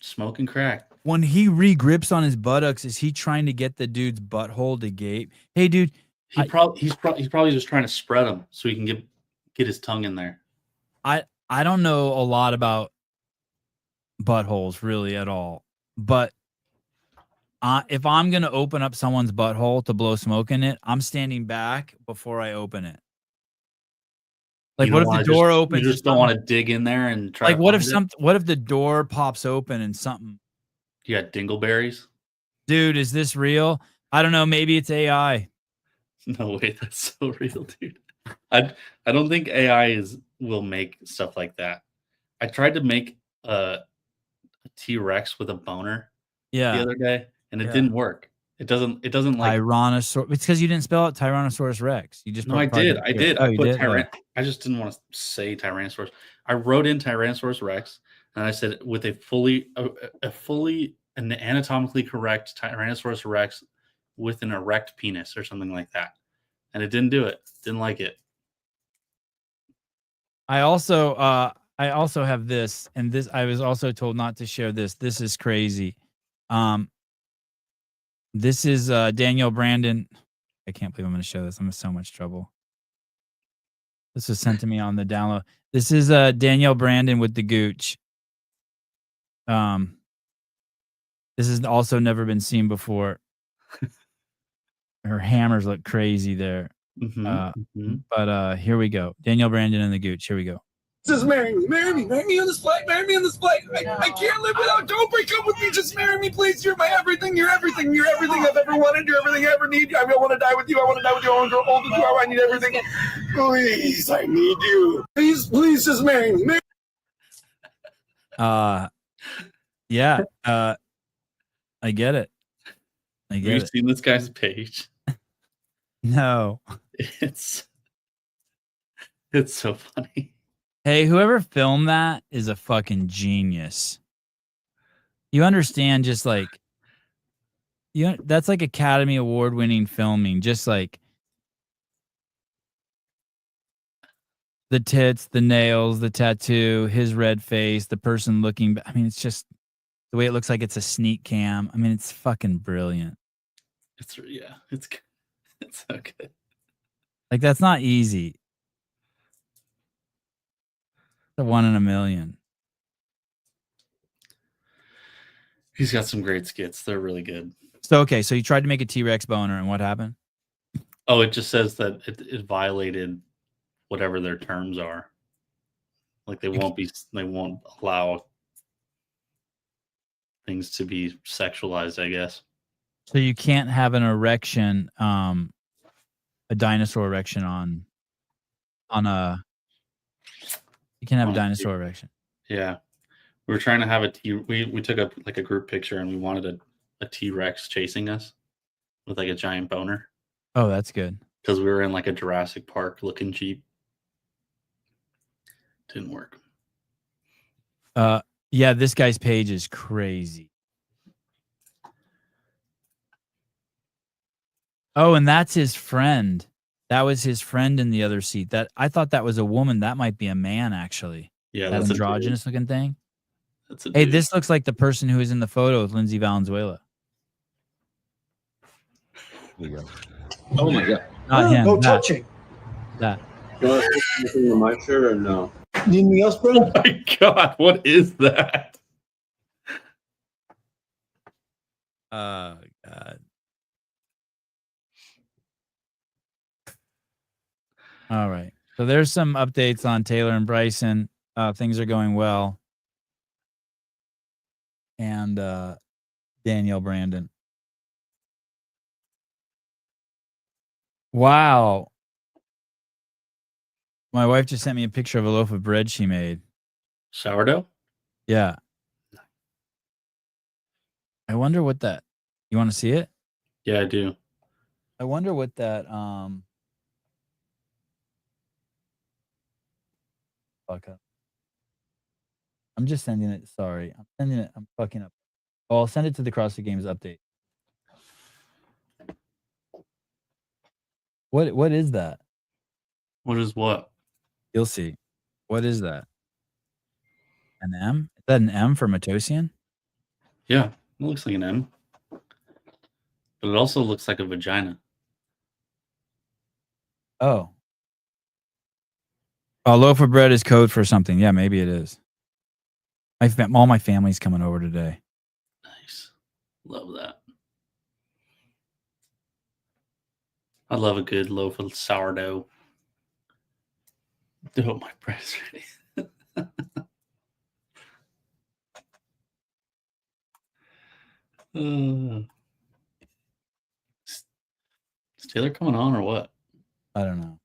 Smoking crack. When he re-grips on his buttocks, is he trying to get the dude's butthole to gape? Hey, dude. He's probably just trying to spread them so he can get his tongue in there. I don't know a lot about buttholes really at all, but if I'm gonna open up someone's butthole to blow smoke in it, I'm standing back before I open it. Like, what if the door opens? You just don't want to dig in there and try. Like, to what if find it? what if the door pops open and something? You got dingleberries? Dude, is this real? I don't know. Maybe it's AI. No way, that's so real, dude. I don't think AI will make stuff like that. I tried to make a T-Rex with a boner the other day, and it didn't work. It doesn't like Tyrannosaurus. It's because you didn't spell out Tyrannosaurus Rex. You just no, I did. Oh, I you put did? I just didn't want to say Tyrannosaurus. I wrote in Tyrannosaurus Rex, and I said with a fully and anatomically correct Tyrannosaurus Rex with an erect penis or something like that, and it didn't do it. Didn't like it. I also have this, and this I was also told not to share this. This is crazy. This is Danielle Brandon. I can't believe I'm going to show this. I'm in so much trouble. This was sent to me on the download. This is Danielle Brandon with the Gooch. This has also never been seen before. Her hammers look crazy there. But here we go. Danielle Brandon and the Gooch. Here we go. Just marry me on this flight, marry me on this flight. I can't live without. Don't break up with me. Just marry me, please. You're my everything. You're everything. You're everything I've ever wanted. You're everything I ever need. I want to die with you. I want to die with you. I want to grow old with you. I need everything. Please, I need you. Please, just marry me. Yeah. I get it. Have you seen this guy's page? No. It's so funny. Hey, whoever filmed that is a fucking genius. You understand, just like that's like Academy Award winning filming, just like the tits, the nails, the tattoo, his red face, the person looking. I mean, it's just the way it looks like it's a sneak cam. I mean, it's fucking brilliant. It's so good. Like, that's not easy. The 1 in a million. He's got some great skits. They're really good. So, okay, so you tried to make a T-Rex boner, and what happened? Oh, it just says that it violated whatever their terms are. Like they won't allow things to be sexualized, I guess. So you can't have an erection, a dinosaur erection on a. You can have a dinosaur erection. Yeah, we were trying to have we took a group picture and we wanted a T-Rex chasing us with like a giant boner. Oh, that's good. Because we were in like a Jurassic Park looking Jeep. Didn't work. Yeah, this guy's page is crazy. Oh, and that's his friend. That was his friend in the other seat. That I thought that was a woman. That might be a man, actually. Yeah, That that's a dude. androgynous looking thing. That's a Hey, dude. this looks like the person who is in the photo with Lindsay Valenzuela. There you go. Oh my god. Not him. No that. touching. That. You want to put something in my shirt or no? Need anything else, bro? Oh my god, what is that? Oh God. All right. So there's some updates on Taylor and Bryson. Things are going well. And Danielle Brandon. Wow. My wife just sent me a picture of a loaf of bread she made. Sourdough? Yeah. I wonder what that. You want to see it? Yeah, I do. I wonder what that fuck up. I'm just sending it. Sorry. I'm sending it. I'm fucking up. Oh, I'll send it to the CrossFit Games update. What is that? What is what? You'll see. What is that? An M? Is that an M for Matosian? Yeah, it looks like an M. But it also looks like a vagina. Oh. A loaf of bread is code for something. Yeah, maybe it is. All my family's coming over today. Nice. Love that. I love a good loaf of sourdough. Oh, my bread is ready. Is Taylor coming on or what? I don't know.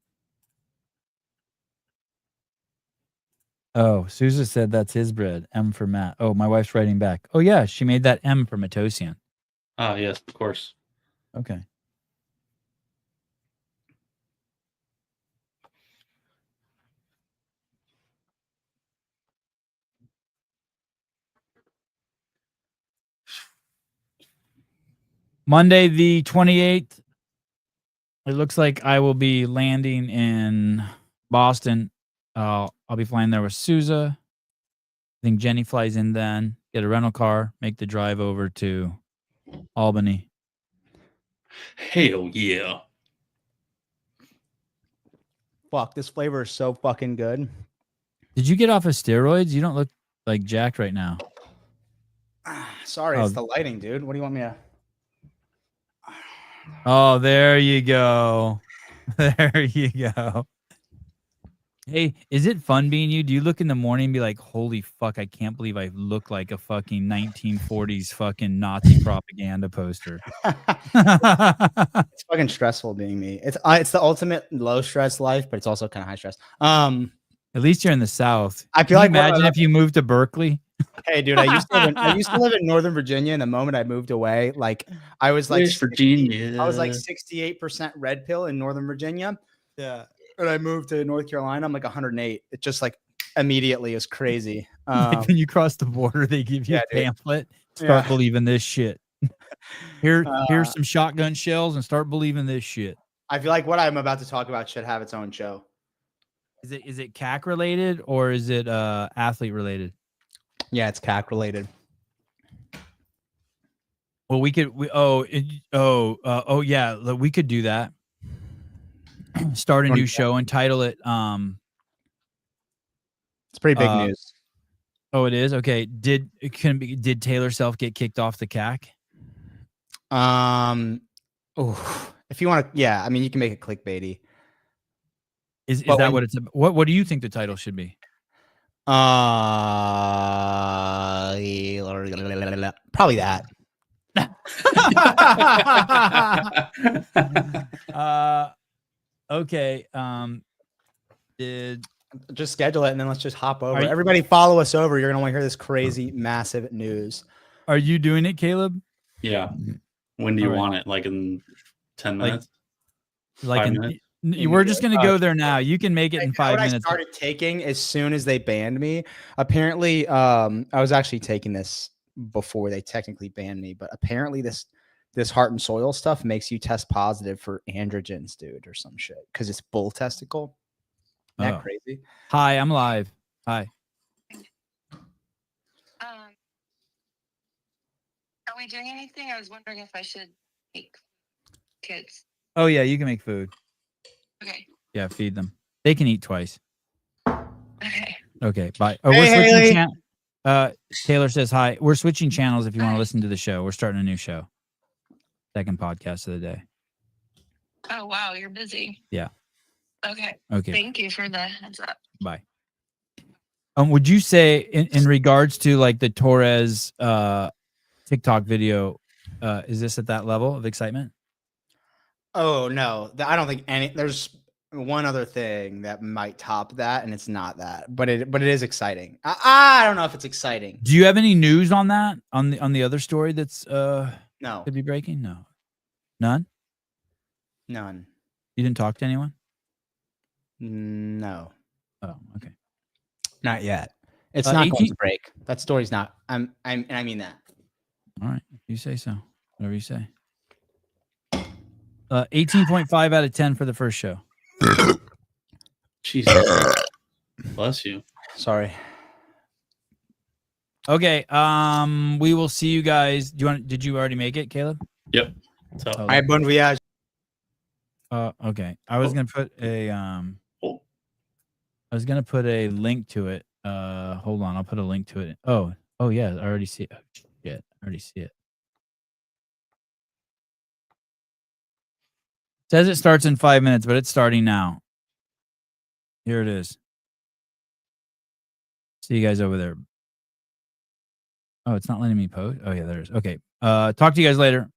Oh, Sousa said that's his bread. M for Matt. Oh, my wife's writing back. Oh, yeah, she made that M for Matosian. Ah, yes, of course. Okay. Monday, the 28th. It looks like I will be landing in Boston. I'll be flying there with Sousa. I think Jenny flies in then, get a rental car, make the drive over to Albany. Hell yeah. Fuck, this flavor is so fucking good. Did you get off of steroids? You don't look like jacked right now. Sorry, it's the lighting, dude. What do you want me to? Oh, there you go. There you go. Hey, is it fun being you? Do you look in the morning and be like, holy fuck, I can't believe I look like a fucking 1940s fucking Nazi propaganda poster. It's fucking stressful being me. It's the ultimate low stress life, but it's also kind of high stress. At least you're in the South. I feel Can you like imagine if you moved to Berkeley. Hey, dude, I used to live in Northern Virginia, and the moment I moved away, like I was like Virginia. I was like 68% red pill in Northern Virginia. Yeah. And I moved to North Carolina, I'm like 108. It just like immediately is crazy. Like when you cross the border, they give you a pamphlet. Start believing this shit. Here's some shotgun shells and start believing this shit. I feel like what I'm about to talk about should have its own show. Is it CAC related or is it athlete related? Yeah, it's CAC related. Well, we could yeah, we could do that. Start a new show and title it it's pretty big news. Oh, it is? Okay. Did Taylor Self get kicked off the CAC? If you want to, yeah, I mean you can make it clickbaity. Is that what it's about? What do you think the title should be? Probably that. Okay. Just schedule it and then let's just hop over. Everybody follow us over. You're gonna want to hear this crazy, massive news. Are you doing it, Caleb? Yeah. When do you want it? Like in 10 minutes? Like 5 minutes? We're just gonna go there now. You can make it in 5 minutes. I started taking as soon as they banned me. Apparently, I was actually taking this before they technically banned me, but apparently this this heart and soil stuff makes you test positive for androgens, dude, or some shit because it's bull testicle. Isn't that crazy? Hi, I'm live. Hi. Are we doing anything? I was wondering if I should make kids. Oh yeah, you can make food. Okay. Yeah, feed them. They can eat twice. Okay. Okay, bye. Oh, Hey, we're switching Haley. Taylor says hi. We're switching channels if you want to listen to the show. We're starting a new show. Second podcast of the day. Oh wow, you're busy. Yeah. Okay. Okay. Thank you for the heads up. Bye. Would you say in regards to like the Torres TikTok video, is this at that level of excitement? Oh no, I don't think any. There's one other thing that might top that, and it's not that, but it is exciting. I don't know if it's exciting. Do you have any news on that? On the other story that's No. could be breaking? No. None? None. You didn't talk to anyone? No. Oh, okay. Not yet. It's not 18 going to break. That story's not. I mean that. All right. You say so. Whatever you say. 18.5 out of 10 for the first show. Jesus. Bless you. Sorry. Okay. We will see you guys. Did you already make it, Caleb? Yep. So I bon voyage. Okay. I was gonna put a link to it. Hold on, I'll put a link to it. Oh yeah, I already see it. Oh, shit, I already see it. Says it starts in 5 minutes, but it's starting now. Here it is. See you guys over there. Oh, it's not letting me post. Oh yeah, there it is. Okay. Talk to you guys later.